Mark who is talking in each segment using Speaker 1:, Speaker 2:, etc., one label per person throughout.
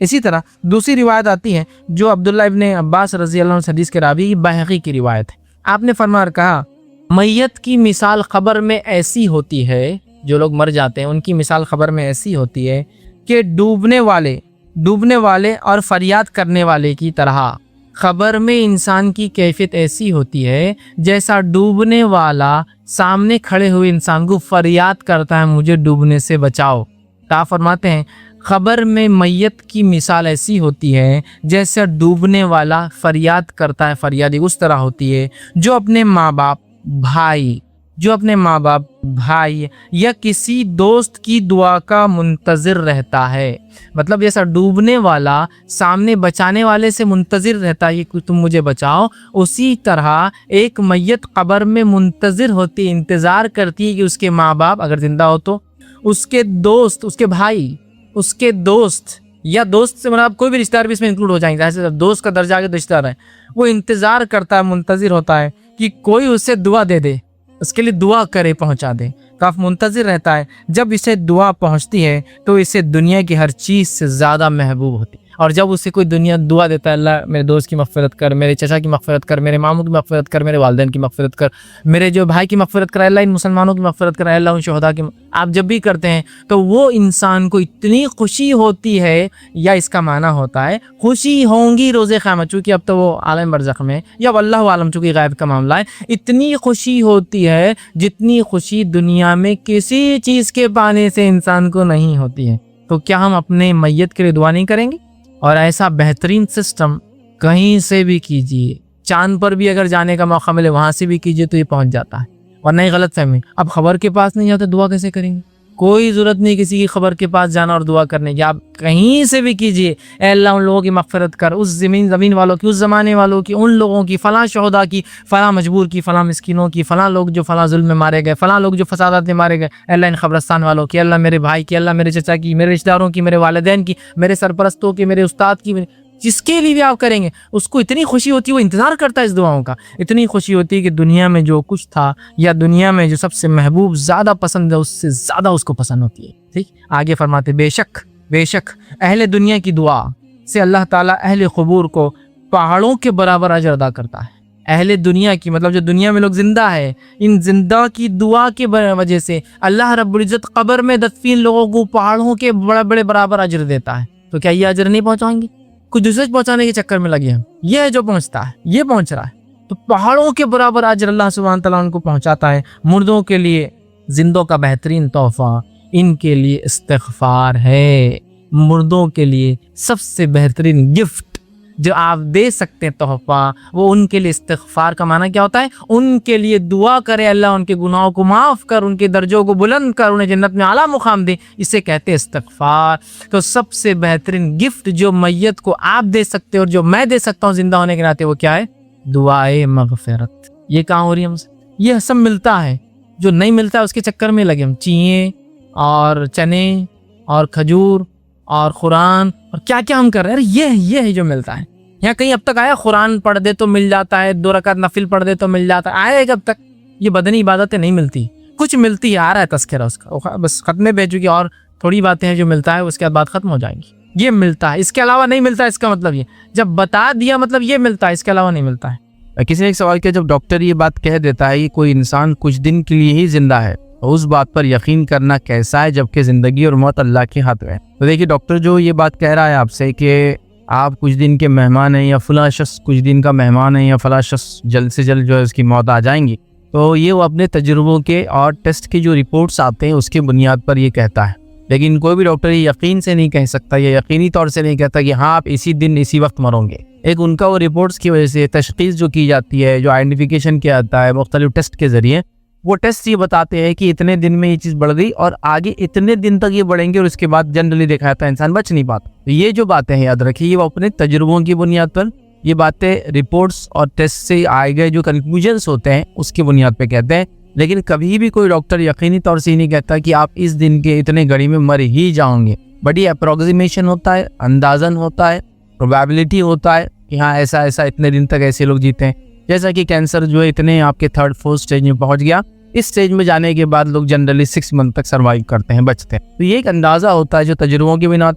Speaker 1: इसी तरह दूसरी रिवायत आती है जो अब्दुल्ला इब्ने अब्बास रज़ी अल्लाह अन्हु हदीस के रावी बैहक़ी की रिवायत है। आपने फरमाया कहा, मैयत की मिसाल खबर में ऐसी होती है, जो लोग मर जाते हैं उनकी मिसाल खबर में ऐसी होती है कि डूबने वाले और फरियाद करने वाले की तरह। खबर में इंसान की कैफियत ऐसी होती है जैसा डूबने वाला सामने खड़े हुए इंसान को फरियाद करता है, मुझे डूबने से बचाओ। क्या फरमाते हैं, खबर में मैयत की मिसाल ऐसी होती है जैसे डूबने वाला फरियाद करता है, फरियादी उस तरह होती है जो अपने माँ बाप भाई या किसी दोस्त की दुआ का मुंतज़िर रहता है। मतलब जैसा डूबने वाला सामने बचाने वाले से मुंतज़िर रहता है कि तुम मुझे बचाओ, उसी तरह एक मैयत कब्र में मुंतज़िर होती है, इंतज़ार करती है कि उसके माँ बाप अगर ज़िंदा हो तो उसके दोस्त, उसके भाई, उसके दोस्त या दोस्त से मतलब कोई भी रिश्तेदार भी इसमें इंक्लूड हो जाएंगे, जैसे दोस्त का दर्जा आगे रिश्तेदार है, वो इंतज़ार करता है, मुंतज़िर होता है कि कोई उसे दुआ दे दे, उसके लिए दुआ करे, पहुंचा दे। काफ़ी मुंतज़िर रहता है। जब इसे दुआ पहुंचती है तो इसे दुनिया की हर चीज़ से ज़्यादा महबूब होती है। और जब उसे कोई दुआ देता है, अल्लाह मेरे दोस्त की मग़फ़िरत कर, मेरे चचा की मग़फ़िरत कर, मेरे मामू की मग़फ़िरत कर, मेरे वालिदैन की मग़फ़िरत कर, मेरे जो भाई की मग़फ़िरत कर, अल्लाह इन मुसलमानों की मग़फ़िरत कर, अल्लाह उन शुहदा की, आप जब भी करते हैं तो वो इंसान को इतनी खुशी होती है, या इसका माना होता है खुशी होंगी रोज़े क़यामत, चूँकि अब तो वो आलम बरज़ख में, या अल्लाहु आलम चूँकि ग़ैब का मामला है, इतनी खुशी होती है जितनी खुशी दुनिया में किसी चीज़ के पाने से इंसान को नहीं होती है। तो क्या हम अपने मैयत के लिए दुआ नहीं करेंगे? और ऐसा बेहतरीन सिस्टम कहीं से भी कीजिए, चांद पर भी अगर जाने का मौका मिले वहाँ से भी कीजिए तो ये पहुँच जाता है। और नहीं गलत फहमी, अब खबर के पास नहीं जाते दुआ कैसे करेंगे? कोई ज़रूरत नहीं किसी की खबर के पास जाना और दुआ करने की, आप कहीं से भी कीजिए। ऐ अल्लाह उन लोगों की मग़फ़िरत कर, उस ज़मीन वालों की, उस ज़माने वालों की, उन लोगों की, फ़लाँ शुहदा की, फ़लाँ मजबूर की, फ़लाँ मिस्किनों की, फ़लाँ लोग जो फ़लाँ जुल्म में मारे गए, फ़लाँ लोग जो फसादात में मारे गए, अल्लाह इन क़ब्रिस्तान वालों की, अल्लाह मेरे भाई की, अल्लाह मेरे चचा की, मेरे रिश्तेदारों की, मेरे वालिदैन की, मेरे सरपरस्तों की, मेरे उस्ताद की, जिसके लिए भी आप करेंगे उसको इतनी खुशी होती है, वो इंतज़ार करता है इस दुआओं का। इतनी खुशी होती है कि दुनिया में जो कुछ था या दुनिया में जो सबसे महबूब ज़्यादा पसंद है उससे ज़्यादा उसको पसंद होती है। ठीक, आगे फरमाते, बेशक अहले दुनिया की दुआ से अल्लाह ताला अहले क़ुबूर को पहाड़ों के बराबर अजर अदा करता है। अहले दुनिया की मतलब जो दुनिया में लोग जिंदा है, इन जिंदा की दुआ के वजह से अल्लाह रब्बुल इज़्ज़त कब्र में दफीन लोगों को पहाड़ों के बड़े बराबर अजर देता है। तो क्या ये अजर नहीं पहुँचाएंगे? कुछ दूसरे पहुंचाने के चक्कर में लगे हम, ये है जो पहुंचता है, ये पहुंच रहा है, तो पहाड़ों के बराबर अजर अल्लाह सुब्हान तआला उनको पहुंचाता है। मुर्दों के लिए जिंदों का बेहतरीन तोहफा इनके लिए इस्तिग़फ़ार है। मुर्दों के लिए सबसे बेहतरीन गिफ्ट जो आप दे सकते हैं तोहफा, वो उनके लिए इस्तिग़फ़ार का माना क्या होता है? उनके लिए दुआ करे, अल्लाह उनके गुनाहों को माफ़ कर, उनके दर्जों को बुलंद कर, उन्हें जन्नत में आला मुकाम दे, इसे कहते हैं इस्तिग़फ़ार। तो सबसे बेहतरीन गिफ्ट जो मैयत को आप दे सकते हो और जो मैं दे सकता हूँ जिंदा होने के नाते, वो क्या है? दुआए मग़फ़िरत। ये कहाँ हो रही है हमसे? ये सब मिलता है, जो नहीं मिलता है उसके चक्कर में लगे हम, चीज़ें और चने और खजूर और कुरान और क्या क्या हम कर रहे हैं। अरे ये है जो मिलता है। यहाँ कहीं अब तक आया कुरान पढ़ दे तो मिल जाता है, 2 रकात नफिल पढ़ दे तो मिल जाता है? आया अब तक? ये बदनी इबादतें नहीं मिलती, कुछ मिलती है, आ रहा है तस्करा उसका, बस खत्मे भेज चुकी, और थोड़ी बातें हैं जो मिलता है, उसके बाद खत्म हो जाएंगी। ये मिलता है, इसके अलावा नहीं मिलता। इसका मतलब ये जब बता दिया मतलब ये मिलता है, इसके अलावा नहीं मिलता है।
Speaker 2: किसी ने एक सवाल किया, जब डॉक्टर ये बात कह देता है कि कोई इंसान कुछ दिन के लिए ही जिंदा है, तो उस बात पर यकीन करना कैसा है, जबकि ज़िंदगी और मौत अल्लाह के हाथ में है? तो देखिए, डॉक्टर जो ये बात कह रहा है आपसे कि आप कुछ दिन के मेहमान हैं या फलां शख्स कुछ दिन का मेहमान है या फलां शख्स जल्द से जल्द जो है उसकी मौत आ जाएंगी, तो ये वो अपने तजुर्बों के और टेस्ट की जो रिपोर्ट्स आते हैं उसकी बुनियाद पर ये कहता है। लेकिन कोई भी डॉक्टर ये यकीन से नहीं कह सकता या यकीनी तौर से नहीं कहता कि हाँ आप इसी दिन इसी वक्त मरोगे। एक उनका वो रिपोर्ट्स की वजह से तशख़ीस जो की जाती है, जो आइडेंटिफिकेशन किया जाता है मुख्तलिफ टेस्ट के ज़रिए, वो टेस्ट ये बताते हैं कि इतने दिन में ये चीज़ बढ़ गई और आगे इतने दिन तक ये बढ़ेंगे और उसके बाद जनरली देखा जाता है इंसान बच नहीं पाता। तो ये जो बातें हैं याद रखिए, ये वो अपने तजुर्बों की बुनियाद पर ये बातें रिपोर्ट्स और टेस्ट से आए गए जो कंक्लूजन्स होते हैं उसकी बुनियाद पर कहते हैं। लेकिन कभी भी कोई डॉक्टर यकीनी तौर से ही नहीं कहता कि आप इस दिन के इतने घड़ी में मर ही जाओगे। बड़ी अप्रोक्सीमेशन होता है, अंदाज़न होता है, प्रोबेबिलिटी होता है कि हाँ ऐसा इतने दिन तक ऐसे लोग जीते हैं। जैसा कि कैंसर जो है इतने आपके 3rd 4th स्टेज में पहुंच गया, इस स्टेज में जाने के बाद लोग जनरली 6 मंथ तक सर्वाइव करते हैं, बचते हैं। तो ये एक अंदाजा होता है जो तजुर्बों की बुनियाद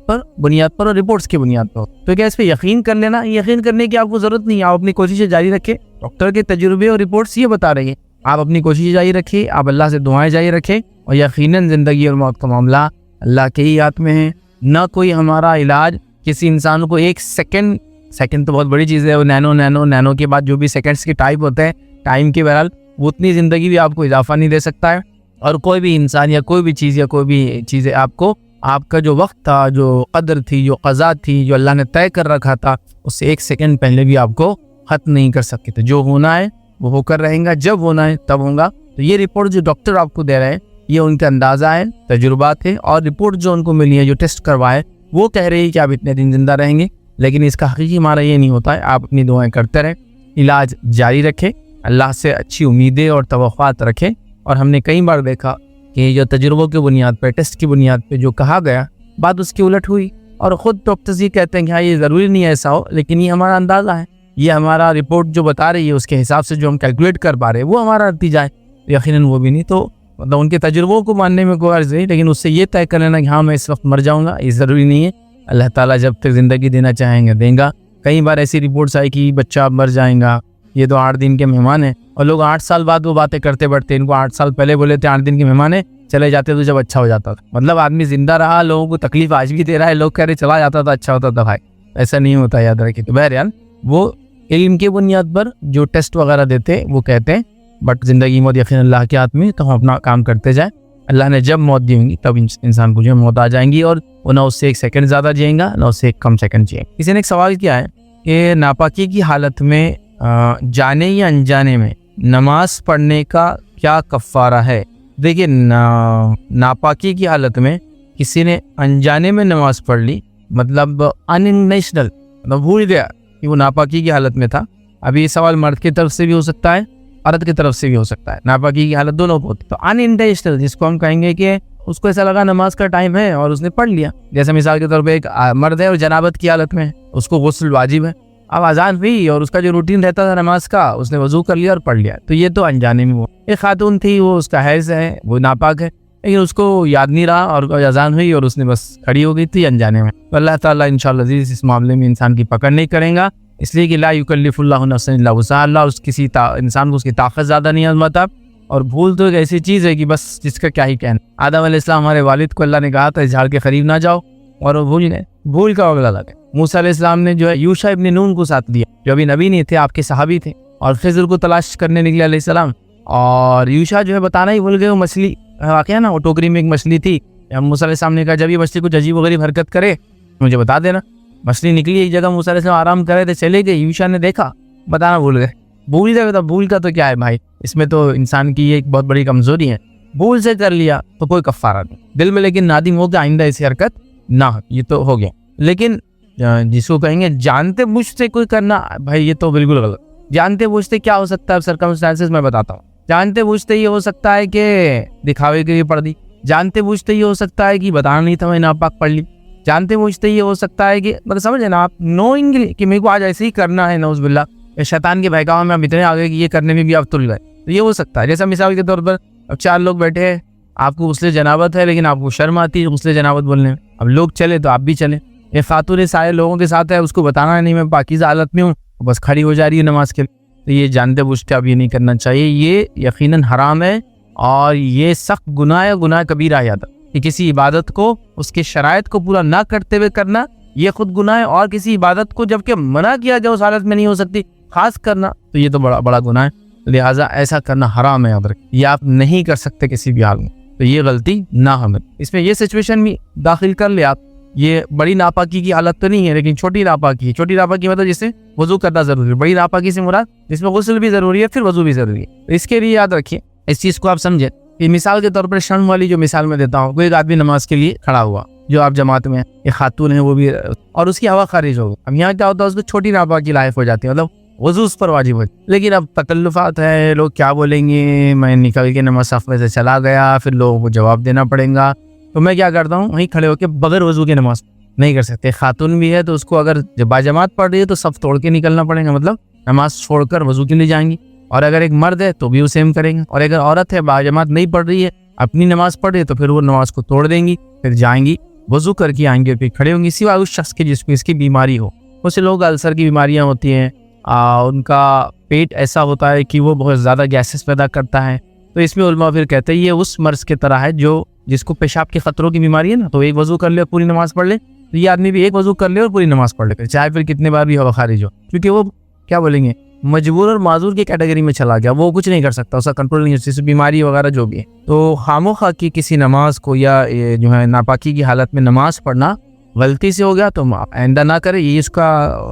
Speaker 2: पर और रिपोर्ट्स की बुनियाद पर। तो क्या इस पे यकीन कर लेना? यकीन करने की आपको जरूरत नहीं है, आप अपनी कोशिशें जारी रखें। डॉक्टर के तजुर्बे और रिपोर्ट्स ये बता रही है, आप अपनी कोशिशें जारी रखिए, आप अल्लाह से दुआएं जारी रखें, और यकीनन जिंदगी और मौत का मामला अल्लाह के ही हाथ में है। ना कोई हमारा इलाज किसी इंसान को एक सेकंड तो बहुत बड़ी चीज़ है, वो नैनो के बाद जो भी सेकंड्स के टाइप होते हैं, टाइम के बहरहाल, वो उतनी ज़िंदगी भी आपको इजाफा नहीं दे सकता है। और कोई भी इंसान या कोई भी चीज़ें आपको आपका जो वक्त था, जो कदर थी, जो क़ज़ा थी, जो अल्लाह ने तय कर रखा था, उससे 1 सेकंड पहले भी आपको ख़त्म नहीं कर सकते थे। जो होना है वो होकर रहेगा, जब होना है तब होगा। तो ये रिपोर्ट जो डॉक्टर आपको दे रहे हैं, ये उनका अंदाज़ा है, तजुर्बात है, और रिपोर्ट जो उनको मिली है, जो टेस्ट करवाए, वो कह रही है कि आप इतने दिन जिंदा रहेंगे। लेकिन इसका हकीकी माना ये नहीं होता है। आप अपनी दुआएं करते रहें, इलाज जारी रखें, अल्लाह से अच्छी उम्मीदें और तवक्कुआत रखें। और हमने कई बार देखा कि जो तजुर्बों की बुनियाद पर, टेस्ट की बुनियाद पर जो कहा गया, बात उसकी उलट हुई। और ख़ुद डॉक्टर्स ये कहते हैं कि हाँ, ये ज़रूरी नहीं है ऐसा हो, लेकिन ये हमारा अंदाज़ा है, ये हमारा रिपोर्ट जो बता रही है, उसके हिसाब से जो हम कैलकुलेट कर पा रहे हैं, वो हमारा नतीजा है। यकीनन वो भी नहीं। तो मतलब उनके तजुर्बों को मानने में कोई अर्ज़ नहीं, लेकिन उससे ये तय कर लेना कि हाँ, मैं इस वक्त मर जाऊँगा, ये ज़रूरी नहीं है। अल्लाह ताला जब तक ज़िंदगी देना चाहेंगे देंगा। कई बार ऐसी रिपोर्ट्स आई कि बच्चा अब मर जाएगा, ये तो 8 दिन के मेहमान हैं, और लोग 8 साल बाद वो बातें करते बढ़ते। इनको 8 साल पहले बोले थे 8 दिन के मेहमान है, चले जाते तो जब अच्छा हो जाता था। मतलब आदमी जिंदा रहा, लोगों को तकलीफ आज भी दे रहा है, लोग कह रहे चला जाता था अच्छा होता था। भाई ऐसा नहीं होता, याद रखिए। तो बहरहाल वो इल्म की बुनियाद पर जो टेस्ट वगैरह देते वो कहते हैं, बट ज़िंदगी मौत यकीन अल्लाह के हाथ में। तो हम अपना काम करते जाएं, अल्लाह ने जब मौत दी होंगी तब इंसान को जो मौत आ जाएंगी, और वो ना उससे 1 सेकंड ज़्यादा जिएगा, ना उससे 1 कम सेकंड जिएगा। किसी ने एक सवाल किया है कि नापाकी की हालत में जाने या अनजाने में नमाज पढ़ने का क्या कफ़ारा है? देखिए, नापाकी की हालत में किसी ने अनजाने में नमाज पढ़ ली, मतलब अनइंटेंशनल, मतलब भूल गया कि वो नापाकी की हालत में था। अभी ये सवाल मर्द की तरफ से भी हो सकता है, औरत की तरफ से भी हो सकता है। नापाकी की हालत दोनों होती है। तो अनइंटेंशनल जिसको हम कहेंगे कि उसको ऐसा लगा नमाज का टाइम है और उसने पढ़ लिया। जैसे मिसाल के तौर पे एक मर्द है और जनाबत की हालत में है, उसको गुस्ल वाजिब है, अब अजान हुई और उसका जो रूटीन रहता था नमाज का, उसने वजू कर लिया और पढ़ लिया, तो ये तो अनजाने में हुआ। एक खातून थी, वो उसका हैज़ है, वो नापाक है, लेकिन उसको याद नहीं रहा और अजान हुई और उसने बस खड़ी हो गई थी अनजाने में। तो अल्लाह ताला इंशाअल्लाह अज़ीज़ इस मामले में इंसान की पकड़ नहीं करेगा, इसलिए कि ला युकल्लिफुल्लाहु नफ्सन इल्ला वुसअहा, अल्लाह किसी इंसान को उसकी ताकत ज़्यादा नहीं आज़माता। और भूल तो एक ऐसी चीज़ है कि बस जिसका क्या ही कहना। आदम अलैहिस्सलाम हमारे वालिद को अल्लाह ने कहा था इस झाड़ के करीब ना जाओ, और वो भूल गए। भूल का अगला अलग है। मूसा अलैहिस्सलाम ने जो है यूशा इब्न नून को साथ दिया, जो अभी नबी नहीं थे, आपके सहाबी थे, और खिज़र को तलाश करने निकले अलैहिस्सलाम, और यूशा जो है बताना ही भूल गए। वो मछली वाक़या ना, वो टोकरी में एक मछली थी। मूसा अलैहिस्सलाम ने कहा जब ये मछली कुछ अजीब वगैरह हरकत करे मुझे बता देना। मछली निकली एक जगह, मूसा अलैहिस्सलाम आराम कर रहे थे, चले गए, यूशा ने देखा, बताना भूल गए। भूल गए तो भूल का तो क्या है भाई, इसमें तो इंसान की एक बहुत बड़ी कमजोरी है। भूल से कर लिया तो कोई कफ़ारा नहीं, दिल में लेकिन नादिम हो गया आइंदा ऐसी हरकत ना, ये तो हो गया। लेकिन जिसको कहेंगे जानते बूझते कोई करना, भाई ये तो बिल्कुल गलत। जानते बूझते क्या हो सकता है, सर्कमस्टेंसेस मैं बताता हूँ। जानते बूझते ये हो सकता है कि दिखावे के लिए पढ़ दी, जानते बूझते ये हो सकता है कि बताना नहीं था मैं नापाक पढ़ ली, जानते बूझते ये हो सकता है कि मतलब समझे ना आप, नोइंगली कि मेरे को आज ऐसे ही करना है, नौज़ुबिल्लाह, शैतान के बहकावे में आप इतने आ गए कि ये करने में भी आप तुल गए, तो ये हो सकता है। जैसा मिसाल के तौर पर अब 4 लोग बैठे हैं, आपको गुस्ले जनाबत है, लेकिन आपको शर्म आती है गुस्ले जनाबत बोलने में, अब लोग चले तो आप भी चले। ये खातून सारे लोगों के साथ है, उसको बताना नहीं मैं पाकीज़ा हालत में हूँ, बस खड़ी हो जा रही है नमाज के लिए, तो ये जानते बूझते आप ये नहीं करना चाहिए। ये यकीनन हराम है और ये सख्त गुनाह है, गुनाह कबीरा याद कि किसी इबादत को उसके शराइत को पूरा ना करते हुए करना, ये खुद गुनाह है। और किसी इबादत को जबकि मना किया जाए उस हालत में नहीं हो सकती, खास करना, तो ये तो बड़ा बड़ा गुनाह है। लिहाजा ऐसा करना हराम है, याद रखें, ये आप नहीं कर सकते किसी भी हाल में, तो ये गलती ना हमें। इसमें ये सिचुएशन भी दाखिल कर ले आप, ये बड़ी नापाकी की हालत तो नहीं है, लेकिन छोटी नापाकी है। छोटी नापाकी मतलब जिससे वजू करना जरूरी है, बड़ी नापाकी से मुराद जिसमें गुस्ल भी जरूरी है फिर वजू भी जरूरी है। तो इसके लिए याद रखिए, इस चीज़ को आप समझे। कि मिसाल के तौर पर शर्म वाली जो मिसाल मैं देता हूँ, कोई एक आदमी नमाज के लिए खड़ा हुआ, जो आप जमात में एक खातून है वो भी, और उसकी हवा खारिज हो गई। अब यहाँ क्या होता है, उसको छोटी नापाकी लायक हो जाती है, मतलब वजू उस पर वाजिब हो। लेकिन अब तकल्लुफ़ात है, लोग क्या बोलेंगे, मैं निकल के नमाज साफ में से चला गया, फिर लोगों को जवाब देना पड़ेगा, तो मैं क्या करता हूँ, वहीं खड़े होकर बगैर वजू के नमाज नहीं कर सकते। खातून भी है तो उसको अगर बाजमात पढ़ रही है तो सब तोड़ के निकलना पड़ेगा, मतलब नमाज छोड़कर वजू के लिए जाएंगी। और अगर एक मर्द है तो भी वो सेम करेंगे, और अगर औरत है बाजमात नहीं पढ़ रही है, अपनी नमाज पढ़ रही है, तो फिर वो नमाज को तोड़ देंगी, फिर जाएंगी वजू करके आएंगे, फिर खड़े होंगे। सिवाय उस शख्स के जिसको इसकी बीमारी हो। बहुत से लोग अल्सर की बीमारियां होती हैं, उनका पेट ऐसा होता है कि वो बहुत ज़्यादा गैसेस पैदा करता है, तो इसमें उलमा फिर कहते हैं ये उस मर्ज की तरह है जो जिसको पेशाब के खतरों की बीमारी है ना, तो एक वजू कर ले पूरी नमाज पढ़ ले, तो ये आदमी भी एक वजू कर ले और पूरी नमाज पढ़ ले, चाहे फिर कितने बार भी हवा खारिज हो, क्योंकि वो क्या बोलेंगे मजबूर और माजूर की कैटेगरी में चला गया, वो कुछ नहीं कर सकता, उसका कंट्रोल नहीं है, जैसे बीमारी वगैरह जो भी है। तो खामोखा की किसी नमाज को या जो है नापाकी की हालत में नमाज पढ़ना गलती से हो गया तो आइंदा ना करे, ये इसका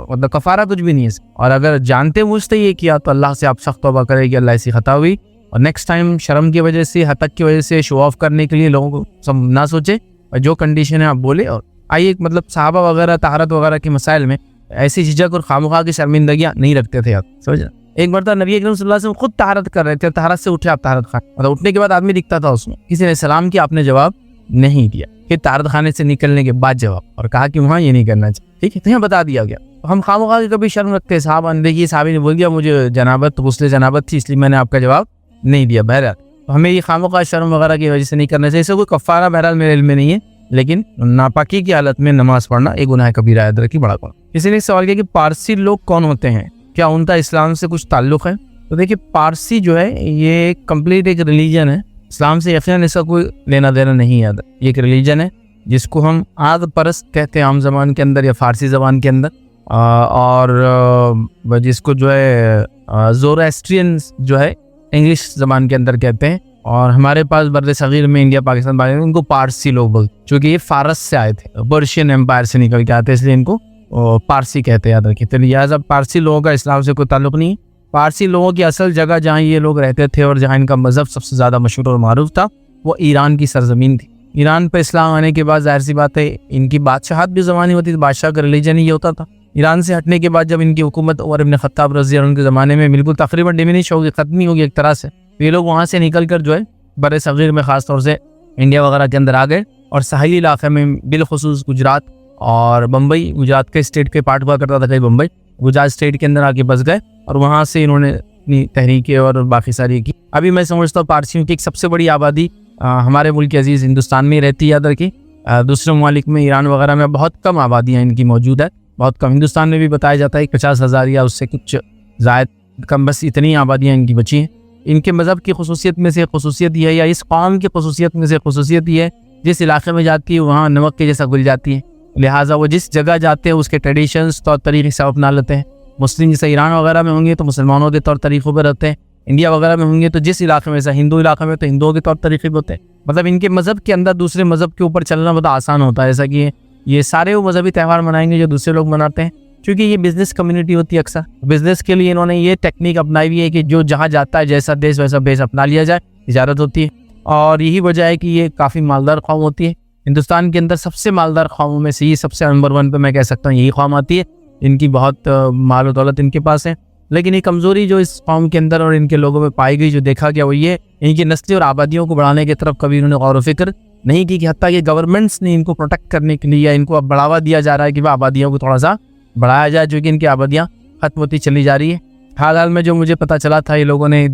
Speaker 2: मतलब कफारा कुछ भी नहीं है। और अगर जानते बूझते ये किया तो अल्लाह से आप सख्त तौबा करें कि अल्लाह ऐसी खता हुई, और नेक्स्ट टाइम शर्म की वजह से हतक की वजह से शो ऑफ करने के लिए लोगों को सब ना सोचे, और जो कंडीशन है आप बोले। और आइए मतलब सहाबा वगैरह तहारत वगैरह के मसाइल में ऐसी झिझक और खामोखा की शर्मिंदगियाँ नहीं रखते थे आप, समझ। एक बार नबी अकरम सल्लल्लाहु अलैहि वसल्लम खुद तहारत कर रहे थे, तहारत से उठे आप तहारत खान, मतलब उठने के बाद आदमी दिखता था उसमें, किसी ने सलाम किया आपने जवाब नहीं दिया, फिर तहारत खाने से निकलने के बाद जवाब, और कहा कि वहाँ ये नहीं करना चाहिए, ठीक है, तो यहाँ बता दिया गया। तो हम खामोखा की कभी शर्म रखते हैं। साहब देखिए साहबी ने बोल दिया मुझे जनाबत गुस्ले जनाबत थी इसलिए मैंने आपका जवाब नहीं दिया, बहरहाल तो हमें ये खामोखा शर्म वगैरह की वजह से नहीं करना चाहिए। इससे कोई कफ़ारा बहरहाल मेरे इल्म में नहीं है, लेकिन नापाकी की हालत में नमाज पढ़ना एक गुनाह कबीरा है, याद रखिए, बड़ा गुनाह। किसी ने सवाल किया कि पारसी लोग कौन होते हैं, क्या उनका इस्लाम से कुछ ताल्लुक़ है? तो देखिए पारसी जो है ये कंप्लीट एक रिलीजन है, इस्लाम से यकीनन इसका कोई लेना देना नहीं है। ये एक रिलीजन है जिसको हम आद परस्त कहते हैं आम ज़बान के अंदर या फ़ारसी ज़बान के अंदर, और जिसको जो है ज़ोरास्ट्रियन जो है इंग्लिश ज़बान के अंदर कहते हैं। और हमारे पास बर्द सगीर में इंडिया पाकिस्तान उनको पारसी लोग बोलते, क्योंकि ये फारस से आए थे, पर्शियन एम्पायर से निकल के आते हैं, इसलिए इनको पारसी कहते हैं, याद रखिए। तो लिहाजा पारसी लोगों का इस्लाम से कोई ताल्लुक़ नहीं है। पारसी लोगों की असल जगह जहाँ ये लोग रहते थे और जहाँ इनका मज़हब सबसे ज़्यादा मशहूर और मारूफ था वो ईरान की सरजमीन थी। ईरान पर इस्लाम आने के बाद जाहिर सी बात है इनकी बादशाहत भी ज़मानी होती थी, बादशाह का रिलीजन ही होता था। ईरान से हटने के बाद जब इनकी हुकूमत उमर इब्न खत्ताब रज़ी अल्लाह अन्हु के ज़माने में बिल्कुल तकरीबन डिमिनिश होगी, ख़त्म ही होगी एक तरह से, तो ये लोग वहाँ से निकल कर जो है बड़े सगीर में ख़ास तौर से इंडिया वगैरह के अंदर आ गए, और साहिली इलाके में बिलखुसूस गुजरात और बम्बई, गुजरात के स्टेट के पार्ट हुआ करता था कहीं बम्बई, गुजरात स्टेट के अंदर आके बस गए, और वहाँ से इन्होंने अपनी तहरीकें और बाकी सारी की। अभी मैं समझता हूँ पारसियों की एक सबसे बड़ी आबादी हमारे मुल्क के अजीज़ हिंदुस्तान में रहती है, याद रखिए। दूसरे ममालिक में ईरान वगैरह में बहुत कम आबादियाँ इनकी मौजूद है, बहुत कम। हिंदुस्तान में भी बताया जाता है 50,000 या उससे कुछ ज़ायद कम, बस इतनी आबादियाँ इनकी बची हैं। इनके मज़हब की खसूसियत में से खसूसियत यह है, या इस कौम की खसूसियत में से खसूसियत यह है, जिस इलाके में जाती है वहाँ नमक के जैसा घुल जाती है, लिहाजा वो जिस जगह जाते हैं उसके ट्रेडिशंस तौर तरीक़े सब अपना लेते हैं। मुस्लिम जैसे ईरान वगैरह में होंगे तो मुसलमानों के तौर तरीक़ों पर रहते हैं, इंडिया वगैरह में होंगे तो जिस इलाके में, जैसा हिंदू इलाके में तो हिंदुओं के तौर तरीक़े होते हैं। मतलब इनके मज़हब के अंदर दूसरे मज़हब के ऊपर चलना बहुत आसान होता है, जैसा कि ये सारे वो मजहबी त्यौहार मनाएंगे जो दूसरे लोग मनाते हैं, क्योंकि ये बिजनेस कम्युनिटी होती है। अक्सर बिजनेस के लिए इन्होंने ये टेक्निक अपनाई हुई है कि जो जहाँ जाता है जैसा देश वैसा बेस अपना लिया जाए, तिजारत होती है। और यही वजह है कि ये काफ़ी मालदार कौम होती है। हिंदुस्तान के अंदर सबसे मालदार कौमों में से ये सबसे नंबर 1 पे मैं कह सकता हूँ यही कौम आती है। इनकी बहुत माल और दौलत इनके पास है, लेकिन ये कमज़ोरी जो इस कौम के अंदर और इनके लोगों में पाई गई, जो देखा गया, वो ये इनकी नस्ली और आबादियों को बढ़ाने की तरफ कभी इन्होंने गौर व फिक्र नहीं की, कि हत्ता कि गवर्नमेंट्स ने इनको प्रोटेक्ट करने के लिए या इनको अब बढ़ावा दिया जा रहा है कि वह आबादियों को थोड़ा सा बढ़ाया जाए, जो कि इनकी आबादियाँ खत्म होती चली जा रही है। हाल में जो मुझे पता चला था, ये लोगों ने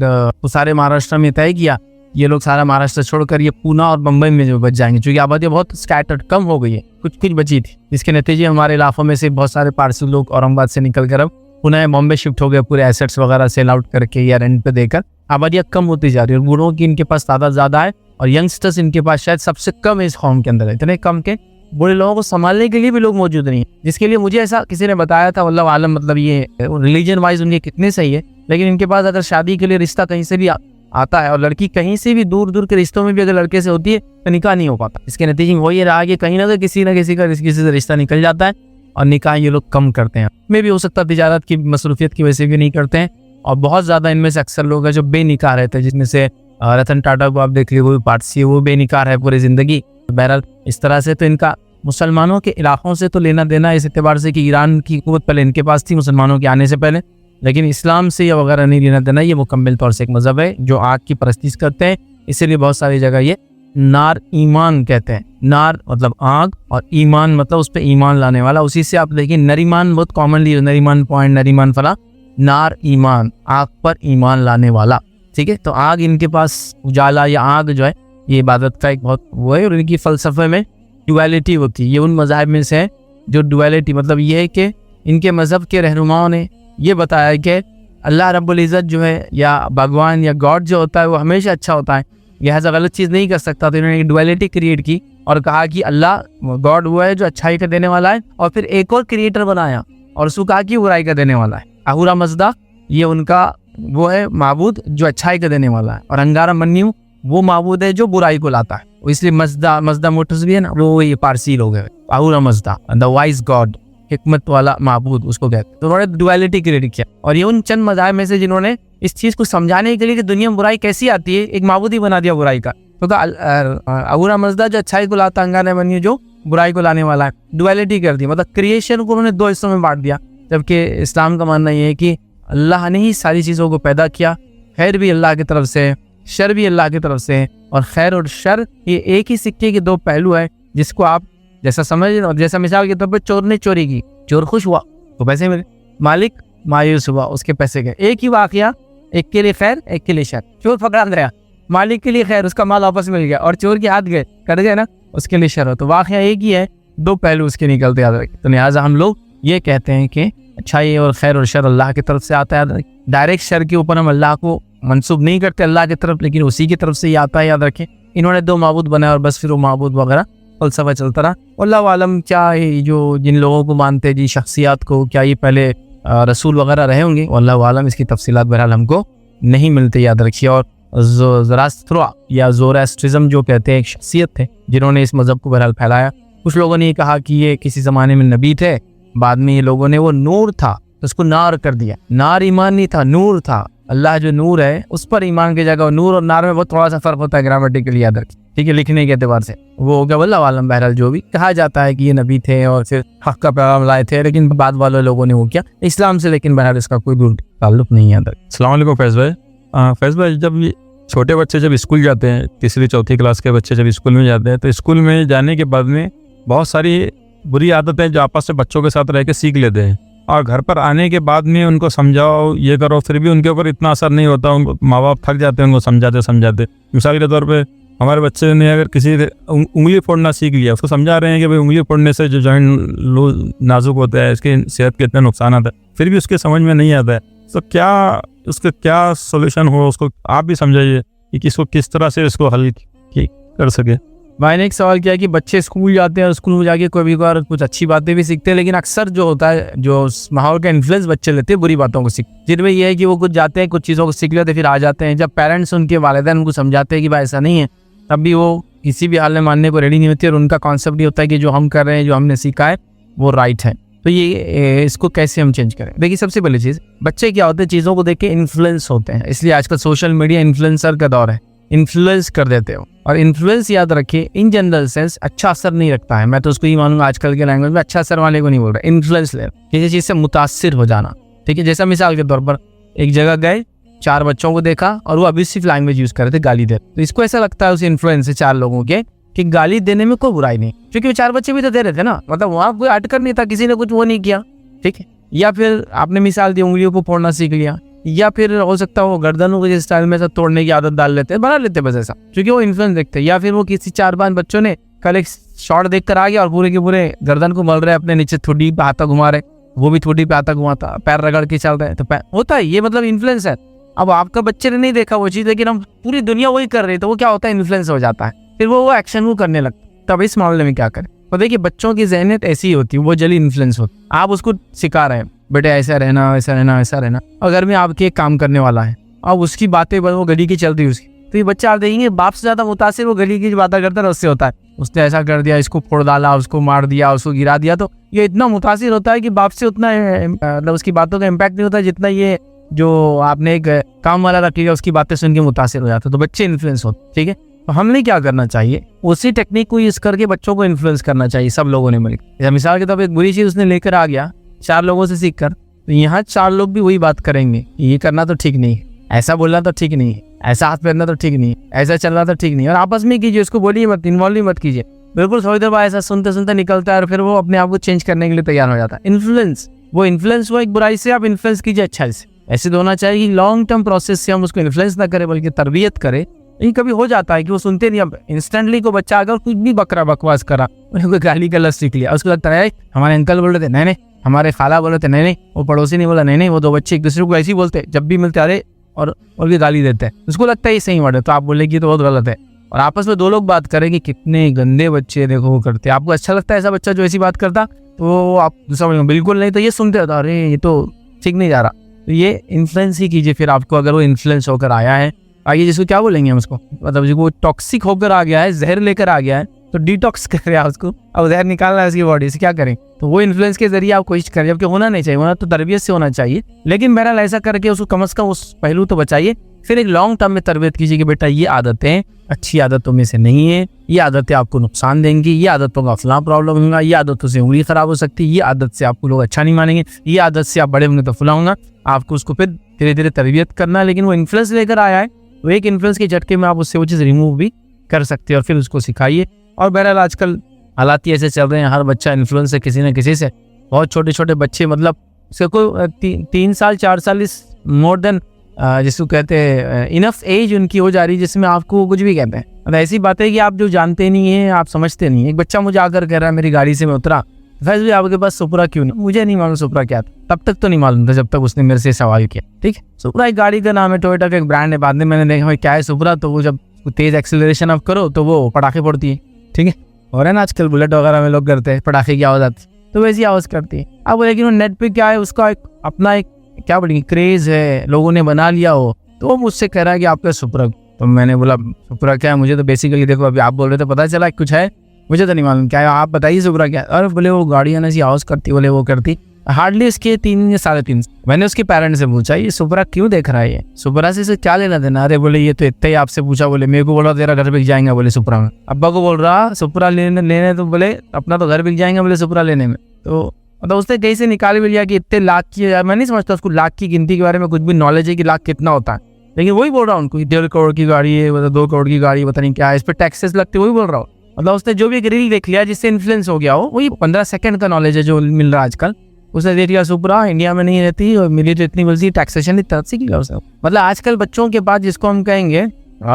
Speaker 2: सारे महाराष्ट्र में तय किया, ये लोग सारा महाराष्ट्र छोड़कर ये पूना और मुंबई में जो बच जाएंगे, क्योंकि आबादी बहुत स्कैटर्ड कम हो गई है, कुछ कुछ बची थी। इसके नतीजे हमारे इलाकों में से बहुत सारे पारसी लोग औरंगाबाद से निकल कर अब पुनः बॉम्बे शिफ्ट हो गए, पूरे एसेट्स वगैरह सेल आउट करके या रेंट पे देकर। आबादियाँ कम होती जा रही है और बूढ़ों की इनके पास तादाद ज़्यादा है, और यंगस्टर्स इनके पास शायद सबसे कम इस कौम के अंदर है। इतने कम के बूढ़े लोगों को संभालने के लिए भी लोग मौजूद नहीं है, जिसके लिए मुझे ऐसा किसी ने बताया था, वल्लाह आलम, मतलब ये रिलीजन वाइज उनके कितने सही है, लेकिन इनके पास अगर शादी के लिए रिश्ता कहीं से भी आता है और लड़की कहीं से भी दूर दूर के रिश्तों में भी अगर लड़के से होती है तो निकाह नहीं हो पाता। इसके नतीजे में वो ये रहा कि कहीं ना किसी का किसी से रिश्ता निकल जाता है और निकाह ये लोग कम करते हैं। में भी हो सकता है तिजारत की मसरूफियत की वजह से भी नहीं करते हैं, और बहुत ज़्यादा इनमें से अक्सर लोग हैं जो बेनिकाह रहते हैं, जिसमें से रतन टाटा को आप देख लीजिए, वो भी पारसी है, वो बेनिकाह है पूरी ज़िंदगी। बहरहाल इस तरह से तो इनका मुसलमानों के इलाकों से तो लेना देना इस एतबार से कि ईरान की हुकूमत पहले इनके पास थी मुसलमानों के आने से पहले, लेकिन इस्लाम से या वगैरह नहीं लेना देना। ये मुकम्मल तौर से एक मज़हब है जो आग की परस्तिश करते हैं, इसीलिए बहुत सारी जगह ये नार ईमान कहते हैं। नार मतलब आग और ईमान मतलब उस पर ईमान लाने वाला। उसी से आप देखिए नरीमान बहुत कॉमनली, नरीमान पॉइंट, नरीमान फला, नार ईमान, आग पर ईमान लाने वाला। ठीक है, तो आग इनके पास उजाला या आग जो है ये इबादत का एक बहुत वो है। और इनकी फ़लसफ़े में डुअलिटी होती है। ये उन मज़ाहिब में से है जो डुअलिटी, मतलब ये है कि इनके मज़हब के रहनुमाओं ने ये बताया कि अल्लाह रब्बुल इज़्ज़त जो है या भगवान या गॉड जो होता है वो हमेशा अच्छा होता है, यह ऐसा गलत चीज़ नहीं कर सकता। तो इन्होंने एक डुअलिटी क्रिएट की और कहा कि अल्लाह गॉड वो है जो अच्छाई का देने वाला है, और फिर एक और क्रिएटर बनाया और उसको कहा कि बुराई का देने वाला है। अहूरा मज़दा ये उनका वो है माबूद जो अच्छाई का देने वाला है, और अंगारा मन्यू वो माबूद है जो बुराई को लाता है। इसलिए मज़दा मोटर्स भी है ना, वो ये पारसी लोग है। अहूरा मज़दा द वाइज गॉड, हिकमत वाला माबूद उसको कहते हैं। तो उन्होंने डुअलिटी क्रिएट किया, और ये उन चंद मज़ाहिब में से जिन्होंने इस चीज़ को समझाने के लिए कि दुनिया में बुराई कैसी आती है, एक माबूद ही बना दिया बुराई का। तो अहूरा मज़दा जो अच्छाई को लाता, अंगारा मन्यू जो बुराई को लाने वाला है। डुअलिटी कर दी, मतलब क्रिएशन को उन्होंने दो हिस्सों में बांट दिया। जबकि इस्लाम का मानना ये है कि अल्लाह ने ही सारी चीज़ों को पैदा किया, खैर भी अल्लाह की तरफ से, शर भी अल्लाह की तरफ से, और खैर और शर ये एक ही सिक्के के दो पहलू है, जिसको आप जैसा समझ। और जैसा मिसाल के तौर पर चोर ने चोरी की, चोर खुश हुआ तो पैसे मिले, मालिक मायूस हुआ उसके पैसे गए। एक ही वाकया, एक के लिए खैर एक के लिए शर। चोर पकड़ा गया, मालिक के लिए खैर, उसका माल वापस मिल गया, और चोर के हाथ गए कट गए ना, उसके लिए शर हो। तो वाकया एक ही है, दो पहलू उसके निकलते याद रखें। तो लिहाजा हम लोग ये कहते हैं कि अच्छाई और खैर और शर अल्लाह की तरफ से आता है। डायरेक्ट शर के ऊपर हम अल्लाह को मंसूब नहीं करते अल्लाह की तरफ, लेकिन उसी की तरफ से ही आता है, याद रखें। इन्होंने दो माबूद बनाया और बस फिर वो माबूद वगैरह फलसफा चलता रहा। अल्लाह आलम क्या है जो जिन लोगों को मानते हैं जी शख्सियात को, क्या ये पहले रसूल वगैरह रहे होंगे, अल्लाह आलम। इसकी तफसीलात बहरहाल हमको नहीं मिलते, याद रखिए। और ज़रास्ट्रा या ज़ोरास्ट्रिज्म जो कहते हैं एक शख्सियत थे जिन्होंने इस मज़हब को बहरहाल फैलाया। कुछ लोगों ने ये कहा कि ये किसी ज़माने में नबी थे, बाद में ये लोगों ने वो नूर था तो उसको नार कर दिया। नार ईमान नहीं था, नूर था। अल्लाह जो नूर है उस पर ईमान की जगह, नूर और नार में बहुत थोड़ा सा फ़र्क होता है ग्रामेटिकली, याद रखिए। ठीक है, लिखने के एतबार से वो हो गया वल्लाह आलम। बहरहाल जो भी कहा जाता है कि ये नबी थे और फिर हक़ का पैगाम लाए थे, लेकिन बाद वाले लोगों ने वो किया इस्लाम से, लेकिन बहरहाल इसका कोई दूर ताल्लुक नहीं है।
Speaker 3: अस्सलाम वालेकुम फैज़ भाई। फैज़ भाई, जब छोटे बच्चे जब स्कूल जाते हैं, तीसरी चौथी क्लास के बच्चे जब स्कूल में जाते हैं, तो स्कूल में जाने के बाद में बहुत सारी बुरी आदतें जो आपस में बच्चों के साथ रह के सीख लेते हैं, और घर पर आने के बाद में उनको समझाओ ये करो, फिर भी उनके ऊपर इतना असर नहीं होता। उनको माँ बाप थक जाते हैं उनको समझाते। मिसाल के तौर पे हमारे बच्चे ने अगर किसी उंगली फोड़ना सीख लिया, उसको समझा रहे हैं कि भाई उंगली फोड़ने से जो जॉइंट नाजुक होता है, इसके सेहत के इतने नुकसान आता है, फिर भी उसके समझ में नहीं आता है। तो क्या उसका क्या सोल्यूशन हो, उसको आप भी समझाइए कि इसको किस तरह से इसको हल कर सके।
Speaker 2: भाई ने एक सवाल किया कि बच्चे स्कूल जाते हैं और स्कूल में जाके कभी कभार कुछ अच्छी बातें भी सीखते हैं, लेकिन अक्सर जो होता है जो माहौल का इन्फ्लुएंस बच्चे लेते हैं बुरी बातों को सीख, जिनमें यह है कि वो कुछ जाते हैं, कुछ चीज़ों को सीख लेते फिर आ जाते हैं। जब पेरेंट्स उनके वालिदैन उनको समझाते हैं कि भाई ऐसा नहीं है, तब भी वो किसी भी हाल में मानने को रेडी नहीं होती, और उनका कॉन्सेप्ट ये होता है कि जो हम कर रहे हैं, जो हमने सीखा है वो राइट है। तो ये इसको कैसे हम चेंज करें? देखिए, सबसे पहली चीज़, बच्चे क्या होते हैं चीज़ों को देख के इन्फ्लुएंस होते हैं। इसलिए आजकल सोशल मीडिया इन्फ्लुएंसर का दौर है, इन्फ्लुएंस कर देते हो। और इन्फ्लुएंस याद रखिए इन जनरल सेंस अच्छा असर नहीं रखता है। मैं तो उसको ही मानूंगा आजकल के लैंग्वेज में अच्छा असर वाले को नहीं बोल रहा। इन्फ्लुएंस ले किसी चीज़ से मुतासिर हो जाना, ठीक है। जैसा मिसाल के तौर पर एक जगह गए, 4 बच्चों को देखा और वो अब्यूसिव लैंग्वेज यूज़ कर रहे थे, गाली दे, तो इसको ऐसा लगता है उस इन्फ्लुएंस से 4 लोगों के कि गाली देने में कोई बुराई नहीं, क्योंकि वो 4 बच्चे भी तो दे रहे थे ना, मतलब वहाँ कोई अटकर नहीं था, किसी ने कुछ वो नहीं किया, ठीक है। या फिर आपने मिसाल दी उंगलियों को फोड़ना सीख लिया, या फिर हो सकता है वो गर्दनों के स्टाइल में सब तोड़ने की आदत डाल लेते हैं, बना लेते बस ऐसा, क्योंकि वो इन्फ्लुएंस देखते हैं। या फिर वो किसी 4-5 बच्चों ने कल एक शॉट देख कर आ गया और पूरे के पूरे गर्दन को मल रहे, अपने नीचे थोड़ी पे हाथा घुमा रहे, वो भी थोड़ी पे हाथा घुमाता, पैर रगड़ के चल रहे हैं, तो होता है ये, मतलब इन्फ्लुएंस है। अब आपका बच्चे ने नहीं देखा वो चीज़, लेकिन हम पूरी दुनिया वही कर रही है, तो वो क्या होता है, इन्फ्लुएंस हो जाता है, फिर वो एक्शन वो करने लगता है। तब इस मामले में क्या करें? तो देखिए, बच्चों की ज़हनियत ऐसी होती है, वो जल्दी इन्फ्लुएंस होती है। आप उसको सिखा रहे हैं बेटे ऐसा रहना, वैसा रहना, वैसा रहना, अगर में आपके एक काम करने वाला है, अब उसकी बातें वो गली की चलती है उसकी, तो ये बच्चा आप देखेंगे बाप से ज़्यादा मुतासिर वो गली की बातें करता है, उससे होता है उसने ऐसा कर दिया, इसको फोड़ डाला, उसको मार दिया, उसको गिरा दिया, तो ये इतना मुतासिर होता है कि बाप से उतना मतलब उसकी बातों का इम्पैक्ट नहीं होता जितना ये जो आपने एक काम वाला रख लिया उसकी बातें सुन के मुतासिर हो जाते, तो बच्चे इन्फ्लुएंस होते, ठीक है। तो हमने क्या करना चाहिए, उसी टेक्निक को यूज़ करके बच्चों को इन्फ्लुएंस करना चाहिए, सब लोगों ने मिलकर। मिसाल के तौर पर एक बुरी चीज़ उसने लेकर आ गया 4 लोगों से सीख कर, तो यहाँ 4 लोग भी वही बात करेंगे, ये करना तो ठीक नहीं है, ऐसा बोलना तो ठीक नहीं है, ऐसा हाथ पहनना तो ठीक नहीं है, ऐसा चलना तो ठीक नहीं है, और आपस में कीजिए, उसको बोलिए मत, इन्वॉल्व मत कीजिए। बिल्कुल थोड़ी देर बाद ऐसा सुनते सुनते निकलता है और फिर वो अपने आप को चेंज करने के लिए तैयार हो जाता है। इन्फ्लुएंस वो इन्फ्लुएंस हुआ एक बुराई से, आप इन्फ्लुएंस कीजिए अच्छाई से। ऐसे तो होना चाहिए कि लॉन्ग टर्म प्रोसेस से हम उसको इन्फ्लुएंस ना करें बल्कि तरबियत करें। लेकिन कभी हो जाता है कि वो सुनते नहीं, अब इंस्टेंटली को बच्चा अगर कुछ भी बकरा बकवास करा, उन्हें गाली गलत सीख लिया, उसको लगता है हमारे अंकल बोल रहे थे नहीं नहीं, हमारे खाला बोल रहे थे नहीं नहीं, वो पड़ोसी नहीं बोला नहीं नहीं, वो दो बच्चे एक दूसरे को ऐसे ही बोलते जब भी मिलते अरे और भी गाली देते हैं, उसको लगता है ये सही वर्ड है, तो आप बोले कि तो बहुत गलत है। और आपस में दो लोग बात करें कि कितने गंदे बच्चे देखो वो करते हैं। आपको अच्छा लगता है ऐसा बच्चा जो ऐसी बात करता, तो आप दूसरा बोलेंगे बिल्कुल नहीं, तो ये सुनते होता अरे ये तो ठीक नहीं जा रहा। तो ये इन्फ्लुएंस ही कीजिए फिर आपको, अगर वो इन्फ्लुएंस होकर आया है आगे, जिसको क्या बोलेंगे हम उसको, मतलब जिसको टॉक्सिक होकर आ गया है, जहर लेकर आ गया है, तो डिटॉक्स करें आप उसको, अब जहर निकालना है उसकी बॉडी से, क्या करें? तो वो इन्फ्लुएंस के जरिए आप कोशिश करें, जबकि होना नहीं चाहिए, होना तो तरबियत से होना चाहिए, लेकिन बहरहाल ऐसा करके उसको कम से कम उस पहलू तो बचाइए। फिर एक लॉन्ग टर्म में तरबियत कीजिए कि बेटा ये आदतें अच्छी आदतों में से नहीं है, ये आदतें आपको नुकसान देंगी, ये आदतों का फलां प्रॉब्लम होगा, ये आदतों से उंगली खराब हो सकती है, ये आदत से आपको लोग अच्छा नहीं मानेंगे, ये आदत से आप बड़े होंगे तो फलां होगा। आपको उसको फिर धीरे धीरे तरबियत करना है, लेकिन वो इन्फ्लुएंस लेकर आया है, तो एक इन्फ्लुएंस के झटके में आप उससे वो चीज़ रिमूव भी कर सकते हैं और फिर उसको सिखाइए। और बहरहाल आजकल हालात ही ऐसे चल रहे हैं, हर बच्चा इन्फ्लुएंस है किसी न किसी से। बहुत छोटे छोटे बच्चे, मतलब उसको 3 साल 4 साल इस मोर देन जिसको कहते हैं इनफ एज उनकी हो जा रही है, जिसमें आपको कुछ भी कहते हैं। मतलब ऐसी बात है कि आप जो जानते नहीं हैं, आप समझते नहीं। एक बच्चा मुझे आकर कह रहा है मेरी गाड़ी से मैं उतरा, फैज भी आपके पास सुपरा क्यों नहीं? मुझे नहीं मालूम सुपरा क्या था, तब तक तो नहीं मालूम था जब तक उसने मेरे से सवाल किया। ठीक है, सुपरा एक गाड़ी का नाम है, टोयोटा का एक ब्रांड है। बाद में मैंने देखा भाई क्या है सुपरा, तो वो जब तेज एक्सेलरेशन आप करो तो वो पटाखे पड़ती है। ठीक है, और है ना आजकल बुलेट वगैरह में लोग करते हैं, पटाखे की आवाज़ आती है, तो वैसी आवाज़ करती है। अब लेकिन वो नेट पे क्या है, उसका एक अपना एक क्या बोलेंगे क्रेज है, लोगों ने बना लिया हो, तो वो मुझसे कह रहा है कि आपका सुपरा। तो मैंने बोला सुपरा क्या है? मुझे तो बेसिकली देखो अभी आप बोल रहे थे पता चला कुछ है, मुझे तो नहीं मालूम क्या है, आप बताइए सुपरा क्या है। और बोले वो गाड़ी आने से आवाज़ करती, बोले वो करती। हार्डली इसके 3 या 3.5। मैंने उसके पेरेंट्स से पूछा ये सुपरा क्यों देख रहा है, ये सुपरा से इसे क्या लेना देना? अरे बोले ये तो इतना ही आपसे पूछा, बोले मेरे को बोल रहा तेरा घर बिक जाएगा, बोले सुपरा में। अब्बा को बोल रहा सुपरा लेने तो बोले अपना तो घर बिक जाएगा, बोले सुपरा लेने में। तो मतलब उसने कहीं से निकाल भी लिया कि इतने लाख की, मैं नहीं समझता उसको लाख की गिनती के बारे में कुछ भी नॉलेज है कि लाख कितना होता है, लेकिन वही बोल रहा हूँ उनको 1.5 करोड़ की गाड़ी है, मतलब 2 करोड़ की गाड़ी, पता नहीं क्या है, इस पर टैक्सेस लगते, वही बोल रहा हूँ। मतलब उसने जो भी एक रील देख लिया जिससे इन्फ्लुएंस हो गया हो, वही 15 सेकंड का नॉलेज है जो मिल रहा है आजकल। उसने देख लिया सुपरा इंडिया में नहीं रहती और मिली तो इतनी मिलती, टैक्सेशन इतना सीख लिया उसने। मतलब आजकल बच्चों के पास जिसको हम कहेंगे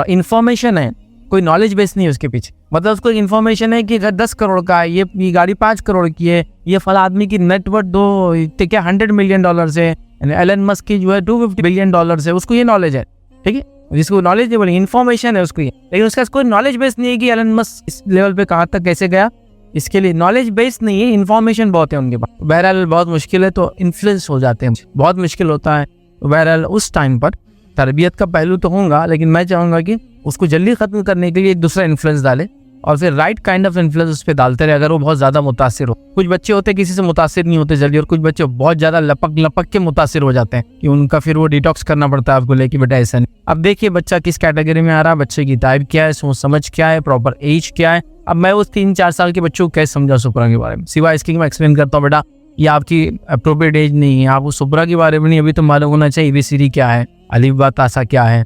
Speaker 2: इन्फॉर्मेशन है, कोई नॉलेज बेस नहीं है उसके पीछे। मतलब उसको इन्फॉर्मेशन है कि घर 10 करोड़ का है, ये गाड़ी 5 करोड़ की है, ये फला आदमी की नेटवर्थ क्या $100 मिलियन है, एलन मस्क की जो है $250 बिलियन है, उसको ये नॉलेज है। ठीक है, जिसको नॉलेज नहीं बोलेंगे, इन्फॉर्मेशन है उसको ये, लेकिन उसका कोई नॉलेज बेस नहीं है कि एलन मस्क इस लेवल पे कहाँ तक कैसे गया, इसके लिए नॉलेज बेस नहीं है, इन्फॉर्मेशन बहुत है उनके पास। बहरहाल बहुत मुश्किल है, तो इन्फ्लुएंस हो जाते हैं, बहुत मुश्किल होता है। तो बहरहाल उस टाइम पर तरबियत का पहलू तो होगा, लेकिन मैं चाहूँगा कि उसको जल्दी ख़त्म करने के लिए एक दूसरा इन्फ्लुएंस डाले और फिर राइट काइंड ऑफ इन्फ्लुएंस उस पर डालते रहे, अगर वो बहुत ज़्यादा मुतासिर हो। कुछ बच्चे होते हैं किसी से मुतासिर नहीं होते जल्दी, और कुछ बच्चे बहुत ज़्यादा लपक के मुतासिर हो जाते हैं कि उनका फिर वो डिटॉक्स करना पड़ता है आपको लेके, बेटा ऐसा नहीं। अब देखिए बच्चा किस कैटेगरी में आ रहा है, बच्चे की टाइप क्या है, सोच समझ क्या है, प्रॉपर एज क्या है। अब मैं उस 3-4 साल के बच्चों को कैसे समझा सुपरा के बारे में, सिवाय इसके मैं एक्सप्लेन करता हूँ बेटा ये आपकी अप्रोप्रिएट एज नहीं है, आप उस सुपरा के बारे में नहीं, अभी तो मालूम होना चाहिए ABCD क्या है, अलिफ बा तासा क्या है,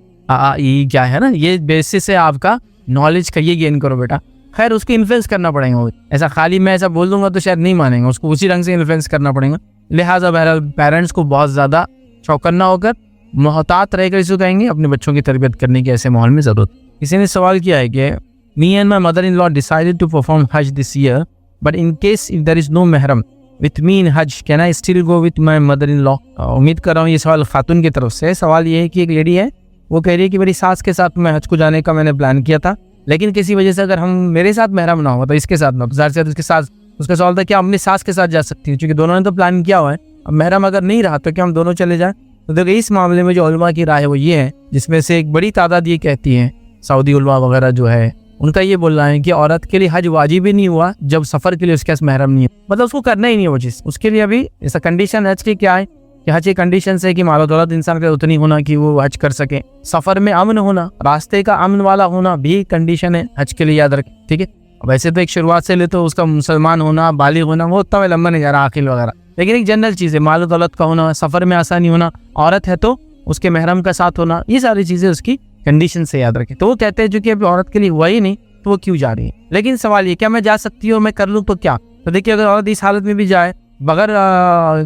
Speaker 2: ई क्या है ना, ये बेसिस है आपका नॉलेज का, ये गेन करो बेटा। खैर उसको इन्फ्लुएंस करना पड़ेगा, ऐसा खाली मैं ऐसा बोल दूंगा तो शायद नहीं मानेंगे, उसको उसी रंग से इन्फ्लुएंस करना पड़ेगा। लिहाजा बहरहाल पेरेंट्स को बहुत ज़्यादा चौकन्ना होकर मोहतात रहकर इसको कहेंगे अपने बच्चों की तरबियत करने की ऐसे माहौल में ज़रूरत। किसी ने सवाल किया है कि me and my mother in law decided to perform Hajj this year, but in case if there is no महरम with me in Hajj can I still go with my mother in law. उम्मीद कर रहा हूँ ये सवाल खातून की तरफ से। सवाल ये है कि एक लेडी है, वो कह रही है कि मेरी सास के साथ मैं हज को जाने का मैंने प्लान किया था, लेकिन किसी वजह से अगर हम मेरे साथ महरम ना हो तो इसके साथ ना, ज़ाहिर से उसके साथ, उसका सवाल था कि अपनी सास के साथ जा सकती हूँ, क्योंकि दोनों ने तो प्लान किया हुआ है, अब महरम अगर नहीं रहा तो क्या हम दोनों चले जाएं? तो देखिए इस मामले में जो उलमा की राय है वो ये है, जिसमें से एक बड़ी तादाद ये कहती है, सऊदी उलमा वगैरह जो है उनका ये बोलना है कि औरत के लिए हज वाजिब ही नहीं हुआ जब सफ़र के लिए उसके पास महरम नहीं है, मतलब उसको करना ही नहीं है वो चीज़। उसके लिए अभी ऐसा कंडीशन हज की क्या है कि हज की कंडीशन है कि मालो दौलत इंसान का उतनी होना कि वो हज कर सके, सफ़र में अमन होना, रास्ते का अमन वाला होना भी कंडीशन है हज के लिए, याद रखें। ठीक है, वैसे तो एक शुरुआत से ले तो उसका मुसलमान होना, बालिग होना, वो उतना लंबा नहीं जा रहा आखिल वगैरह, लेकिन एक जनरल चीज़ है मालो दौलत का होना, सफ़र में आसानी होना, औरत है तो उसके महरम का साथ होना, ये सारी चीज़ें उसकी कंडीशन से याद रखें। तो वो कहते हैं जो कि अभी औरत के लिए हुआ ही नहीं तो वो क्यों जा रही है। लेकिन सवाल ये क्या मैं जा सकती हूँ, मैं कर लूँ तो क्या? तो देखिए अगर औरत इस हालत में भी जाए, बगैर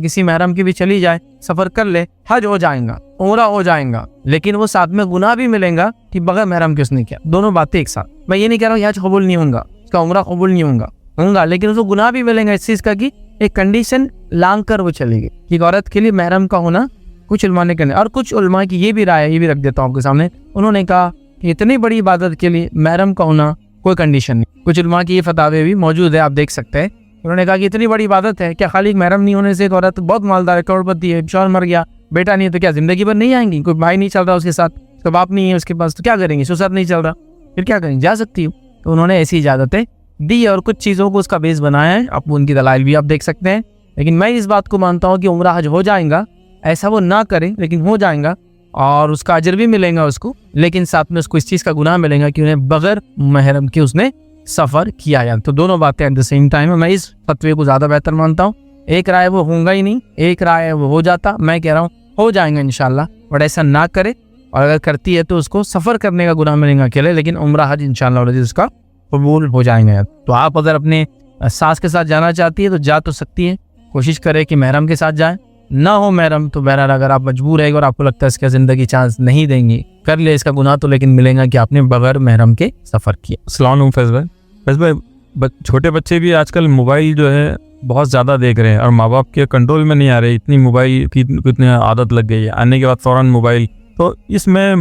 Speaker 2: किसी महरम के भी चली जाए, सफर कर ले, हज हो जाएगा, उम्रा हो जाएगा, लेकिन वो साथ में गुनाह भी मिलेगा कि बगैर महरम के उसने किया। दोनों बातें एक साथ। मैं ये नहीं कह रहा हूँ हज कबूल नहीं होगा, उसका उम्रा कबूल नहीं होगा, लेकिन उसको गुनाह भी मिलेगा इस चीज का कि एक कंडीशन लांग कर वो चलेगी कि औरत के लिए महरम का होना कुछ उलमा ने करने। और कुछ उलमा की ये भी राय है, ये भी रख देता हूँ आपके सामने, उन्होंने कहा कि इतनी बड़ी इबादत के लिए महरम का होना कोई कंडीशन नहीं। कुछ उलमा की ये फतावे भी मौजूद है, आप देख सकते हैं। उन्होंने कहा कि इतनी बड़ी इबादत है, क्या खाली महरम नहीं होने से एक औरत बहुत मालदार है, करोड़पति है, शौहर मर गया, बेटा नहीं है, तो क्या जिंदगी भर नहीं आएंगी? कोई भाई नहीं चल रहा उसके साथ, उसका बाप नहीं है उसके पास, तो क्या करेंगे? ससुर नहीं चल रहा, फिर क्या करेंगे? जा सकती हूँ। तो उन्होंने ऐसी इजाजतें दी और कुछ चीज़ों को उसका बेस बनाया है। आप उनकी दलाइल भी आप देख सकते हैं। लेकिन मैं इस बात को मानता हूँ कि उम्रा हज हो जाएगा, ऐसा वो ना करे, लेकिन हो जाएगा और उसका अजर भी मिलेगा उसको, लेकिन साथ में उसको इस चीज़ का गुनाह मिलेगा कि उन्हें बगैर महरम के उसने सफ़र किया है। तो दोनों बातें एट द सेम टाइम है। मैं इस फतवे को ज़्यादा बेहतर मानता हूँ। एक राय वो होगा ही नहीं, एक राय वो हो जाता। मैं कह रहा हूँ हो जाएगा इंशाल्लाह, बट ऐसा ना करे, और अगर करती है तो उसको सफ़र करने का गुनाह मिलेगा अकेले, लेकिन उम्रा हज इंशाल्लाह उसका कबूल हो जाएंगे। तो आप अगर अपने सास के साथ जाना चाहती है तो जा तो सकती है, कोशिश करे कि महरम के साथ जाए। ना हो महरम तो बहरहाल अगर आप मजबूर है और आपको लगता है इसका ज़िंदगी चांस नहीं देंगी, कर ले इसका गुनाह तो, लेकिन मिलेगा कि आपने बगैर महरम के सफ़र किया।
Speaker 3: अस्सलाम वालेकुम फैज़ भाई, छोटे बच्चे भी आजकल मोबाइल जो है बहुत ज़्यादा देख रहे हैं और माँ बाप के कंट्रोल में नहीं आ रहे, इतनी मोबाइल की इतनी आदत लग गई है, आने के बाद फ़ौरन मोबाइल। तो इसमें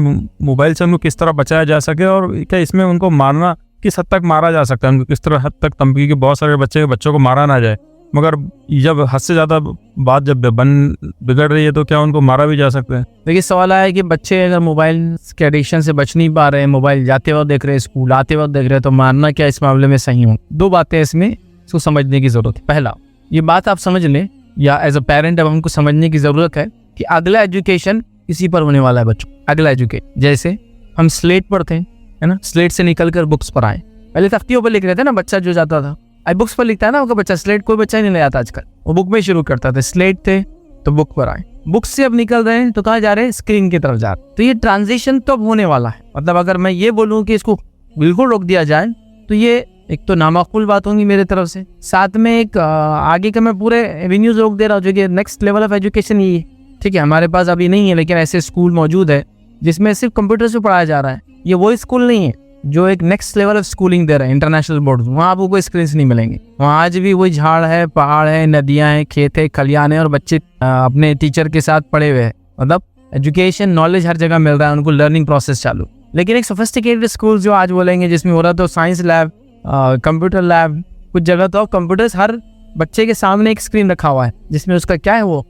Speaker 3: मोबाइल से उनको किस तरह बचाया जा सके और क्या इसमें उनको मारना किस हद तक मारा जा सकता है, उनको किस तरह हद तक तंबी के बहुत सारे बच्चों को मारा ना जाए, मगर जब हद से ज़्यादा बात जब बिगड़ रही है तो क्या उनको मारा भी जा सकता है?
Speaker 2: देखिए सवाल आया कि बच्चे अगर मोबाइल के एडिक्शन से बच नहीं पा रहे हैं, मोबाइल जाते वक्त देख रहे हैं, स्कूल आते वक्त देख रहे हैं, तो मारना क्या इस मामले में सही हो? दो बातें इसमें इसको समझने की ज़रूरत है। पहला, ये बात आप समझ लें, या एज अ पेरेंट अब हमको समझने की ज़रूरत है कि अगला एजुकेशन इसी पर होने वाला है बच्चों। अगला एजुकेशन जैसे हम स्लेट पर थे, है ना, स्लेट से निकल कर बुक्स पर आए। पहले तख्तियों पर लिख रहे थे ना, बच्चा जो जाता था, अब बुक्स पर लिखता है ना उनका बच्चा। स्लेट कोई बच्चा ही नहीं ले आता आजकल, वो बुक में शुरू करता था। स्लेट थे तो बुक पर आए, बुक से अब निकल रहे हैं तो कहाँ जा रहे हैं? स्क्रीन की तरफ जा रहे हैं। तो ये ट्रांजिशन तो अब होने वाला है। मतलब अगर मैं ये बोलूँ कि इसको बिल्कुल रोक दिया जाए तो ये एक तो नामाकूल बात होगी मेरे तरफ से, साथ में एक आगे का मैं पूरे एवेन्यूज रोक दे रहा हूँ, जो कि नेक्स्ट लेवल ऑफ एजुकेशन ये है। ठीक है, हमारे पास अभी नहीं है, लेकिन ऐसे स्कूल मौजूद है जिसमें सिर्फ कंप्यूटर से पढ़ाया जा रहा है। ये वही स्कूल नहीं है जो एक नेक्स्ट लेवल ऑफ स्कूलिंग दे रहे हैं इंटरनेशनल बोर्ड। वहाँ आपको कोई स्क्रीन नहीं मिलेंगे, वहाँ आज भी वही झाड़ है, पहाड़ है, नदियाँ हैं, खेत है, खलियान है, और बच्चे अपने टीचर के साथ पढ़े हुए हैं। मतलब एजुकेशन नॉलेज हर जगह मिल रहा है उनको, लर्निंग प्रोसेस चालू। लेकिन एक सोफिस्टिकेटेड स्कूल जो आज बोलेंगे, जिसमें हो रहा तो साइंस लैब, कंप्यूटर लैब, कुछ जगह तो कंप्यूटर्स हर बच्चे के सामने एक स्क्रीन रखा हुआ है, जिसमें उसका क्या है वो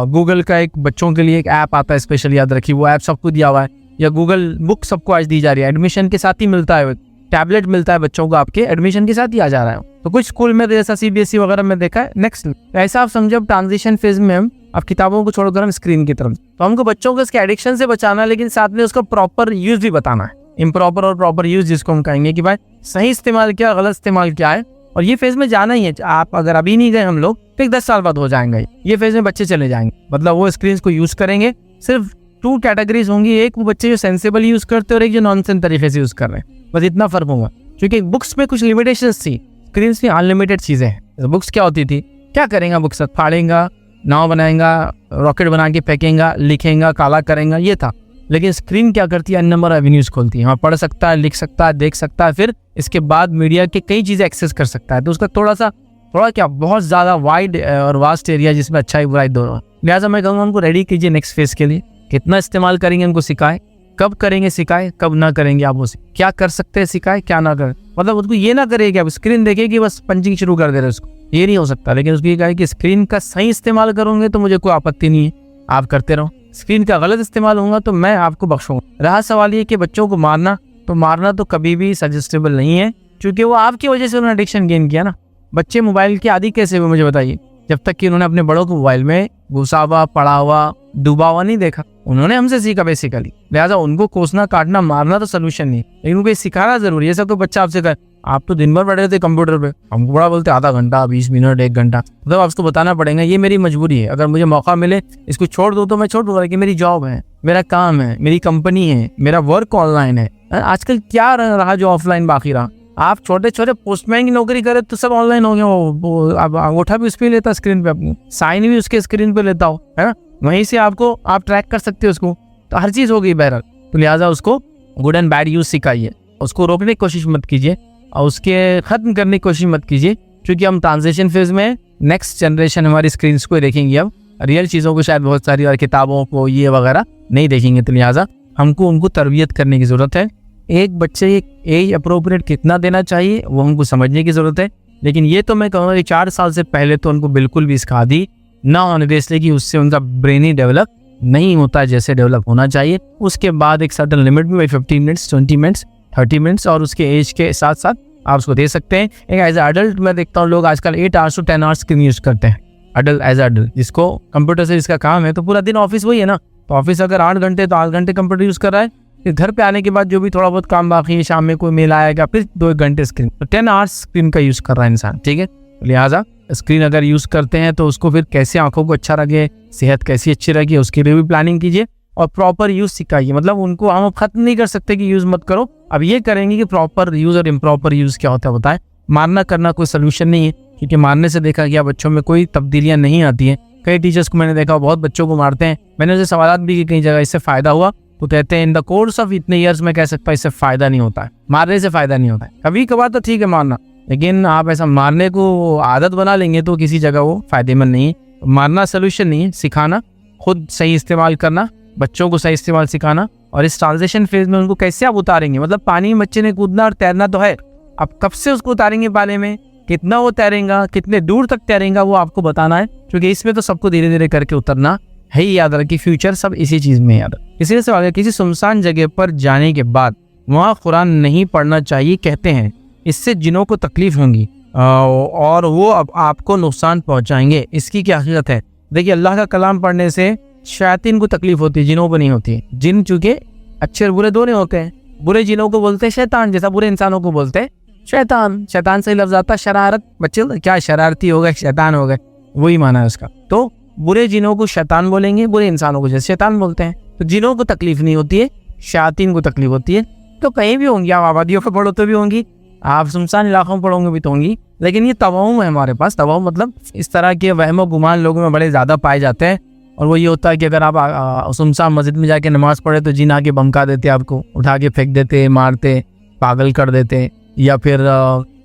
Speaker 2: गूगल का एक बच्चों के लिए एक ऐप आता है स्पेशल, याद रखिए वो ऐप सबको दिया हुआ है, या गूगल बुक सबको आज दी जा रही है, एडमिशन के साथ ही मिलता है, टैबलेट मिलता है बच्चों को आपके एडमिशन के साथ ही आ जा रहा है। तो कुछ स्कूल में जैसा सीबीएसई वगैरह में देखा है नेक्स्ट, ऐसा आप समझो ट्रांजिशन फेज में हम अब किताबों को छोड़कर हम स्क्रीन की तरफ। तो हमको बच्चों को इसके एडिक्शन से बचाना है, लेकिन साथ में उसका प्रॉपर यूज भी बताना है। इम्प्रॉपर और प्रॉपर यूज जिसको हम कहेंगे कि भाई सही इस्तेमाल क्या, गलत इस्तेमाल क्या है, और ये फेज में जाना ही है। आप अगर अभी नहीं गए हम लोग, तो 10 साल बाद हो जाएंगे ये फेज में बच्चे चले जाएंगे। मतलब वो स्क्रीन को यूज करेंगे, सिर्फ 2 कैटेगरीज होंगी, एक वो बच्चे जो सेंसिबल यूज करते हैं और एक जो नॉनसेंस तरीके से यूज कर रहे हैं, बस इतना फर्क होगा। क्योंकि बुक्स में कुछ लिमिटेशंस थी, स्क्रीन में अनलिमिटेड चीजें हैं। बुक्स क्या होती थी, क्या करेंगे बुक्स, फाड़ेगा, नाव बनाएगा, रॉकेट बना के फेंकेगा, लिखेगा, काला करेगा, ये था। लेकिन स्क्रीन क्या करती है, नंबर एवेन्यूज खोलती है, वहाँ पढ़ सकता है, लिख सकता है, देख सकता है, फिर इसके बाद मीडिया के कई चीज़ें एक्सेस कर सकता है। तो उसका थोड़ा क्या बहुत ज़्यादा वाइड और वास्ट एरिया जिसमें अच्छाई बुराई दोनों। लिहाजा मैं कहूँगा उनको रेडी कीजिए नेक्स्ट फेज के लिए। कितना इस्तेमाल करेंगे उनको सिखाएं, कब करेंगे सिखाएं, कब ना करेंगे आप उसे, क्या कर सकते हैं सिखाएं, क्या ना करें। मतलब उसको ये ना करे कि आप स्क्रीन देखेगी बस पंचिंग शुरू कर दे रहे उसको, ये नहीं हो सकता। लेकिन उसको ये कहा कि स्क्रीन का सही इस्तेमाल करोगे तो मुझे कोई आपत्ति नहीं है, आप करते रहो। स्क्रीन का गलत इस्तेमाल होगा तो मैं आपको बख्शूंगा। रहा सवाल ये कि बच्चों को मारना तो कभी भी सजेस्टेबल नहीं है, क्योंकि वो आपकी वजह से उन्होंने एडिक्शन गेन किया ना। बच्चे मोबाइल के आदी कैसे हुए मुझे बताइए, जब तक कि उन्होंने अपने बड़ों को मोबाइल में घुसा हुआ, पड़ा हुआ, डूबा हुआ नहीं देखा। उन्होंने हमसे सीखा बेसिकली। लिहाजा उनको कोसना, काटना, मारना तो सोल्यूशन नहीं, लेकिन उनको सिखाना जरूरी है। सब कोई बच्चा आपसे कहे आप तो दिन भर बैठे थे कंप्यूटर पे, हमको बड़ा बोलते आधा घंटा, 20 मिनट, 1 घंटा। मतलब आपको बताना पड़ेगा ये मेरी मजबूरी है, अगर मुझे मौका मिले इसको छोड़ दो तो मैं छोड़ दूंगा, कि मेरी जॉब है, मेरा काम है, मेरी कंपनी है, मेरा वर्क ऑनलाइन है। आजकल क्या रहा जो ऑफलाइन बाकी रहा, आप छोटे छोटे पोस्टमैन की नौकरी करें तो सब ऑनलाइन हो गया, वो अब अंगूठा भी उस पर लेता स्क्रीन पे, अपनी साइन भी उसके स्क्रीन पे लेता हो, है ना, वहीं से आपको आप ट्रैक कर सकते हो उसको, तो हर चीज़ हो गई बहरहाल। तो लिहाजा उसको गुड एंड बैड यूज़ सिखाइए, उसको रोकने की कोशिश मत कीजिए और उसके ख़त्म करने की कोशिश मत कीजिए, क्योंकि हम ट्रांजिशन फेज में नेक्स्ट जनरेशन हमारी स्क्रीन को देखेंगे, अब रियल चीज़ों को शायद बहुत सारी और किताबों को ये वगैरह नहीं देखेंगे। तो लिहाजा हमको उनको तरबियत करने की ज़रूरत है। एक बच्चे एक एज अप्रोप्रिएट कितना देना चाहिए वो हमको समझने की ज़रूरत है। लेकिन ये तो मैं कहूँगा कि 4 साल से पहले तो उनको बिल्कुल भी सिखा दी ना होने दे, इसलिए कि उससे उनका ब्रेन ही डेवलप नहीं होता जैसे डेवलप होना चाहिए। उसके बाद एक सर्टन लिमिट में 15 मिनट्स, 20 मिनट्स, 30 मिनट्स और उसके एज के साथ साथ आप उसको दे सकते हैं। एक एज अडल्ट मैं देखता हूँ लोग आजकल 8 hours to 10 hours screen use करते हैं, अडल्ट एज अडल्ट, जिसको कंप्यूटर से जिसका काम है, तो पूरा दिन ऑफिस वही है ना, तो ऑफिस अगर 8 घंटे तो 8 घंटे कंप्यूटर यूज़ कर रहा है, फिर घर पे आने के बाद जो भी थोड़ा बहुत काम बाकी है, शाम में कोई मेल आएगा, फिर 2 घंटे स्क्रीन, तो 10 आवर्स स्क्रीन का यूज़ कर रहा है इंसान, ठीक है। लिहाजा स्क्रीन अगर यूज़ करते हैं तो उसको फिर कैसे आंखों को अच्छा लगे, सेहत कैसी अच्छी लगे, उसके लिए भी प्लानिंग कीजिए और प्रॉपर यूज़ सिखाइए। मतलब उनको हम ख़त्म नहीं कर सकते कि यूज़ मत करो, अब ये करेंगे कि प्रॉपर यूज़ और इम्प्रॉपर यूज़ क्या होता है बताएं। मारना करना कोई सोल्यूशन नहीं है, क्योंकि मारने से देखा गया बच्चों में कोई तब्दीलियाँ नहीं आती हैं। कई टीचर्स को मैंने देखा बहुत बच्चों को मारते हैं, मैंने उनसे सवालात भी की कई जगह इससे फ़ायदा हुआ, तो कहते हैं इन द कोर्स ऑफ इतने ईयर्स में कह सकता इससे फ़ायदा नहीं होता है, मारने से फ़ायदा नहीं होता है। कभी कभार तो ठीक है मारना, लेकिन आप ऐसा मारने को आदत बना लेंगे तो किसी जगह वो फ़ायदेमंद नहीं है। मारना सोल्यूशन नहीं है, सिखाना, खुद सही इस्तेमाल करना, बच्चों को सही इस्तेमाल सिखाना, और इस ट्रांजिशन फेज में उनको कैसे आप उतारेंगे। मतलब पानी में बच्चे ने कूदना और तैरना तो है, अब कब से उसको उतारेंगे पानी में, कितना वो तैरेगा, कितने दूर तक तैरेगा, वो आपको बताना है, क्योंकि इसमें तो सबको धीरे धीरे करके उतरना है ही। याद रखिए फ्यूचर सब इसी चीज़ में याद रखिए। इसी से आगे किसी सुनसान जगह पर जाने के बाद वहाँ कुरान नहीं पढ़ना चाहिए, कहते हैं इससे जिनों को तकलीफ होंगी और वो अब आपको नुकसान पहुँचाएंगे। इसकी क्या हकीकत है? देखिए अल्लाह का कलाम पढ़ने से शैतान को तकलीफ होती है, जिनों को नहीं होती है। जिन चूँकि अच्छे और बुरे दोनों होते हैं, बुरे जिनों को बोलते हैं शैतान, जैसा बुरे इंसानों को बोलते हैं शैतान। शैतान से लफ्ज़ आता शरारत, बच्चे क्या शरारती हो गए, शैतान हो गए, वही माना है उसका। तो बुरे जिनों को शैतान बोलेंगे, बुरे इंसानों को जैसे शैतान बोलते हैं। तो जिनों को तकलीफ नहीं होती है, शैतान को तकलीफ होती है। तो कहीं भी होंगी, आप आबादियों पर पढ़ो तो भी होंगी, आप सुनसान इलाकों में पढ़ोगे भी तो होंगी। लेकिन ये तवाहुम है हमारे पास। तवाहुम मतलब इस तरह के वहम व गुमान लोगों में बड़े ज़्यादा पाए जाते हैं, और वो ये होता है कि अगर आप सुनसान मस्जिद में जाके नमाज़ पढ़े तो जिन आके बमका देते, आपको उठा के फेंक देते, मारते, पागल कर देते, या फिर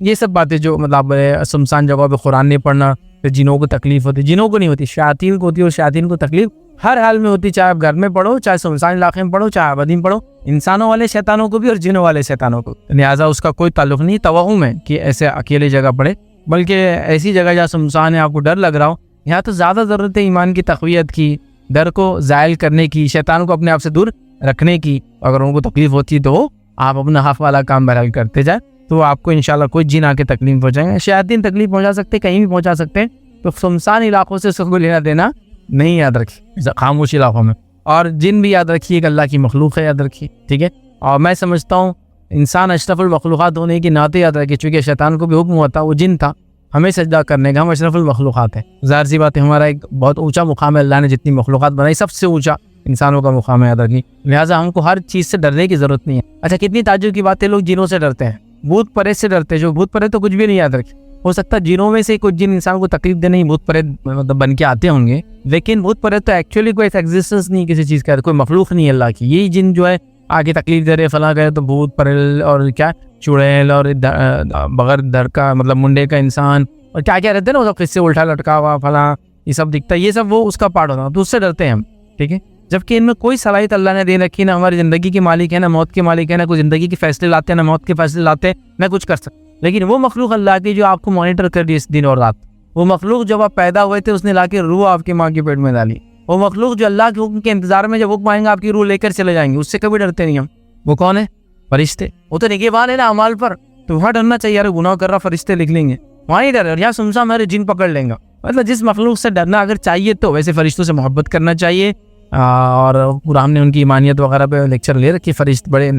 Speaker 2: ये सब बातें जो मतलब सुनसान जगह पे कुरान नहीं पढ़ना, फिर जिनों को तकलीफ होती। जिनों को नहीं होती, शैतान को होती है, और शैतान को तकलीफ हर हाल में होती, चाहे आप घर में पढ़ो, चाहे सुनसान इलाके में पढ़ो, चाहे आबादी में पढ़ो, इंसानों वाले शैतानों को भी और जिनों वाले शैतानों को। लिहाजा उसका कोई ताल्लुक नहीं तवहुम है कि ऐसे अकेले जगह पढ़े, बल्कि ऐसी जगह जहाँ सुनसान है, आपको डर लग रहा हो, यहाँ तो ज़्यादा ज़रूरत है ईमान की तक़वियत की, डर को ज़ायल करने की, शैतान को अपने आप से दूर रखने की। अगर उनको तकलीफ होती है तो आप अपना हक़ वाला काम बहरहाल करते जाए, तो आपको इंशाल्लाह कोई जिन आके तकलीफ पहुँचाएंगे। शैतान तकलीफ पहुँचा सकते, कहीं भी पहुँचा सकते हैं, तो सुनसान इलाकों से उसको लेना देना नहीं, याद रखिए, खामोश इलाकों में। और जिन भी याद रखिए, अल्लाह की मखलूक है, याद रखिए, ठीक है। और मैं समझता हूँ इंसान अशरफुल मखलूक़ात होने के नाते याद रखिए, चूँकि शैतान को भी हुक्म हुआ था, वो जिन था, हमें सजदा करने का, हम अशरफुल मखलूक़ात हैं। ज़ाहिर सी बात है, हमारा एक बहुत ऊँचा मुकाम है, अल्लाह ने जितनी मखलूक़ात बनाई सबसे ऊँचा इंसानों का मुकाम है, याद रखिए। लिहाजा हमको हर चीज़ से डरने की ज़रूरत नहीं है। अच्छा, कितनी ताज्जुब की बात है, लोग जिनों से डरते हैं, भूत प्रेत से डरते हैं। जो भूत प्रेत तो कुछ भी नहीं, याद रखिए। हो सकता है जिनों में से कुछ जिन इंसान को तकलीफ देने ही भूत प्रेत मतलब बन के आते होंगे, लेकिन भूत प्रेत तो एक्चुअली कोई एग्जिस्टेंस नहीं किसी चीज़ का, कोई मखलूक नहीं है अल्लाह की। यही जिन जो है आगे तकलीफ दे रहे फला गए, तो भूत प्रेत और क्या चुड़ैल और बगैर दर का मतलब मुंडे का इंसान और क्या क्या रहते हैं ना, वो सब किससे उल्टा लटका हुआ फला, ये सब दिखता है, ये सब वो उसका पार्ट होता है, तो उससे डरते हैं हम, ठीक है। जबकि इनमें कोई सलाहियत अल्लाह ने दे रखी, ना हमारी ज़िंदगी के मालिक है, ना मौत के मालिक है, ना कोई ज़िंदगी के फैसले लाते हैं, ना मौत के फैसले लाते हैं, ना कुछ कर सकते। लेकिन वो मखलूक अल्लाह की जो आपको मॉनिटर कर रही है इस दिन और रात, वो मखलूक जब आप पैदा हुए थे उसने लाके रूह आपकी माँ के पेट में डाली, वो मखलूक जो अल्लाह के हुक्म के इंतजार में जब हुक्म आएंगे आपकी रूह लेकर चले जाएंगे, उससे कभी डरते नहीं हम। वो कौन है? फरिश्ते। वो तो निगहबान है ना अमाल पर, तो वहाँ डरना चाहिए, यार गुनाह कर रहा फरिश्ते लिख लेंगे, वहाँ ही डर, और यहाँ सुनसा हमारे जिन पकड़ लेंगे। मतलब जिस मखलूक से डरना अगर चाहिए तो वैसे फरिश्तों से मोहब्बत करना चाहिए। और पूरा हमने उनकी ईमानियत वगैरह पे लेक्चर ले रखी, फरिश्ते बड़े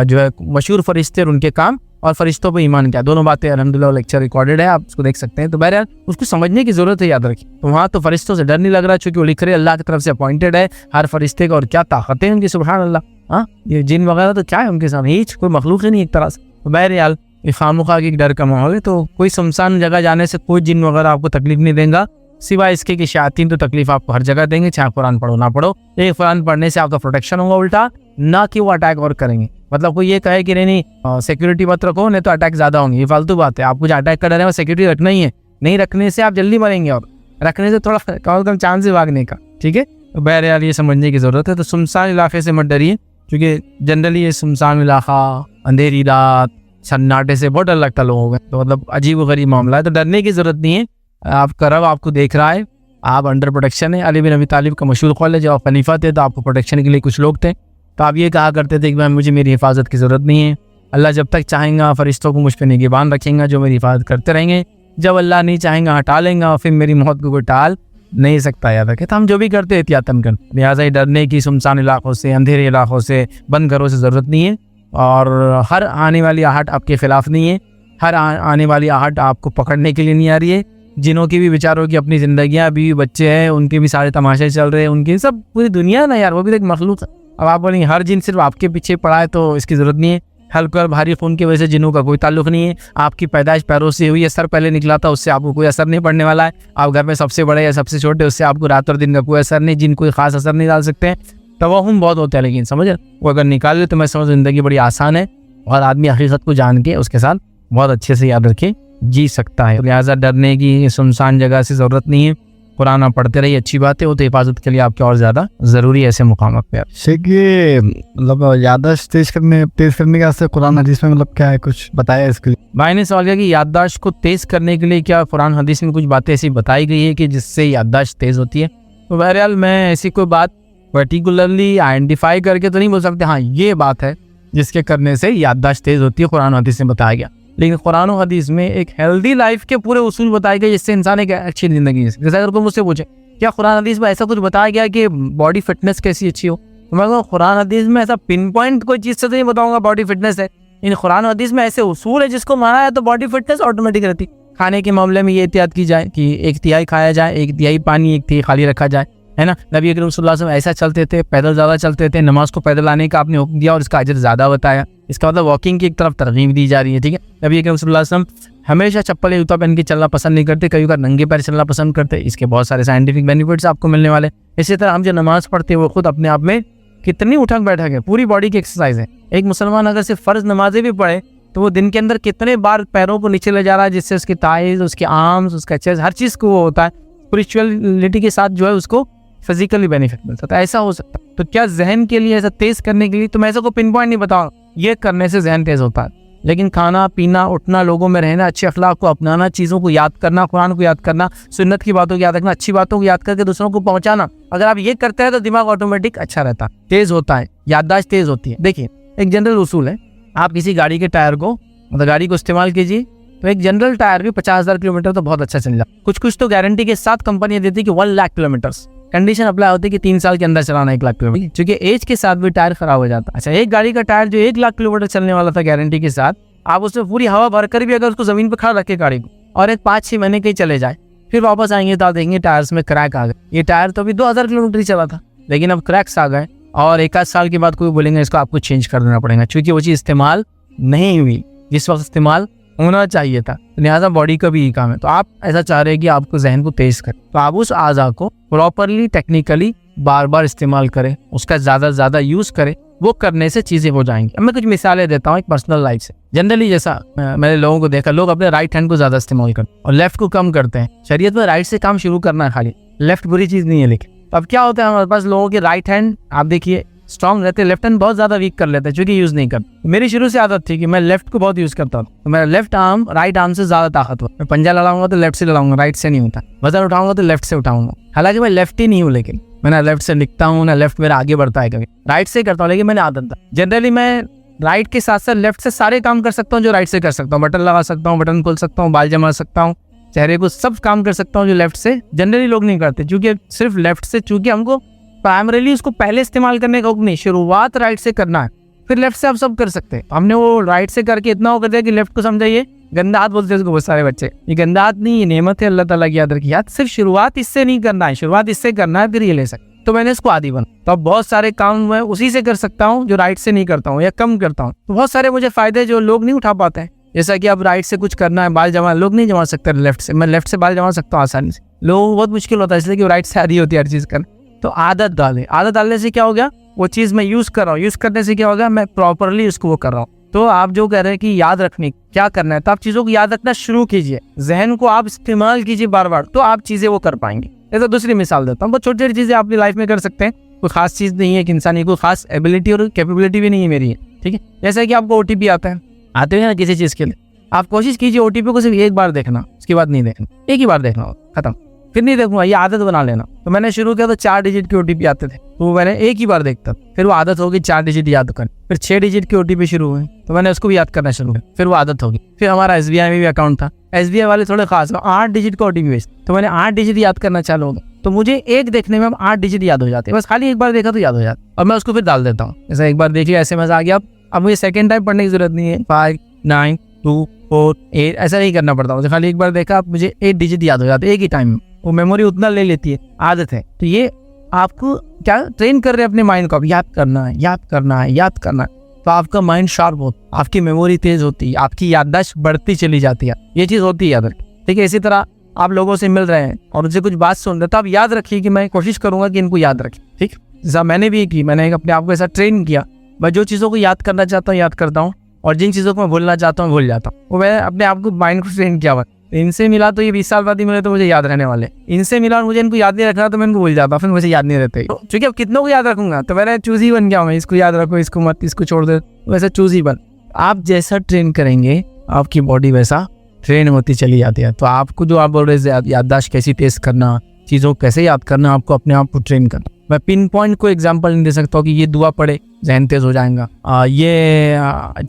Speaker 2: जो है मशहूर फरिश्ते और उनके काम, और फरिश्तों पे ईमान क्या, दोनों बातें अल्हम्दुलिल्लाह लेक्चर रिकॉर्डेड है, आप उसको देख सकते हैं। तो बहरहाल उसको समझने की जरूरत है, याद रखिए। तो वहाँ तो फरिश्तों से डर नहीं लग रहा, चूँकि वो लिख रहे अल्लाह की तरफ से अपॉइंटेड है हर फरिश्ते का, और क्या ताकतें उनकी, सुभान अल्लाह। हाँ, ये जिन वगैरह तो क्या है उनके सामने, ही कोई मखलूक ही नहीं एक तरह से। तो बहरहाल ये खामखा की डर का माहौल है। तो कोई सुनसान जगह जाने से कोई जिन वगैरह आपको तकलीफ नहीं देगा, सिवाय इसके कि शयातीन तो तकलीफ आपको हर जगह देंगे, चाहे कुरान पढ़ो ना पढ़ो। एक कुरान पढ़ने से आपका प्रोटेक्शन होगा उल्टा, ना कि वो अटैक और करेंगे। मतलब कोई ये कहे कि नहीं सिक्योरिटी मत रखो नहीं तो अटैक ज्यादा होंगे, ये फालतू बात है। आपको जो अटैक कर रहे हैं सिक्योरिटी रखना ही है, नहीं रखने से आप जल्दी मरेंगे और रखने से थोड़ा कम कम चांस है भागने का, ठीक है। तो बहरहाल ये समझने की जरूरत है। तो सुनसान इलाके से मत डरिए, क्योंकि जनरली ये सुनसान इलाका, अंधेरी रात, सन्नाटे से बहुत डर लगता है लोगों को। तो मतलब अजीब व गरीब मामला है, तो डरने की जरूरत नहीं है। आपका रब आपको देख रहा है, आप अंडर प्रोटेक्शन है। अली बिन अबी तालिब का मशहूर कौल है, जब आप खलीफा थे तो आपको प्रोटेक्शन के लिए कुछ लोग थे, तो आप ये कहा करते थे कि भाई मुझे मेरी हिफाजत की ज़रूरत नहीं है, अल्लाह जब तक चाहेगा फरिश्तों को मुझ पर निगहबान रखेंगे जो मेरी हिफाजत करते रहेंगे, जब अल्लाह नहीं चाहेगा हटा लेंगे, फिर मेरी मौत को कोई टाल नहीं सकता। याद रखें, तो हम जो भी करते एहतियातन कर, लिहाजा डरने की सुनसान इलाकों से, अंधेरे इलाकों से, बंद घरों से ज़रूरत नहीं है। और हर आने वाली आहट आपके खिलाफ नहीं है, हर आने वाली आहट आपको पकड़ने के लिए नहीं आ रही है। जिनों की भी बेचारों की अपनी ज़िंदगियाँ, बीवी बच्चे हैं, उनके भी सारे तमाशे चल रहे हैं, उनकी सब पूरी दुनिया ना यार, वो भी एक मखलूक है। अब आप बोलेंगे हर जिन सिर्फ आपके पीछे पड़ा है, तो इसकी ज़रूरत नहीं है। हल्का और भारी खून की वजह से जिनों का कोई ताल्लुक नहीं है। आपकी पैदाइश पैरों से हुई है, सर पहले निकला था, उससे आपको कोई असर नहीं पड़ने वाला है। आप घर में सबसे बड़े या सबसे छोटे, उससे आपको रात और दिन का कोई असर नहीं, जिन कोई खास असर नहीं डाल सकते हैं। तवहुम बहुत होता है, लेकिन समझ वो अगर निकाल ले तो मैं समझ ज़िंदगी बड़ी आसान है और आदमी हकीकत को जान के उसके साथ बहुत अच्छे से याद रखे जी सकता है। लिहाजा डरने की सुनसान जगह से ज़रूरत नहीं है। कुरान आप पढ़ते रहिए, अच्छी बात है, वो तो हिफाजत के लिए आपके और ज़्यादा ज़रूरी है ऐसे मुकाम पे।
Speaker 4: शेख ये मतलब याददाश्त तेज करने का असर कुरान हदीस में मतलब क्या है, कुछ बताया इसके लिए?
Speaker 2: भाई ने सवाल किया कि याददाश्त को तेज़ करने के लिए क्या कुरान हदीस में कुछ बातें ऐसी बताई गई है कि जिससे याददाश्त तेज़ होती है। तो बहरहाल मैं ऐसी कोई बात पर्टिकुलरली आइडेंटिफाई करके तो नहीं बोल सकते, हाँ ये बात है जिसके करने से याददाश्त तेज़ होती है, कुरान हदीस में बताया गया। लेकिन कुरान और हदीस में एक हेल्दी लाइफ के पूरे उसूल बताए गए जिससे इंसान एक अच्छी ज़िंदगी। जैसे अगर कोई मुझसे पूछे क्या कुरान हदीस में ऐसा कुछ बताया गया कि बॉडी फिटनेस कैसी अच्छी हो, तो मैं कहूँ कुरान हदीस में ऐसा पिन पॉइंट कोई चीज़ से तो नहीं बताऊंगा बॉडी फिटनेस है। इन कुरान हदीस में ऐसे उसूल है जिसको माना है तो बॉडी फिटनेस ऑटोमेटिक रहती। खाने के मामले में ये एहतियात की जाए कि 1/3 खाया जाए, 1/3 पानी, 1/3 खाली रखा जाए, है ना। नबी करीम सल्लल्लाहु अलैहि वसल्लम ऐसा चलते थे, पैदल ज़्यादा चलते थे, नमाज को पैदल आने का आपने हुक्म दिया और इसका अजर ज़्यादा बताया। इसका मतलब वॉकिंग की एक तरफ तरगीब दी जा रही है, ठीक है। नबी करीम सल्लल्लाहु अलैहि वसल्लम हमेशा चप्पल या जूता पहन के चलना पसंद नहीं करते, कभी कभी नंगे पैर चलना पसंद करते। इसके बहुत सारे साइंटिफिक बेनिफिट्स आपको मिलने वाले। इसी तरह हम जो नमाज पढ़ते हैं वो खुद अपने आप में कितनी उठक बैठक है, पूरी बॉडी की एक्सरसाइज है। एक मुसलमान अगर सिर्फ फ़र्ज नमाजें भी पढ़े तो वो दिन के अंदर कितने बार पैरों को नीचे ले जा रहा है, जिससे उसकी थाइज, उसके आर्म्स, उसका चेस्ट, हर चीज़ को वो होता है। स्पिरिचुअलिटी के साथ जो है उसको फिजिकली बेनिफिट मिलता है। ऐसा हो सकता है। तो क्या जहन के लिए ऐसा तेज़ करने के लिए तो मैं ऐसा कोई पिन पॉइंट नहीं बताऊँ, ये करने से जहन तेज़ होता है। लेकिन खाना पीना, उठना, लोगों में रहना, अच्छे अखलाक को अपनाना, चीज़ों को याद करना, कुरान को याद करना, सुन्नत की बातों को याद रखना, अच्छी बातों को याद करके दूसरों को पहुंचाना, अगर आप ये करते हैं तो दिमाग ऑटोमेटिक अच्छा रहता है, तेज़ होता है, याददाश्त तेज़ होती है। देखिए एक जनरल उसूल है, आप किसी गाड़ी के टायर को, मतलब गाड़ी को इस्तेमाल कीजिए तो एक जनरल टायर भी 50,000 किलोमीटर तो बहुत अच्छा चल जाता है। कुछ तो गारंटी के साथ कंपनियां देती है कि 1 लाख किलोमीटर्स, कंडीशन अप्लाई होती है कि 3 साल के अंदर चलाना 1 लाख किलोमीटर, क्योंकि एज के साथ भी टायर खराब हो जाता है। अच्छा, एक गाड़ी का टायर जो 1 लाख किलोमीटर चलने वाला था गारंटी के साथ, आप उसमें पूरी हवा भरकर भी अगर उसको जमीन पर खड़ा रखे गाड़ी को और एक 5-6 महीने कहीं चले जाए, फिर वापस आएंगे तो आप देखेंगे टायर्स में क्रैक आ गए। ये टायर तो अभी 2000 किलोमीटर ही चला था, लेकिन अब क्रैक्स आ गए और 1 आध साल के बाद कोई बोलेंगे इसको आपको चेंज कर देना पड़ेगा, क्योंकि वो चीज़ इस्तेमाल नहीं हुई जिस वक्त इस्तेमाल होना चाहिए था। लिहाजा बॉडी का भी ये काम है। तो आप ऐसा चाह रहे हैं कि आपको जहन को तेज करें, तो आप उस आज़ा को प्रॉपरली टेक्निकली बार बार इस्तेमाल करें, उसका ज़्यादा से ज़्यादा यूज़ करें। वो करने से चीज़ें हो जाएंगी। अब मैं कुछ मिसालें देता हूँ एक पर्सनल लाइफ से। जनरली जैसा मैंने लोगों को देखा, लोग अपने राइट हैंड को ज़्यादा इस्तेमाल करते हैं और लेफ्ट को कम करते हैं। शरीयत में राइट से काम शुरू करना है, खाली लेफ्ट बुरी चीज़ नहीं है। लेकिन अब क्या होता है, हमारे पास लोगों के राइट हैंड आप देखिए स्ट्रॉन्ग रहते हैं, लेफ्ट हैंड बहुत ज़्यादा वीक कर लेते हैं क्योंकि यूज़ नहीं करते। मेरी शुरू से आदत थी कि मैं लेफ्ट को बहुत यूज़ करता हूँ, तो मेरा लेफ्ट आर्म राइट आर्म से ज़्यादा ताकतवर। मैं पंजा लड़ाऊंगा तो लेफ्ट से लड़ाऊंगा, राइट से नहीं होता। वजन उठाऊंगा तो लेफ्ट से उठाऊंगा। हालांकि मैं लेफ्ट ही नहीं हूँ, लेकिन मैं ना लेफ्ट से लिखता हूँ ना लेफ्ट मेरा आगे बढ़ता है, कभी राइट से करता हूँ, लेकिन मैंने आदत था। जनरली मैं राइट के साथ साथ लेफ्ट से सारे काम कर सकता हूँ जो राइट से कर सकता हूँ। बटन लगा सकता हूँ, बटन खोल सकता हूँ, बाल जमा सकता हूँ, चेहरे को सब काम कर सकता हूँ जो लेफ्ट से जनरली लोग नहीं करते, क्योंकि सिर्फ लेफ्ट से, चूंकि हमको प्राइमरीली उसको पहले इस्तेमाल करने का हुक्म नहीं, शुरुआत राइट से करना है, फिर लेफ्ट से आप सब कर सकते हैं। हमने वो राइट से करके इतना हो कर दिया कि लेफ्ट को समझाइए गंदा हाथ बोलते हैं उसको बहुत सारे बच्चे। ये गंदा हाथ नहीं, ये नेमत है अल्लाह ताला की याद रखिए। सिर्फ शुरुआत इससे नहीं करना है, शुरुआत इससे करना है, फिर ये ले सकते। तो मैंने इसको आदी बना, तो अब बहुत सारे काम मैं उसी से कर सकता हूँ जो राइट से नहीं करता हूँ या कम करता हूँ। तो बहुत सारे मुझे फायदे जो लोग नहीं उठा पाते हैं, जैसा कि अब राइट से कुछ करना है, बाल जमा, लोग नहीं जमा सकते लेफ्ट से, मैं लेफ्ट से बाल जमा सकता हूँ आसानी से, लोगों को बहुत मुश्किल होता है इसलिए कि राइट से आदि होती है हर चीज़ करना। तो आदत डालें, आदत डालने से क्या हो गया, वो चीज़ मैं यूज़ कर रहा हूँ, यूज़ करने से क्या होगा, मैं प्रॉपरली उसको वो कर रहा हूँ। तो आप जो कह रहे हैं कि याद रखने क्या करना है, तो आप चीज़ों को याद रखना शुरू कीजिए, जहन को आप इस्तेमाल कीजिए बार बार, तो आप चीज़ें वो कर पाएंगे। ये तो दूसरी मिसाल देता हूँ, बहुत छोटी छोटी चीज़ें अपनी लाइफ में कर सकते हैं, कोई खास चीज़ नहीं है कि इंसान की कोई खास एबिलिटी और कैपेबिलिटी भी नहीं है मेरी, ठीक है। जैसे कि आपको OTP आता है, आते हैं ना किसी चीज़ के लिए, आप कोशिश कीजिए OTP को सिर्फ एक बार देखना, उसके बाद नहीं देखना, एक ही बार देखना, खत्म, फिर नहीं देखूंगा, ये आदत बना लेना। तो मैंने शुरू किया तो 4 डिजिट के OTP आते थे, तो मैंने एक ही बार देखता, फिर वो आदत होगी 4 डिजिट याद करनी। फिर 6 डिजिट के OTP शुरू हुए, तो मैंने उसको भी याद करना शुरू किया, फिर वो आदत होगी। फिर हमारा SBI में भी अकाउंट था, SBI वाले थोड़े खास 8 डिजिट का OTP भेजते, तो मैंने 8 डिजिट याद करना चालू हो गया, तो मुझे एक देखने में अब 8 डिजिट याद हो जाते हैं, बस खाली एक बार देखा तो याद हो जाता, और मैं उसको फिर डाल देता हूँ। जैसे एक बार देख लिया SMS आ गया, अब मुझे सेकंड टाइम पढ़ने की जरूरत नहीं है, 5 9 2 4 8 ऐसा नहीं करना पड़ता मुझे, खाली एक बार देखा अब मुझे 8 डिजिट याद हो जाते हैं एक ही टाइम में, वो मेमोरी उतना ले लेती है, आदत है। तो ये आपको क्या ट्रेन कर रहे हैं अपने माइंड को, अब याद करना है, याद करना है, याद करना है, तो आपका माइंड शार्प होता, आपकी मेमोरी तेज होती है, आपकी याददाश्त बढ़ती चली जाती है, ये चीज़ होती है याद रखिए, ठीक है। इसी तरह आप लोगों से मिल रहे हैं और उनसे कुछ बात सुन रहे हैं, तो आप याद रखिए कि मैं कोशिश करूंगा कि इनको याद रखें, ठीक। जैसा मैंने भी की, मैंने अपने आप को ऐसा ट्रेन किया, मैं जो चीज़ों को याद करना चाहता हूँ याद करता हूँ, और जिन चीज़ों को मैं भूलना चाहता हूँ भूल जाता हूँ। वो मैं अपने आप को माइंड को ट्रेन किया हुआ, इनसे मिला तो ये 20 साल बाद ही मिले तो मुझे याद रहने वाले, इनसे मिला और मुझे इनको याद नहीं रखना तो मैं इनको भूल जाता, फिर मुझे याद नहीं रहते। तो चूंकि अब कितनों को याद रखूंगा, तो मैंने चूज ही बन गया हूँ, इसको याद रखो, इसको मत, इसको छोड़ दे, वैसे चूज ही बन। आप जैसा ट्रेन करेंगे आपकी बॉडी वैसा ट्रेन होती चली जाती है। तो आपको जो आप बोल रहे हैं याददाश्त कैसी तेज करना, चीज़ों को कैसे याद करना, आपको अपने आप को ट्रेन करना। मैं पिन पॉइंट को एग्जांपल नहीं दे सकता हूँ कि ये दुआ पढ़े जहन तेज हो जाएगा, ये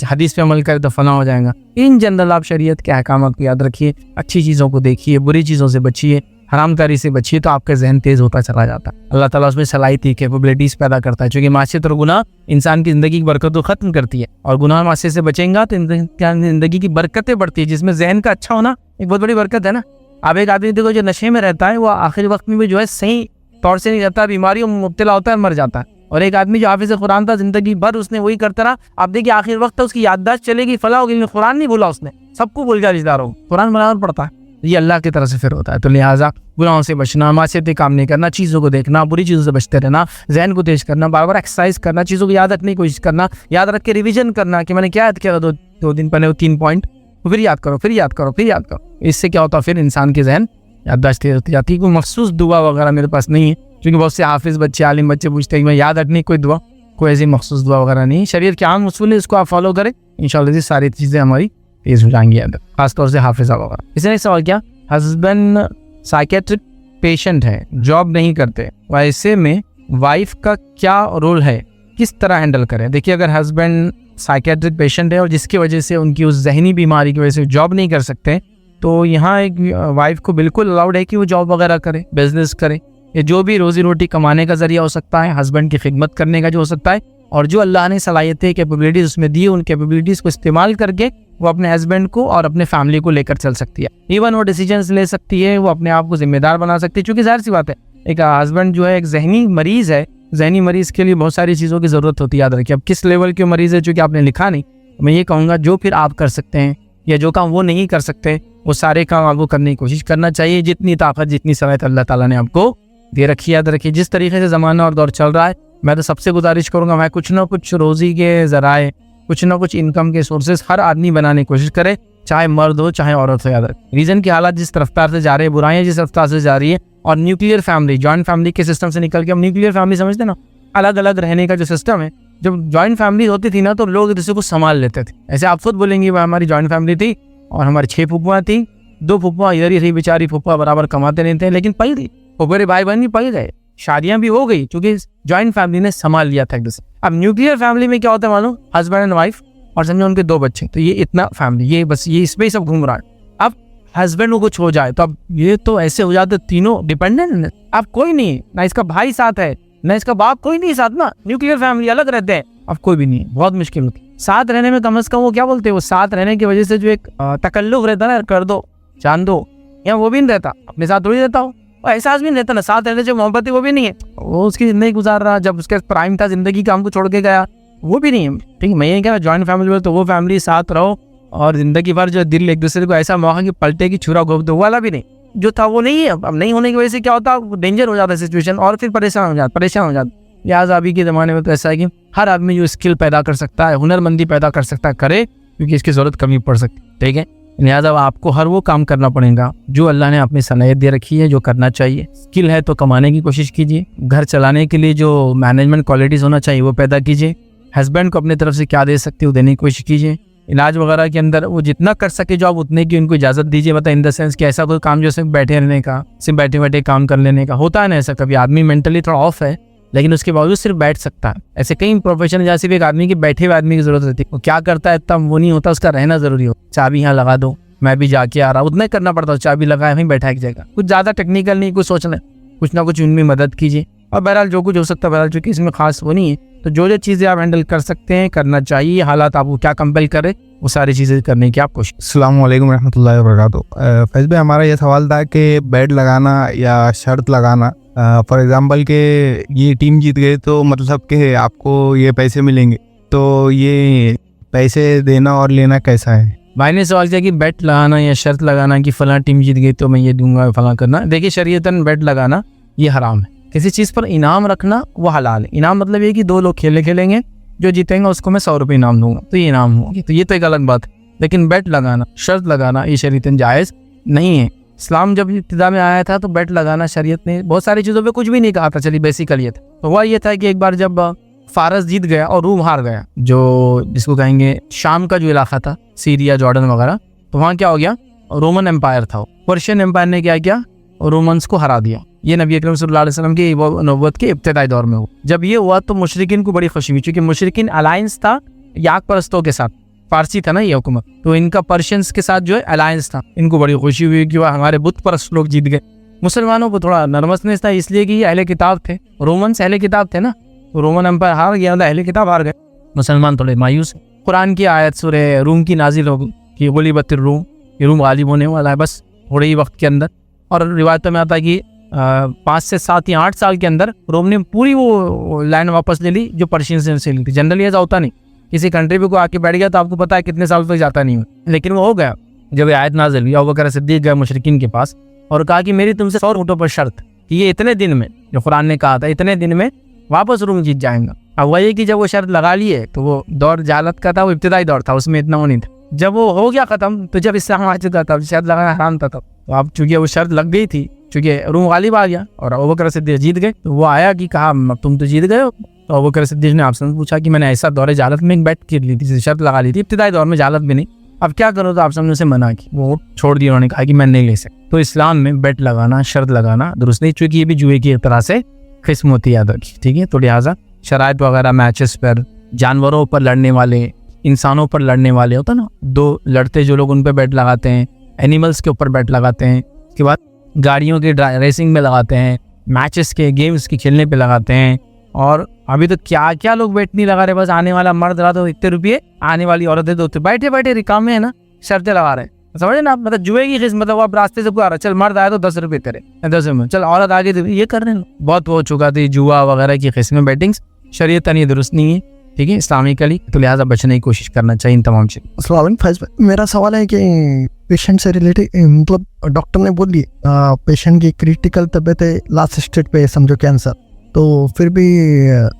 Speaker 2: हदीस पे अमल करे तो फना हो जाएगा। इन जनरल आप शरीयत के अहकाम को याद रखिए, अच्छी चीज़ों को देखिए, बुरी चीज़ों से बचिए, हरामकारी से बचिए, तो आपका जहन तेज होता चला जाता है। अल्लाह ताला उसमें सलाहियत कैपेबिलिटीज पैदा करता है, क्योंकि मासियत और गुनाह इंसान की ज़िंदगी की बरकत को ख़त्म करती है, और गुनाह मासियत से बचेंगा तो ज़िंदगी की बरकतें बढ़ती है, जिसमें जहन का अच्छा होना एक बहुत बड़ी बरकत है ना। अब एक आदमी देखो जो नशे में रहता है, वो आखिरी वक्त में भी जो है सही तौर से नहीं रहता, बीमारियों में मुब्तला होता है, मर जाता है। और एक आदमी जो हाफिज़ कुरान था, जिंदगी भर उसने वही करता रहा, आप देखिए आखिर वक्त था उसकी याददाश्त चलेगी, फला होगी, लेकिन कुरान नहीं भूला उसने, सबको भूल गया रिश्तेदारों को, कुरान बराबर पढ़ता है। ये अल्लाह की तरफ से फिर होता है। तो लिहाजा गुनाहों से बचना, मासियती काम नहीं करना, चीज़ों को देखना, बुरी चीज़ों से बचते रहना, जहन को तेज करना, बार बार एक्सरसाइज करना, चीज़ों को याद रखने की कोशिश करना, याद रख के रिवीजन करना कि मैंने क्या याद किया दो दिन पहले, वो 3 पॉइंट, फिर याद करो, फिर याद करो, फिर याद करो। इससे क्या होता है, फिर इंसान के जहन याददाश्त तेज होती जाती है। कोई मखसूस दुआ वगैरह मेरे पास नहीं है, क्योंकि बहुत से हाफिज़ बच्चे, आलिम बच्चे पूछते हैं कि मैं याद रखने कोई दुआ, कोई ऐसी मखसूस दुआ वगैरह नहीं। शरीयत के आम उसूल है, इसको आप फॉलो करें, इंशाल्लाह सारी चीज़ें हमारी तेज हो जाएंगी अंदर, खासतौर से हाफिज़ा वगैरह। इसने सवाल किया, हस्बैंड साइकेट्रिक पेशेंट है, जॉब नहीं करते, वैसे में वाइफ का क्या रोल है, किस तरह हैंडल करें। देखिए, अगर हस्बैंड साइकेट्रिक पेशेंट है और जिसकी वजह से उनकी उस जहनी बीमारी की वजह से जॉब नहीं कर सकते, तो यहाँ एक वाइफ को बिल्कुल अलाउड है कि वो जॉब वगैरह करे, बिजनेस करे, या जो भी रोजी रोटी कमाने का जरिया हो सकता है, हस्बैंड की खिदमत करने का जो हो सकता है, और जो अल्लाह ने सलाहियतें, कैपेबिलिटीज उसमें दी, उन कैपेबिलिटीज़ को इस्तेमाल करके वो अपने हस्बैंड को और अपने फैमिली को लेकर चल सकती है। इवन वो डिसीजंस ले सकती है, वो अपने आप को जिम्मेदार बना सकती है, क्योंकि जाहिर सी बात है, एक हस्बैंड जो है एक जहनी मरीज़ है, जहनी मरीज़ के लिए बहुत सारी चीज़ों की ज़रूरत होती है। याद रखिए, अब किस लेवल के मरीज़ है, चूँकि आपने लिखा नहीं, मैं ये कहूँगा जो फिर आप कर सकते हैं या जो काम वो नहीं कर सकते, वो सारे काम आपको करने की कोशिश करना चाहिए, जितनी ताकत, जितनी सलाहियत अल्लाह ताला ने आपको दे रखी है। याद रखिए, जिस तरीके से ज़माना और दौर चल रहा है, मैं तो सबसे गुजारिश करूँगा, मैं कुछ ना कुछ रोज़ी के ज़राए, कुछ ना कुछ इनकम के सोर्सेज हर आदमी बनाने की कोशिश करे, चाहे मर्द हो चाहे औरत हो। याद रखें, रीजन के हालात जिस रफ्तार से जा रहे हैं, बुराइयाँ जिस रफ्तार से जा रही है, और न्यूक्लियर फैमिली, जॉइंट फैमिली के सिस्टम से निकल के हम न्यूक्लियर फैमिली समझते ना, अलग अलग रहने का जो सिस्टम है। जब जॉइंट फैमिली होती थी ना, तो लोग एक दूसरे को संभाल लेते थे। ऐसे आप खुद बोलेंगे, हमारी जॉइंट फैमिली थी और हमारी 6 फुप्पुआँ थी, 2 फुप्पुआँ इधर ही थी, बेचारी फुप्पुआ बराबर कमाते नहीं थे, लेकिन पल गई, फुप्पे भाई बहन भी पल गए, शादियां भी हो गई, क्योंकि जॉइंट फैमिली ने संभाल लिया था एक दूसरे। अब न्यूक्लियर फैमिली में क्या होता है मालूम, हस्बैंड एंड वाइफ और समझो उनके 2 बच्चे, तो ये इतना फैमिली, ये बस ये इस पे ही सब घूम रहा है। अब हस्बैंड को कुछ हो जाए तो अब ये तो ऐसे हो जाते, तीनों डिपेंडेंट, अब कोई नहीं, ना इसका भाई साथ है ना इसका बाप, कोई नहीं साथ ना, न्यूक्लियर फैमिली अलग रहते हैं, अब कोई भी नहीं, बहुत मुश्किल होती। साथ रहने में कम से कम वो क्या बोलते हैं, वो साथ रहने की वजह से जो एक तकल्लुफ रहता है ना, कर दो जान दो, या वो भी नहीं रहता, अपने साथ थोड़ी रहता हो, एहसास भी नहीं रहता ना, साथ रहने से मोहब्बत है वो भी नहीं है, वो उसकी जिंदगी गुजार रहा, जब उसके प्राइम था जिंदगी का, हमको छोड़ के गया, वो भी नहीं है। ठीक है, मैं ये कह रहा जॉइंट फैमिली में तो वो फैमिली साथ रहो, और ज़िंदगी भर जो दिल एक दूसरे को ऐसा मौका कि पलटे की छुरा घोंप दो, वो वाला भी नहीं, जो था वो नहीं है। अब नहीं होने की वजह से क्या होता है, डेंजर हो जाता है सिचुएशन और फिर परेशान हो जाता। लिहाजा अभी के ज़माने में तो ऐसा है कि हर आदमी जो स्किल पैदा कर सकता है, हुनरमंदी पैदा कर सकता है, करे, क्योंकि इसकी ज़रूरत कमी पड़ सकती है। ठीक है, लिहाजा आपको हर वो काम करना पड़ेगा जो अल्लाह ने अपनी सलाहियत दे रखी है, जो करना चाहिए। स्किल है तो कमाने की कोशिश कीजिए, घर चलाने के लिए जो मैनेजमेंट क्वालिटीज़ होना चाहिए वो पैदा कीजिए, हस्बैंड को अपनी तरफ से क्या दे सकते हो देने की कोशिश कीजिए। इलाज वगैरह के अंदर वो जितना कर सके जो आप उतने की उनको इजाज़त दीजिए। मतलब इन द सेंस कि ऐसा कोई काम जो सिर्फ बैठे रहने का, सिर्फ बैठे बैठे काम कर लेने का होता है ना, ऐसा कभी आदमी मेंटली थोड़ा ऑफ है लेकिन उसके बावजूद सिर्फ बैठ सकता है। ऐसे कई प्रोफेशन है जहाँ सिर्फ एक आदमी की बैठे हुए आदमी की जरूरत रहती है, वो क्या करता है इतना वो नहीं होता, उसका रहना जरूरी हो। चाबी यहाँ लगा दो, मैं भी जाके आ रहा, उतना ही करना पड़ता है, चाबी लगाए वहीं बैठा एक जगह, कुछ ज़्यादा टेक्निकल नहीं, कुछ सोचना, कुछ ना कुछ उनमें मदद कीजिए। और बहरहाल जो कुछ हो सकता है, बहरहाल चूँकि इसमें खास वो नहीं है, तो जो चीज़ें आप हैंडल कर सकते हैं करना चाहिए। हालात आपको क्या कंपेल करे वो सारी चीज़ें करने की आप कोशिश।
Speaker 4: अस्सलाम वालेकुम रहमतुल्लाहि व बरकातुहू। फैज़ भाई, हमारा ये सवाल था कि बेड लगाना या शर्त लगाना, फॉर एग्जांपल के ये टीम जीत गए तो मतलब कि आपको ये पैसे मिलेंगे, तो ये पैसे देना और लेना कैसा है?
Speaker 2: भाई ने सवाल किया कि बेट लगाना या शर्त लगाना कि फलां टीम जीत गई तो मैं ये दूंगा, फलां करना। देखिए, शरीयतन बेट लगाना ये हराम है। किसी चीज़ पर इनाम रखना वो हलाल है। इनाम मतलब ये कि दो लोग खेलेंगे, जो जीतेंगे उसको मैं 100 रुपये इनाम दूंगा, तो ये इनाम होगा, तो ये तो एक अलग बात है। लेकिन बेट लगाना, शर्त लगाना ये शरीयतन जायज़ नहीं है। इस्लाम जब इब्तिदा में आया था तो बेट लगाना शरीयत ने बहुत सारी चीज़ों पे कुछ भी नहीं कहा था। चलिए बेसिकली तो हुआ ये था कि एक बार जब फारस जीत गया और रूम हार गया, जो जिसको कहेंगे शाम का जो इलाका था, सीरिया, जॉर्डन वगैरह, तो वहाँ क्या हो गया, रोमन एम्पायर था, पर्शियन एम्पायर ने क्या किया, रोमन्स को हरा दिया। ये नबी अकरम सल्लल्लाहु अलैहि वसल्लम की नबूवत के इब्तिदाई दौर में हुआ। जब ये हुआ तो मुशरिकीन को बड़ी खुशी हुई, क्योंकि मुशरिकीन अलायंस था याक परस्तों के साथ, फारसी था ना ये हुकूमत, तो इनका पर्शियंस के साथ जो है अलायंस था। इनको बड़ी खुशी हुई कि वह हमारे बुत परस्त लोग जीत गए। मुसलमानों को थोड़ा नर्वसनेस था, इसलिए कि ये अहले किताब थे, रोमन्स अहले किताब थे ना, तो रोमन एम्पायर हार गया, अहले किताब हार गए, मुसलमान थोड़े मायूस। कुरान की आयत सूरह रूम की नाजिल हो कि गुलिबतिर रूम, ये रूम गालिब होने वाला है बस थोड़े ही वक्त के अंदर। और रिवायतों में आता है कि 5 से 7 या 8 साल के अंदर रोम ने पूरी वो लैंड वापस ले ली जो पर्शियन से ली थी। जनरली ऐसा होता नहीं, किसी कंट्री पे कोई आके बैठ गया तो आपको पता है कितने साल तक जाता नहीं हो, लेकिन वो हो गया। जब ये आयत नाज़िल हुई, अबू बकर सिद्दीक़ गए मुशरिकीन के पास और कहा कि मेरी तुमसे 100 ऊँटों पर शर्त कि ये इतने दिन में, जो कुरान ने कहा था इतने दिन में वापस रूम जीत जाएगा। अब वही कि जब वो शर्त लगा लिए तो वो दौर जहालत का था, वो इब्तिदाई दौर था, उसमें इतना वो नहीं था। जब वो हो गया ख़त्म तो जब इस्लाम आ चुका था, शर्त लगाना हराम था तब। तो अब चूंकि वो शर्त लग गई थी, चूंकि रूम गालिब आ गया और अबू बकर सिद्दीक़ जीत गए, तो वो आया कि कहा तुम तो जीत गए हो। तो अबू बकर सिद्दीक़ ने आपसे पूछा कि मैंने ऐसा दौरे जहालत में एक बैट कर ली थी, शर्त लगा ली थी, इब्तिदाई दौर में जहालत भी नहीं, अब क्या करो? तो आप सबने उसे मना की, वो छोड़ दिया, उन्होंने कहा कि मैं नहीं ले सकता। तो इस्लाम में बेट लगाना, शर्त लगाना दुरुस्त नहीं, चूँकि ये भी जुए की एक तरह से किस्म होती है अदा की, ठीक है। तो लिहाजा शराइत वगैरह, मैचेस पर, जानवरों पर लड़ने वाले, इंसानों पर लड़ने वाले होता ना, दो लड़ते जो लोग उन पर बेट लगाते हैं, एनिमल्स के ऊपर बेट लगाते हैं, उसके बाद गाड़ियों के रेसिंग में लगाते हैं, मैचेस के गेम्स के खेलने पे लगाते हैं। और अभी तो क्या क्या लोग बेट नहीं लगा रहे, बस आने वाला मर्द रहा तो इतने रुपये, आने वाली औरतें तो बैठे बैठे रिकाम में है ना शर्तें लगा रहे हैं, समझे ना? मतलब जुए की किस्म, मतलब आप रास्ते से कोई आ रहा, चल मर्द आया तो 10 रुपये तेरे, 10 रुपये, चल औरत आ गई तो ये कर रहे हैं। बहुत हो चुका थी जुआ वगैरह की किस्में, बैटिंग्स शरीयतन ये दुरुस्त नहीं है, ठीक है, इस्लामिकली, तो लिहाजा बचने की कोशिश करना चाहिए इन तमाम चीज़।
Speaker 5: अस्सलाम वालेकुम। मेरा सवाल है कि पेशेंट से रिलेटेड, मतलब डॉक्टर ने बोल दिया पेशेंट की क्रिटिकल तबीयत है, लास्ट स्टेज पे समझो कैंसर, तो फिर भी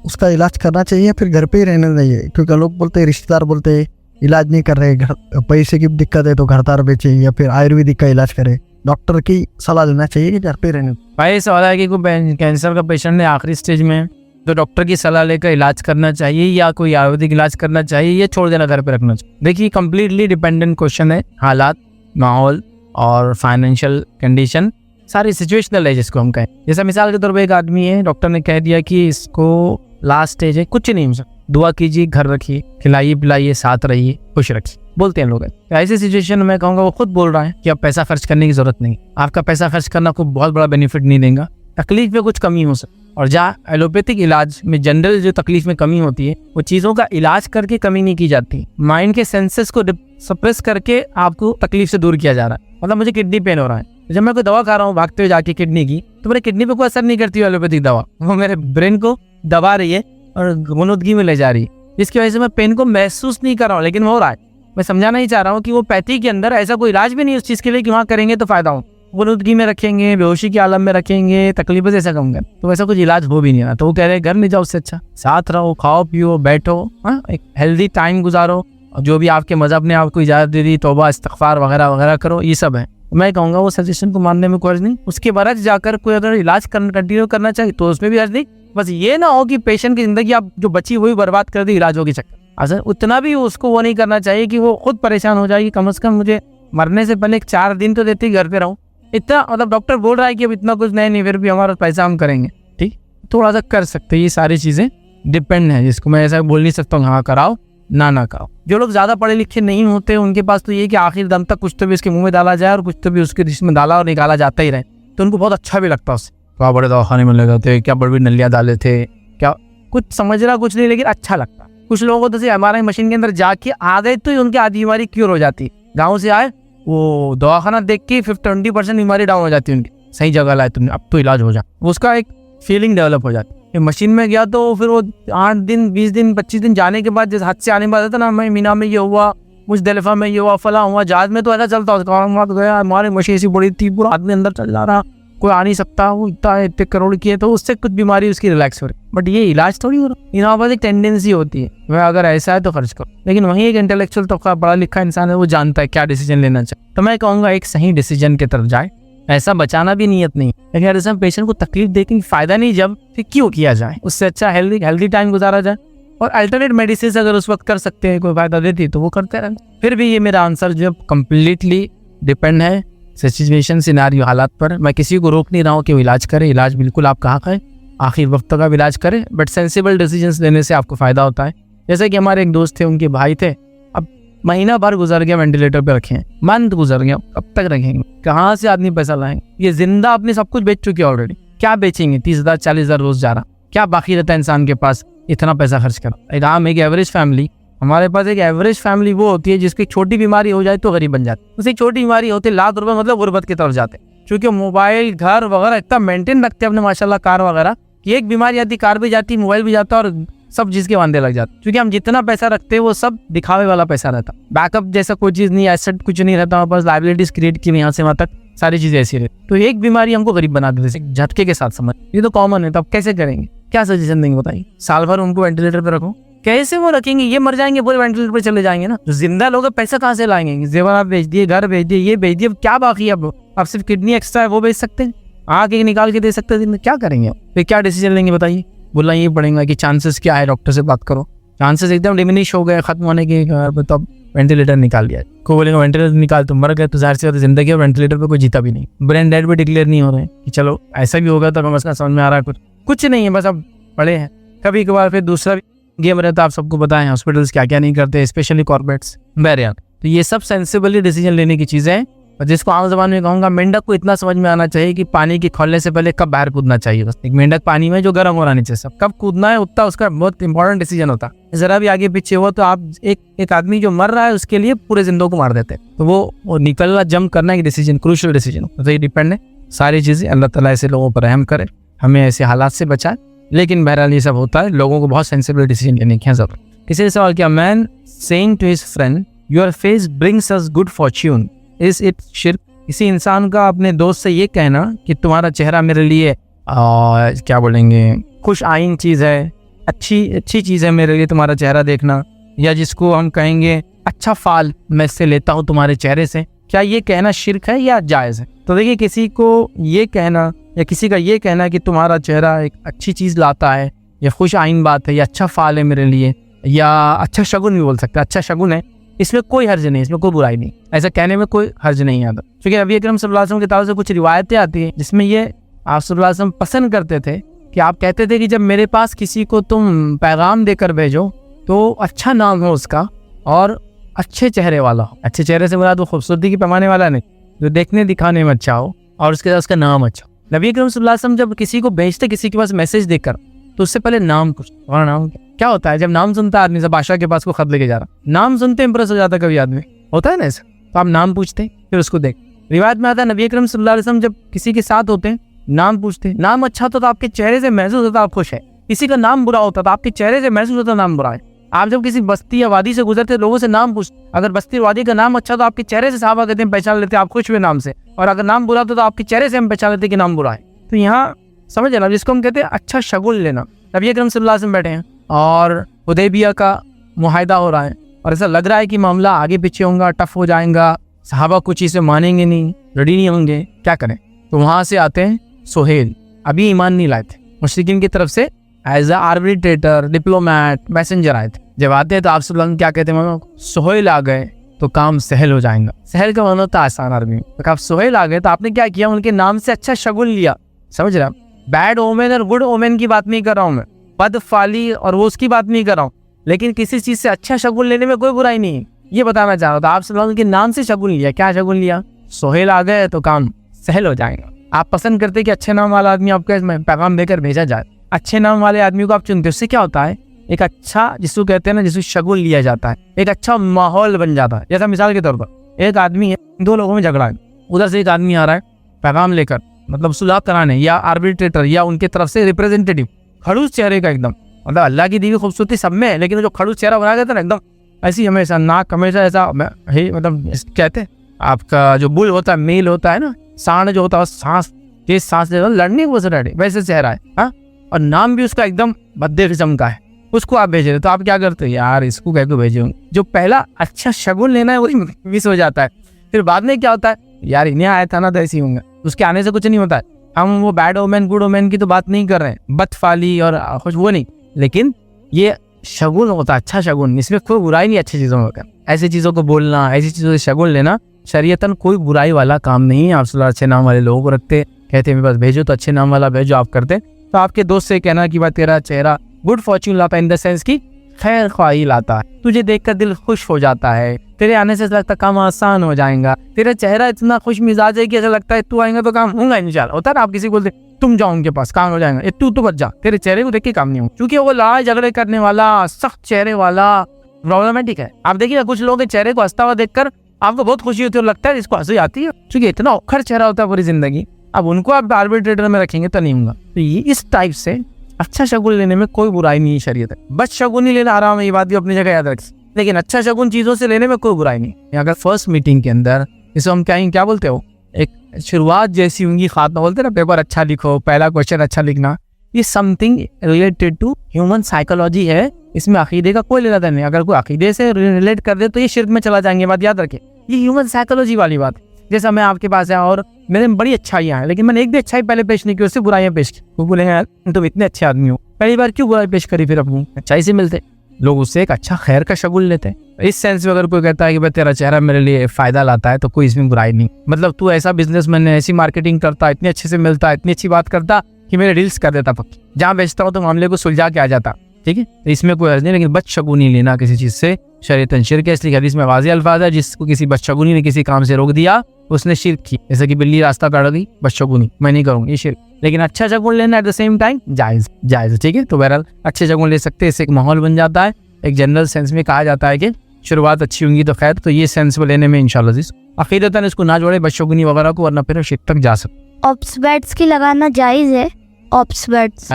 Speaker 5: उसका इलाज करना चाहिए, फिर घर पे ही रहने चाहिए? क्योंकि लोग बोलते हैं, रिश्तेदार बोलते हैं इलाज नहीं कर रहे, घर पैसे की दिक्कत है तो घर तार बेचे या फिर आयुर्वेदिक का इलाज करे, डॉक्टर की सलाह लेना चाहिए कि घर पे रहने?
Speaker 2: भाई सवाल है कि कोई कैंसर का पेशेंट है आखिरी स्टेज में, तो डॉक्टर की सलाह लेकर इलाज करना चाहिए या कोई आयुर्वेदिक इलाज करना चाहिए या छोड़ देना, घर पे रखना चाहिए? देखिए, कम्प्लीटली डिपेंडेंट क्वेश्चन है, हालात, माहौल और फाइनेंशियल कंडीशन सारी सिचुएशनल है जिसको हम कहें। जैसा मिसाल के तौर पर एक आदमी है, डॉक्टर ने कह दिया कि इसको लास्ट स्टेज है, कुछ नहीं हो सकता, दुआ कीजिए, घर रखिए, खिलाइए पिलाइए, साथ रहिए, खुश रखिए, बोलते हैं लोग। तो ऐसी सिचुएशन में मैं कहूँगा वो खुद बोल रहा है कि अब पैसा खर्च करने की जरूरत नहीं, आपका पैसा खर्च करना कोई बहुत बड़ा बेनिफिट नहीं देगा, तकलीफ में कुछ कमी हो सकती। और जहाँ एलोपैथिक इलाज में जनरल जो तकलीफ में कमी होती है, वो चीज़ों का इलाज करके कमी नहीं की जाती, माइंड के सेंसेस को सप्रेस करके आपको तकलीफ से दूर किया जा रहा है। मतलब मुझे किडनी पेन हो रहा है, जब मैं कोई दवा खा रहा हूँ भागते हुए जाके किडनी की, तो मेरे किडनी पे कोई असर नहीं करती एलोपैथिक दवा, वो मेरे ब्रेन को दबा रही है और गुनोदगी में ले जा रही है, जिसकी वजह से मैं पेन को महसूस नहीं कर रहा हूँ, लेकिन हो रहा है। मैं समझाना ही चाह रहा हूँ कि वो पैथी के अंदर ऐसा कोई इलाज भी नहीं है उस चीज़ के लिए कि वहाँ करेंगे तो फायदा हो, गुलूदगी में रखेंगे, बेहोशी के आलम में रखेंगे, तकलीफ से ऐसा कम कर, तो वैसा कुछ इलाज हो भी नहीं रहा। तो वो कह रहे हैं घर में जाओ, उससे अच्छा साथ रहो, खाओ पियो बैठो, हाँ एक हेल्दी टाइम गुजारो, और जो भी आपके मजहब ने आपको इजाज़त दे दी, तौबा इस्तिग़फ़ार वगैरह वगैरह करो, ये सब है। मैं कहूँगा वो सजेशन को मानने में कोई हर्ज नहीं। उसके बरस जाकर कोई अगर इलाज कंटिन्यू करना चाहिए तो उसमें भी हर्ज नहीं। बस ये ना हो कि पेशेंट की ज़िंदगी आप जो बची हुई बर्बाद कर दी इलाजों के चक्कर। असल उतना भी उसको वो नहीं करना चाहिए कि वो खुद परेशान हो जाए कि कम से कम मुझे मरने से पहले 4 दिन तो देते ही घर पे रहूँ। इतना मतलब डॉक्टर बोल रहा है कि अब इतना कुछ नहीं फिर भी हमारा पैसा हम करेंगे, ठीक थोड़ा सा कर सकते हैं। ये सारी चीज़ें डिपेंड है, जिसको मैं ऐसा बोल नहीं सकता हूँ हाँ कराओ ना कराओ। जो लोग ज़्यादा पढ़े लिखे नहीं होते उनके पास तो ये कि आखिर दम तक कुछ तो भी उसके मुंह में डाला जाए और कुछ तो भी उसके डिश में डाला और निकाला जाता ही रहे, तो उनको बहुत अच्छा भी लगता है उससे। क्या बड़े दवाखाने में लगे थे, क्या बड़ी नलियाँ डाले थे, क्या कुछ समझ रहा कुछ नहीं, लेकिन अच्छा लगता। कुछ लोगों को तो हमारे मशीन के अंदर जाके आ गए तो उनकी आधी बीमारी क्योर हो जाती। गाँव से आए वो दवाखाना देख के 20% बीमारी डाउन हो जाती है उनकी, सही जगह लाए तुमने, अब तो इलाज हो जाए, उसका एक फीलिंग डेवलप हो जाती है। मशीन में गया तो फिर वो 8 दिन 20 दिन 25 दिन जाने के बाद जैसे हाथ से आने बाद था ना, मैं मीना में ये हुआ, मुज़दलिफ़ा में ये हुआ, फला हुआ, जहाज में तो ऐसा चलता है गया हमारे मशीन ऐसी बड़ी थी, पूरा आदमी अंदर चल जा रहा, कोई आ नहीं सकता, वो इतने करोड़ की है, तो उससे कुछ बीमारी उसकी रिलैक्स हो रही। बट ये इलाज थोड़ी हो रहा है। यहाँ पर एक टेंडेंसी होती है वह अगर ऐसा है तो खर्च करो, लेकिन वहीं एक इंटेलेक्चुअल तो पढ़ा लिखा इंसान है, वो जानता है क्या डिसीजन लेना चाहिए। तो मैं कहूँगा एक सही डिसीजन की तरफ जाए, ऐसा बचाना भी नीयत नहीं, लेकिन अगर ऐसा पेशेंट को तकलीफ देके फायदा नहीं जब, फिर क्यों किया जाए। उससे अच्छा हेल्दी टाइम गुजारा जाए, और अल्टरनेट मेडिसिन अगर उस वक्त कर सकते हैं कोई फायदा देती तो वो करते रहें। फिर भी ये मेरा आंसर जो कम्प्लीटली डिपेंड है सिचुएशन सिनेरियो हालात पर। मैं किसी को रोक नहीं रहा हूँ कि वो इलाज करे, इलाज बिल्कुल आप कहाँ करें, आखिर वक्त का इलाज करें, बट सेंसिबल डिसीजंस लेने से आपको फ़ायदा होता है। जैसे कि हमारे एक दोस्त थे, उनके भाई थे, अब महीना भर गुजर गया वेंटिलेटर पे रखे हैं, मंथ गुजर गया, कब तक रखेंगे, कहाँ से आदमी पैसा लाएंगे। ये जिंदा अपने सब कुछ बेच चुके ऑलरेडी, क्या बेचेंगे, 30,000 40,000 रोज जा रहा, क्या बाकी रहता है इंसान के पास इतना पैसा खर्च कर। एक आम एक एवरेज फैमिली, हमारे पास एक एवरेज फैमिली वो होती है जिसकी छोटी बीमारी हो जाए तो गरीब बन जाती है। उसकी छोटी बीमारी होती है लाख रुपए, मतलब गुर्बत की तरफ जाते हैं, क्योंकि मोबाइल घर वगैरह इतना मेंटेन रखते हैं अपने माशाल्लाह, कार वगैरह कि एक बीमारी आती, कार भी जाती, मोबाइल भी जाता और सब चीज के वांदे लग जाते। क्योंकि हम जितना पैसा रखते हैं वो सब दिखावे वाला पैसा रहता, बैकअप जैसा कोई चीज नहीं, एसेट कुछ नहीं रहता हमारे पास, लायबिलिटीज क्रिएट की यहाँ से वहाँ तक सारी चीजें ऐसी रहती। तो एक बीमारी हमको गरीब बना देते झटके के साथ, समझ, ये तो कॉमन है। तो अब कैसे करेंगे, क्या सजेशन देंगे बताइए। साल भर उनको वेंटिलेटर पे रखो, कैसे वो रखेंगे, ये मर जाएंगे पूरे वेंटिलेटर पे चले जाएंगे ना। तो जिंदा लोग पैसा कहाँ से लाएंगे, जेवरात बेच दिए, घर बेच दिए, ये बेच दिए, क्या बाकी है अब सिर्फ किडनी एक्स्ट्रा है वो बेच सकते हैं, आँख एक निकाल के दे सकते हैं, क्या करेंगे फिर, क्या डिसीजन लेंगे बताइए। बोलना ये पड़ेगा कि चांसेस क्या है, डॉक्टर से बात करो, चांसेस एकदम डिमिनिश हो गए खत्म होने के, तो अब वेंटिलेटर निकाल दिया। को बोलेगा वेंटिलेटर निकाल तो मर गए, तो जाहिर सी बात है जिंदगी और वेंटिलेटर पे कोई जीता भी नहीं, ब्रेन डेड भी डिक्लेयर नहीं हो रहे कि चलो ऐसा भी होगा तो मसला समझ में आ रहा है, कुछ नहीं है, बस अब पड़े हैं। कभी कभार फिर दूसरा गेम रहता है, आप सबको बताएं हॉस्पिटल्स क्या क्या नहीं करते, स्पेशली कॉर्पोरेट्स, बहरहाल। तो ये सब सेंसिबली डिसीजन लेने की चीज़ें हैं, और जिसको आम जबान में कहूँगा मेंढक को इतना समझ में आना चाहिए कि पानी के खोलने से पहले कब बाहर कूदना चाहिए। बस एक मेंढक पानी में जो गर्म हो रहा नीचे, सब कब कूदना है उतना उसका बहुत इंपॉर्टेंट डिसीजन होता है। जरा भी आगे पीछे हुआ तो आप एक आदमी जो मर रहा है उसके लिए पूरे जिंदों को मार देते हैं। तो वो निकलना जंप करना एक डिसीजन, क्रूशियल डिसीजन। तो ये डिपेंड है सारी चीज़ें, अल्लाह ताला ऐसे लोगों पर रहम करे, हमें ऐसे हालात से बचाए। लेकिन बहरहाल ये सब होता है, लोगों को बहुत सेंसिबल डिसीजन लेने की जरूरत। किसी ने सवाल किया, man saying to his friend your face brings us good fortune, is it शिर्क। किसी इंसान का अपने दोस्त से ये कहना कि तुम्हारा चेहरा मेरे लिए क्या बोलेंगे खुश आइन चीज़ है, अच्छी चीज़ है मेरे लिए तुम्हारा चेहरा देखना, या जिसको हम कहेंगे अच्छा फाल मैं इससे लेता हूँ तुम्हारे चेहरे से, क्या ये कहना शिर्क है या जायज़ है। तो देखिए, किसी को ये कहना या किसी का ये कहना कि तुम्हारा चेहरा एक अच्छी चीज़ लाता है, या खुश आइन बात है, या अच्छा फाल है मेरे लिए, या अच्छा शगुन भी बोल सकते हैं, अच्छा शगुन है, इसमें कोई हर्ज नहीं, इसमें कोई बुराई नहीं, ऐसा कहने में कोई हर्ज नहीं आता। क्योंकि नबी अकरम सल्लल्लाहु अलैहि वसल्लम की तरफ से कुछ रिवायतें आती हैं जिसमें ये आप सल्लल्लाहु अलैहि वसल्लम पसंद करते थे कि आप कहते थे कि जब मेरे पास किसी को तुम पैगाम देकर भेजो तो अच्छा नाम हो उसका और अच्छे चेहरे वाला हो। अच्छे चेहरे से मुराद वो खूबसूरती की पैमाने वाला नहीं, जो देखने दिखाने में अच्छा हो और उसके साथ उसका नाम अच्छा हो। नबी अकरम सल्लल्लाहु अलैहि वसल्लम जब किसी को भेजते, किसी के पास मैसेज देकर, तो उससे पहले नाम पूछते, तुम्हारा नाम क्या होता है। जब नाम सुनता है आदमी, सब बादशाह के पास को खत लेके जा रहा, नाम सुनते इंप्रेस हो जाता कभी आदमी, होता है ना ऐसा। तो आप नाम पूछते फिर उसको देख। रिवायत में आता है नबी अकरम सल्लल्लाहु अलैहि वसल्लम जब किसी के साथ होते हैं नाम पूछते, नाम अच्छा होता तो आपके चेहरे से महसूस होता आप खुश है, किसी का नाम बुरा होता तो आपके चेहरे से महसूस होता नाम बुरा है।
Speaker 1: आप जब किसी बस्ती या वादी से गुजरते लोगों से नाम पूछ, अगर बस्ती वादी का नाम अच्छा तो आपके चेहरे से साहबा कहते हैं पहचान लेते आप खुश हुए नाम से, और अगर नाम बुरा तो आपके चेहरे से हम पहचान लेते कि नाम बुरा है। तो यहाँ समझ ना, जिसको हम कहते हैं अच्छा शगुन लेना। नबी अकरम सल्लल्लाहु अलैहि वसल्लम बैठे हैं और हुदैबिया का मुआहिदा हो रहा है और ऐसा लग रहा है कि मामला आगे पीछे होगा, टफ हो जाएगा, सहाबा कुछ चीज़ें मानेंगे नहीं, रेडी नहीं होंगे, क्या करें। तो वहाँ से आते हैं सुहेल, अभी ईमान नहीं लाए थे, मुशरिकीन की तरफ से as a arbitrator, diplomat, messenger आए थे। जब आते हैं तो आप सब क्या कहते हैं, सुहेल आ गए तो काम सहल हो जाएगा। सहल का माना होता है आसान अरबी में। तो आप सुहेल आ गए तो आपने क्या किया, उनके नाम से अच्छा शगुन लिया। समझ रहे हैं, बैड ओमेन और गुड ओमेन की बात नहीं कर रहा हूँ मैं, बद फाली और वो उसकी बात नहीं कर रहा हूँ, लेकिन किसी चीज़ से अच्छा शगुन लेने में कोई बुराई नहीं है, ये बताना चाह रहा था। आप सब उनके नाम से शगुन लिया। क्या शगुन लिया? सुहेल आ गए तो काम सहल हो जाएगा। आप पसंद करते कि अच्छे नाम वाला आदमी आपके पैगाम देकर भेजा जाए, अच्छे नाम वाले आदमी को आप चुनते, उससे क्या होता है, एक अच्छा, जिसको कहते हैं ना, जिसको शगुन लिया जाता है, एक अच्छा माहौल बन जाता है। जैसा मिसाल के तौर पर एक आदमी है, दो लोगों में झगड़ा है, उधर से एक आदमी आ रहा है पैगाम लेकर, मतलब सुलह कराने, या आर्बिट्रेटर या उनके तरफ से रिप्रेजेंटेटिव, खड़ूस चेहरे का एकदम, मतलब अल्लाह की दी हुई खूबसूरती सब में है, लेकिन जो खड़ूस चेहरा बनाया गया था ना एकदम ऐसी, हमेशा नाक हमेशा ऐसा है, मतलब कहते हैं आपका जो बुल होता है, मेल होता है ना, सांड जो होता है, सांस तेज सांस ले लड़ने को रेडी, वैसे चेहरा है। हाँ, और नाम भी उसका एकदम भद्दे किस्म का है, उसको आप भेज रहे तो आप क्या करते हो, यार इसको कह के भेजे। जो पहला अच्छा शगुन लेना है वही मिस हो जाता है। फिर बाद में क्या होता है, यार इन्हें आया था ना तो ऐसे ही होंगे, उसके आने से कुछ नहीं होता है। हम वो बैड ओमेन गुड ओमेन की तो बात नहीं कर रहे हैं, बदफाली और कुछ वो नहीं, लेकिन ये शगुन होता है, अच्छा शगुन, इसमें कोई बुराई नहीं अच्छी चीज़ों में। ऐसी चीज़ों को बोलना, ऐसी चीज़ों से शगुन लेना शरीयतन कोई बुराई वाला काम नहीं है। आप सल्लल्लाहु अच्छे नाम वाले लोगों को रखते, कहते हैं मेरे पास भेजो तो अच्छे नाम वाला भेजो, आप करते तो आपके दोस्त से कहना कि भाई तेरा चेहरा गुड फॉर्च्यून लाता है, इन द सेंस की खैर ख्वाही लाता है, तुझे देखकर दिल खुश हो जाता है, तेरे आने से लगता है काम आसान हो जाएगा, तेरा चेहरा इतना खुश मिजाज है कि ऐसा लगता है तू आएगा तो काम होगा इंशाल्लाह। होता है ना, आप किसी को बोलते तुम जाओ उनके पास काम हो जाएगा, तू तो बच जा, तेरे चेहरे को देख के काम नहीं हो, क्योंकि वो लड़ाई झगड़े करने वाला, सख्त चेहरे वाला प्रॉब्लमेटिक है। आप देखिए कुछ लोगों के चेहरे को हंसता हुआ देखकर आपको बहुत खुशी होती है और लगता है इसको हंसी आती है, क्योंकि इतना औखर चेहरा होता है पूरी जिंदगी। अब उनको आप आर्बिट्रेटर में रखेंगे तो नहीं होगा। तो ये इस टाइप से अच्छा शगुन लेने में कोई बुराई नहीं है शरीयत है, बस शगुन ही लेना आराम है, ये बात भी अपनी जगह याद रखिए, लेकिन अच्छा शगुन चीजों से लेने में कोई बुराई नहीं। अगर फर्स्ट मीटिंग के अंदर इसे हम क्या बोलते हो, एक शुरुआत जैसी होंगी, खात्मा बोलते ना, पेपर अच्छा लिखो, पहला क्वेश्चन अच्छा लिखना, ये something related to human psychology है, इसमें अकीदे का कोई लेना देना नहीं। अगर कोई अकीदे से रिलेट कर दे तो ये शिर्क में चला जाएंगे, बात याद रखें, ये ह्यूमन साइकोलॉजी वाली बात। जैसा मैं आपके पास आया और मेरे में बड़ी अच्छाइयाँ हैं, लेकिन मैंने एक भी अच्छाई पहले पेश नहीं की, उससे बुराइयां पेश की, वो बोले यार तुम इतने अच्छे आदमी हो, पहली बार क्यों बुराई पेश करी, फिर अपनी अच्छाई से मिलते लोग उससे एक अच्छा खैर का शगुन लेते हैं। इस सेंस में अगर कोई कहता है कि भाई तेरा चेहरा मेरे लिए फायदा लाता है तो कोई इसमें बुराई नहीं, मतलब तू ऐसा बिजनेसमैन है, ऐसी मार्केटिंग करता, इतनी अच्छे से मिलता, इतनी अच्छी बात करता कि मेरे डील्स कर देता पक्की, जहाँ बेचता हूँ तो मामले को सुलझा के आ जाता, ठीक है, तो इसमें कोई अर्ज नहीं। लेकिन बदशगुनी लेना किसी चीज से शरीयतन शिर्क है, इसलिए हदीस में वाज़ी अल्फाज है, जिसको किसी बदशगुनी ने किसी काम से रोक दिया उसने शिर्क की, जैसे कि बिल्ली रास्ता काट दी, बदशगुनी, मैं नहीं करूँगी, ये शिर्क। लेकिन अच्छा शगुन लेना एट द सेम टाइम जायज़, ठीक है। तो बहरहाल अच्छे शगुन ले सकते हैं, इससे एक माहौल बन जाता है। एक जनरल सेंस में कहा जाता है कि शुरुआत अच्छी होंगी तो खैर, तो ये सेंस को लेने में इंशाल्लाह अकीदतन इसको ना जोड़े बदशगुनी वगैरह को, वरना फिर शिर्क तक जा सकते।
Speaker 6: ऑप्स बैट्स की लगाना जायज़ है, ऑप्स बैट्स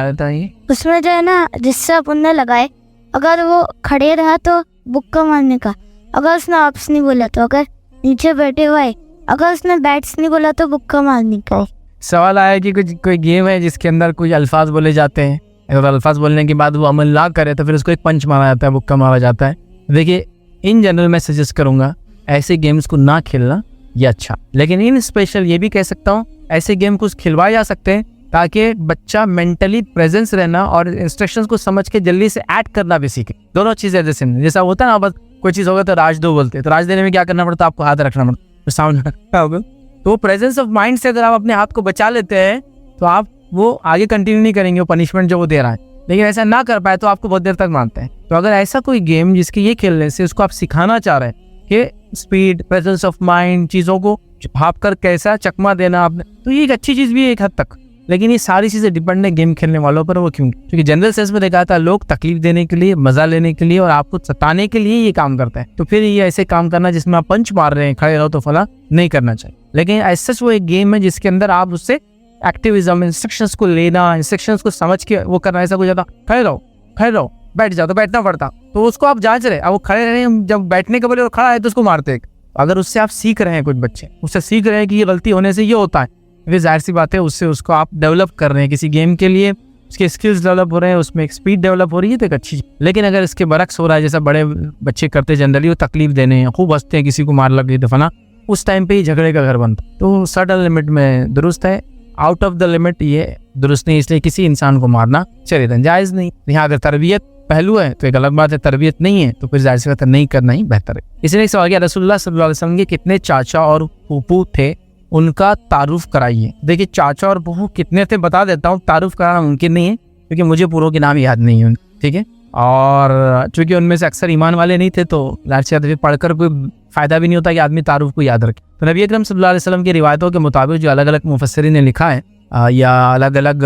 Speaker 6: उसमें जो है ना, जिससे अपन ने लगाए, अगर वो खड़े रहा तो बुक्का मारने का, अगर उसने ऑप्स नहीं बोला तो, अगर नीचे बैठे हुए अगर उसने बैट्स नहीं बोला तो बुक्का मारने का।
Speaker 1: सवाल आया कि कोई गेम है जिसके अंदर कुछ अल्फाज बोले जाते हैं, अगर अल्फाज बोलने के बाद वो अमल ना करे तो फिर उसको एक पंच मारा जाता है, बुक्का मारा जाता है। देखिए इन जनरल मैं सजेस्ट करूंगा ऐसे गेम्स को ना खेलना, ये अच्छा, लेकिन इन स्पेशल ये भी कह सकता हूँ ऐसे गेम कुछ खिलवाए जा सकते हैं ताकि बच्चा मेंटली प्रेजेंस रहना और इंस्ट्रक्शंस को समझ के जल्दी से ऐड करना भी सीखे। दोनों चीज़ें जैसा होता है ना, बस कोई चीज़ होगा तो राज दो बोलते हैं, तो राज देने में क्या करना पड़ता है, आपको हाथ रखना पड़ता है, साउंड होगा। तो प्रेजेंस ऑफ माइंड से अगर आप अपने हाथ को बचा लेते हैं तो आप वो आगे कंटिन्यू नहीं करेंगे, वो पनिशमेंट जो वो दे रहा है, लेकिन ऐसा ना कर पाए तो आपको बहुत देर तक मानते हैं। तो अगर ऐसा कोई गेम जिसके ये खेलने से उसको आप सिखाना चाह रहे हैं कि स्पीड, प्रेजेंस ऑफ माइंड, चीज़ों को भाप कर कैसा चकमा देना आपने, तो ये एक अच्छी चीज़ भी है एक हद तक। लेकिन ये सारी चीज़ें डिपेंड है गेम खेलने वालों पर, वो क्यों, क्योंकि जनरल सेंस में देखा था लोग तकलीफ देने के लिए, मजा लेने के लिए और आपको सताने के लिए ये काम करते हैं। तो फिर ये ऐसे काम करना जिसमें आप पंच मार रहे हैं, खड़े रहो तो फला, नहीं करना चाहिए। लेकिन ऐसा वो एक गेम है जिसके अंदर आप उससे एक्टिविज्म, इंस्ट्रक्शंस को लेना, इंस्ट्रक्शंस को समझ के वो करना, ऐसा कुछ ज़्यादा खड़े रहो बैठ जाओ, तो बैठना पड़ता। तो उसको आप जांच रहे, अब वो खड़े रहे, जब बैठने के बोले और खड़ा है तो उसको मारते। अगर उससे आप सीख रहे हैं, कुछ बच्चे उससे सीख रहे हैं कि ये गलती होने से ये होता है, फिर जाहिर सी बात है उससे उसको आप डेवलप कर रहे हैं किसी गेम के लिए, उसके स्किल्स डेवलप हो रहे हैं, उसमें एक स्पीड डेवलप हो रही है, तो एक अच्छी चीज़। लेकिन अगर इसके बरक्स हो रहा है, जैसा बड़े बच्चे करते जनरली, वो तकलीफ देने हैं, खूब हंसते हैं, किसी को मार लग गई दफना, उस टाइम पे ही झगड़े का घर बनता। तो सर्टन लिमिट में दुरुस्त है, आउट ऑफ द लिमिट ये दुरुस्त नहीं। इसलिए किसी इंसान को मारना शरीयतन जायज़ नहीं। यहाँ अगर तरबियत पहलू है तो एक अलग बात है, तरबियत नहीं है तो फिर जाहिर सी बात है नहीं करना ही बेहतर है। इसलिए एक सवाल किया, रसूलुल्लाह सल्लल्लाहु अलैहि वसल्लम के कितने चाचा और फूफू थे, उनका तारुफ कराइए। देखिए चाचा और फूफू कितने थे बता देता हूँ, तारुफ कराना मुमकिन नहीं है क्योंकि मुझे पूरों के नाम याद नहीं है, ठीक है। और चूंकि उनमें से अक्सर ईमान वाले नहीं थे तो जाहिर सी बात है पढ़कर कोई फ़ायदा भी नहीं होता कि आदमी तारुफ को याद रखे। तो नबी अकरम सल्लल्लाहु अलैहि वसल्लम की रिवायतों के मुताबिक जो अलग अलग मुफस्सिरीन ने लिखा है या अलग अलग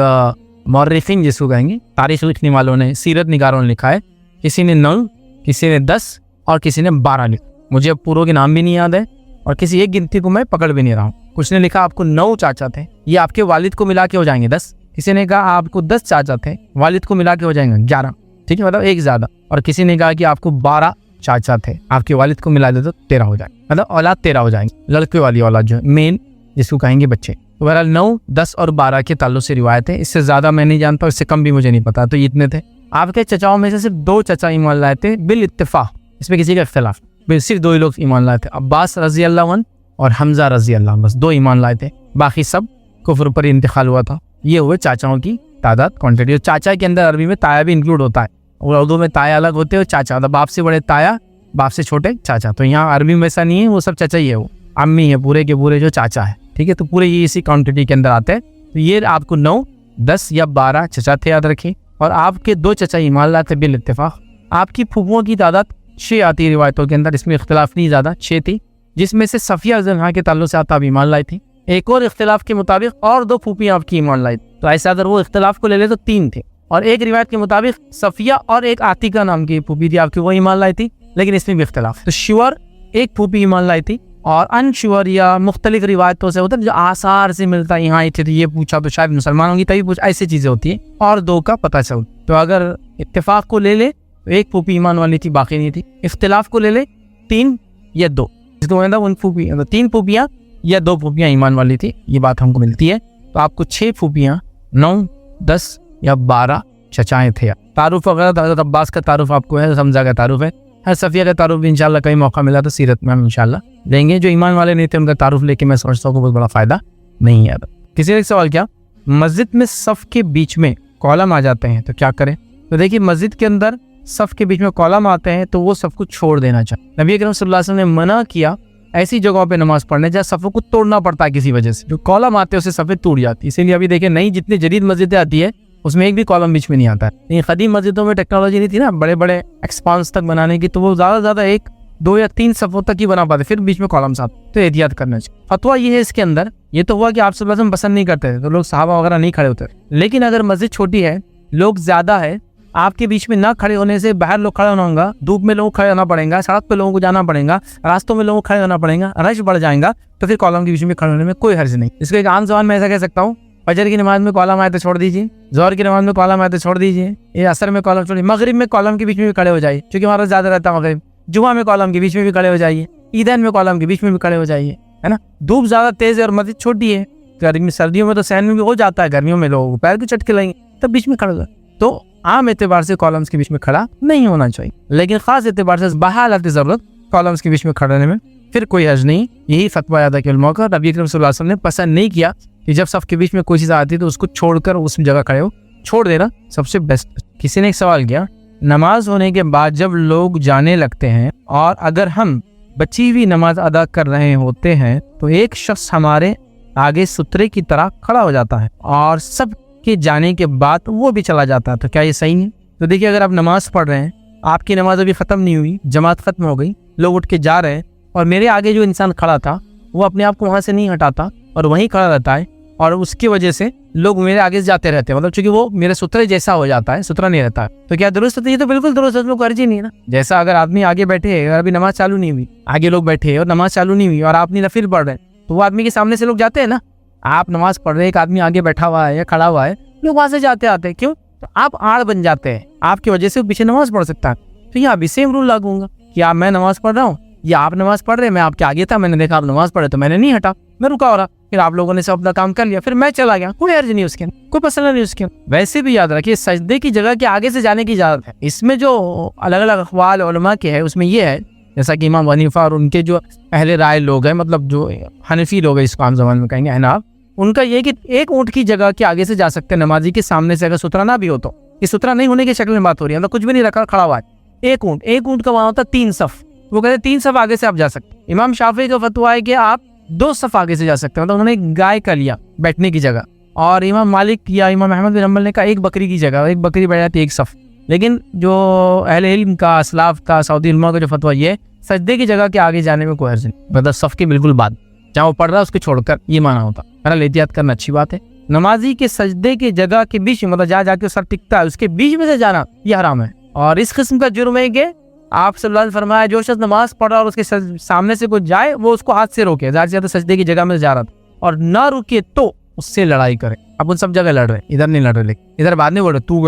Speaker 1: मौर्रिखीन जिसको कहेंगे, तारीख लिखने वालों ने, सीरत निगारों ने लिखा है, किसी ने 9, किसी ने 10 और किसी ने 12 लिखा। मुझे अब पूरों के नाम भी नहीं याद है और किसी एक गिनती को मैं पकड़ भी नहीं रहा हूँ। कुछ ने लिखा आपको 9 चाचा थे, ये आपके वालिद को मिला के हो जाएंगे 10। किसी ने कहा आपको 10 चाचा थे, वालिद को मिला के हो जाएंगे 11, ठीक है, मतलब एक ज़्यादा। और किसी ने कहा कि आपको 12 चाचा थे, आपके वालिद को मिला दे तो 13 हो जाएंगे, मतलब औलाद 13 हो जाएंगे, लड़के वाली औलाद जो है, मेन जिसको कहेंगे बच्चे। तो बहरहाल 9, 10 और 12 के ताल्लुक से रिवायत है, इससे ज़्यादा मैं नहीं जानता, इससे कम भी मुझे नहीं पता। तो इतने थे। आपके चचाओं में से सिर्फ 2 चचा ईमान लाए थे बिल इत्तेफाक, इसमें किसी का इख्तिलाफ, सिर्फ 2 ही लोग ईमान लाए थे, अब्बास रजी अल्लाह अन्हु और हमजा रजी अल्लाह अन्हु, बस 2 ईमान लाए थे, बाकी सब कुफ्र पर इंतकाल हुआ था। ये हुए चाचाओं की तादाद, क्वान्टिटी। चाचा के अंदर अरबी में ताया भी इंक्लूड होता है, और उर्दू में ताया अलग होते हैं, चाचा मतलब बाप से बड़े ताया, बाप से छोटे चाचा। तो यहाँ अरबी में ऐसा नहीं है, वो सब चाचा ही है, वो अम्मी है पूरे के पूरे जो चाचा है, ठीक है। तो पूरे ये इसी क्वान्टिटी के अंदर आते हैं। तो ये आपको 9, 10 या 12 चचा थे, याद रखिए। और आपके 2 चचा ईमान लाए थे बिल इत्तेफाक। आपकी फूफुओं की तादाद 6 आती है रिवायतों के अंदर, इसमें इख्तिलाफ नहीं ज़्यादा, 6 थी, जिसमें से सफ़िया ज़ुल्हा के ताल्लुक से आप ईमान लाई थी। एक और इख्तिलाफ के मुताबिक और 2 फूफियाँ आपकी ईमान लाई। तो ऐसा अगर वो इख्तिलाफ को ले ले तो 3 थे। और एक रिवायत के मुताबिक सफ़िया और एक आतिका नाम की फूफी थी आपकी, वो ईमान लाई थी, लेकिन इसमें भी इख्तिलाफ। तो श्योर एक फूफी ईमान लाई थी, और अनश्योर या मुख्तलिफ रिवायतों से होता है जो आसार से मिलता है, यहाँ थे तो ये पूछा तो शायद मुसलमान होंगी तभी पूछा, ऐसी चीज़ें होती हैं, और 2 का पता चल। तो अगर इत्तेफाक को ले ले तो एक फूफी ईमान वाली थी, बाकी नहीं थी। इख्तिलाफ को ले ले 3 या 2, जिसको मतलब उन फूफी 3 फूफियाँ या 2 फूफियाँ ईमान वाली थी, ये बात हमको मिलती है। तो आपको 6 फूफियाँ, 9, 10 या 12 चचाएँ थे। तारुफ वगैरह हज़रत अब्बास का तारुफ आपको है, समझा का तारुफ है, सफ़िया का तारुफ भी इंशाल्लाह कहीं मौका मिला तो सीरत में हम इंशाल्लाह देंगे। जो ईमान वाले नहीं थे उनका तारुफ लेके मैं समझता हूँ बहुत बड़ा फ़ायदा नहीं है। किसी ने सवाल किया, मस्जिद में सफ़ के बीच में कॉलम आ जाते हैं तो क्या करें? तो देखिए मस्जिद के अंदर सफ़ के बीच में कॉलम आते हैं तो वो सब कुछ छोड़ देना चाहिए। नबी अकरम सल्लल्लाहु अलैहि वसल्लम ने मना किया ऐसी जगहों पे नमाज पढ़ने जहाँ सफ़ों को तोड़ना पड़ता है किसी वजह से, जो कॉलम आते हैं उससे सफ़ें टूट जाती है। इसीलिए अभी देखिए नई जितनी जदीद मस्जिदें आती है उसमें एक भी कॉलम बीच में नहीं आता है। लेकिन कदीम मस्जिदों में टेक्नोलॉजी नहीं थी ना बड़े बड़े एक्सपांस तक बनाने की, तो वो ज़्यादा से ज़्यादा 1, 2 या 3 सफ़ों तक ही बना पाते, फिर बीच में कॉलम्स आते, तो एहतियात करना चाहिए। फतवा ये है इसके अंदर, ये तो हुआ कि आप सल्लल्लाहु अलैहि वसल्लम पसंद नहीं करते थे तो लोग सहाबा वगैरह नहीं खड़े होते। लेकिन अगर मस्जिद छोटी है, लोग ज़्यादा है, आपके बीच में ना खड़े होने से बाहर लोग खड़े होना होगा, धूप में लोगों को खड़े होना पड़ेगा, सड़क पे लोगों को जाना पड़ेगा, रास्तों में लोगों को खड़े होना पड़ेगा, रश बढ़ जाएगा, तो फिर कॉलम के बीच में खड़े होने में कोई हर्ज नहीं। इसको एक आम जबान में ऐसा कह सकता हूँ, फजर की नमाज में कॉलम आए तो छोड़ दीजिए, ज़ोहर की नमाज में कॉलम आए तो छोड़ दीजिए, ये असर में कॉलम छोड़िए, मगरिब में कॉलम के बीच में भी खड़े हो जाइए क्योंकि हमारा ज़्यादा रहता है मगरिब, जुमा में कॉलम के बीच में भी खड़े हो जाइए, ईदैन में कॉलम के बीच में भी खड़े हो जाइए, है ना। धूप ज़्यादा तेज़ है और मस्जिद छोटी है, गर्मी सर्दियों में तो सहन में भी हो जाता है, गर्मियों में लोगों को पैर भी चटके लगेंगे, तब बीच में खड़े हो जाए। तो आम एतबार से कॉलम्स के बीच में खड़ा नहीं होना चाहिए, लेकिन खास एतबार से बहालत ज़रूरत कॉलम्स के बीच में खड़े होने में फिर कोई हर्ज नहीं। यही फतवा याद है कि उलमा का, नबी अकरम सल्लल्लाहु अलैहि वसल्लम ने पसंद नहीं किया कि जब सफ़ के बीच में कोई चीज़ आती है तो उसको छोड़कर उस जगह खड़े हो, छोड़ देना सबसे बेस्ट। किसी ने एक सवाल किया, नमाज होने के बाद जब लोग जाने लगते हैं और अगर हम बची हुई नमाज अदा कर रहे होते हैं तो एक शख्स हमारे आगे सुतरे की तरह खड़ा हो जाता है और सब के जाने के बाद वो भी चला जाता है, तो क्या ये सही नहीं? तो देखिए अगर आप नमाज पढ़ रहे हैं, आपकी नमाज अभी ख़त्म नहीं हुई, जमात ख़त्म हो गई, लोग उठ के जा रहे हैं और मेरे आगे जो इंसान खड़ा था वो अपने आप को वहाँ से नहीं हटाता और वहीं खड़ा रहता है और उसकी वजह से लोग मेरे आगे जाते रहते हैं, मतलब चूंकि वो मेरे सुतरे जैसा हो जाता है, सुतरा नहीं रहता है, तो क्या दुरुस्त है? ये तो बिल्कुल दुरुस्त है, उसमें अर्जी नहीं है ना। जैसा अगर आदमी आगे बैठे है, अभी नमाज चालू नहीं हुई, आगे लोग बैठे हैं और नमाज चालू नहीं हुई और आप अपनी नफिल पढ़ रहे हैं, तो वो आदमी के सामने से लोग जाते हैं ना। आप नमाज पढ़ रहे हैं, एक आदमी आगे बैठा हुआ है या खड़ा हुआ है, लोग वहाँ से जाते आते हैं, क्यों?
Speaker 2: तो आप आड़ बन जाते हैं, आपकी वजह से वो पीछे नमाज पढ़ सकता है। तो यहाँ भी सेम रूल लागू होगा कि आप, मैं नमाज पढ़ रहा हूँ या आप नमाज पढ़ रहे हैं, मैं आपके आगे था, मैंने देखा आप नमाज पढ़े तो मैंने नहीं हटा, मैं रुका हो रहा, फिर आप लोगों ने सब अपना काम कर लिया, फिर मैं चला गया, कोई अर्ज नहीं उसके, कोई मसला नहीं उसके। वैसे भी याद रखिए सजदे की जगह के आगे से जाने की इजाजत है। इसमें जो अलग अलग अखवाल उलमा के है उसमें ये है, जैसा कि इमाम हनीफा और उनके जो अहले राय लोग हैं, मतलब जो हनफी लोग हैं इसको आम ज़बान में कहेंगे हनाफ, उनका ये कि एक ऊँट की जगह के आगे से जा सकते हैं नमाजी के सामने से, अगर सुथरा ना भी हो तो। ये सुथरा नहीं होने की शक्ल में बात हो रही है, मतलब कुछ भी नहीं रखा, खड़ा हुआ है एक ऊँट का वहाँ होता है 3 सफ़, वो कहते हैं 3 सफ़ आगे से आप जा सकते हैं। इमाम शाफी का फतवा है कि आप 2 सफ़ आगे से जा सकते हैं, मतलब उन्होंने एक गाय का लिया बैठने की जगह, और इमाम मालिक या इमाम अहमद बिन हंबल ने कहा एक बकरी की जगह, एक बकरी बैठ जाती है 1 सफ़। लेकिन जो अहले इल्म का, असलाफ का, सऊदी उलमा का जो फतवा ये सजदे की जगह के आगे जाने में कोई हर्ज नहीं, मतलब सफ़ के बिल्कुल बाद जहाँ वो पढ़ रहा है उसको छोड़कर, ये माना होता। बहरहाल एहतियात करना अच्छी बात है। नमाजी के सजदे के जगह के बीच में, मतलब जहाँ जाके सर टिकता है उसके बीच में से जाना ये हराम है, और इस किस्म का जुर्म है कि आप सल्लल्लाहु अलैहि वसल्लम फरमाया जो शख्स नमाज पढ़ रहा और उसके सामने से कोई जाए वो उसको हाथ से रोके, ज़्यादा से ज़्यादा सजदे की जगह में जा रहा था और ना रुके तो उससे लड़ाई करे। अब उन सब जगह लड़ रहे, इधर नहीं लड़ रहे, लेकिन इधर बाद में बोल रहे तू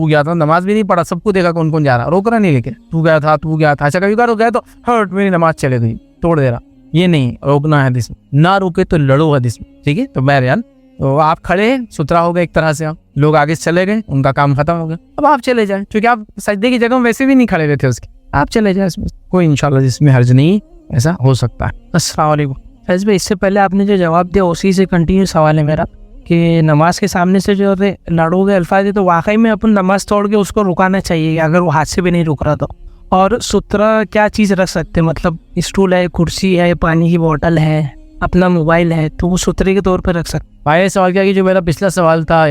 Speaker 2: गया था, नमाज भी नहीं पढ़ा, सबको देखा कौन कौन जा रहा, रोक रहा नहीं, लेकिन तू गया था, अच्छा कभी रुक गया तो हट मेरी नमाज चले गई, तोड़ दे रहा, ये नहीं, रोकना है हदीस में, ना रुके तो लड़ो हदीस में, ठीक है। तो बहरहाल तो आप खड़े सुथरा हो गए एक तरह से, आप लोग आगे चले गए, उनका काम खत्म हो गया, अब आप चले जाए, क्योंकि आप सजदे की जगह में वैसे भी नहीं खड़े हुए थे उसके, आप चले जाए, इसमें कोई इंशाल्लाह जिसमें हर्ज नहीं, ऐसा हो सकता है। अस्सलाम वालेकुम।
Speaker 7: फैज़ भाई, इससे पहले आपने जो जवाब दिया उसी से कंटिन्यू सवाल है मेरा कि नमाज के सामने से जो लड़ोगे अल्फाज है तो वाकई में अपन नमाज तोड़ के उसको रुकाना चाहिए अगर वो हाथ से भी नहीं रुक रहा तो। और सुथरा क्या चीज़ रख सकते हैं, मतलब स्टूल है, कुर्सी है, पानी की बोतल है, अपना मोबाइल है, तो वो सुथरे के तौर पर रख सकते।
Speaker 2: भाई सवाल क्या कि जो मेरा पिछला सवाल था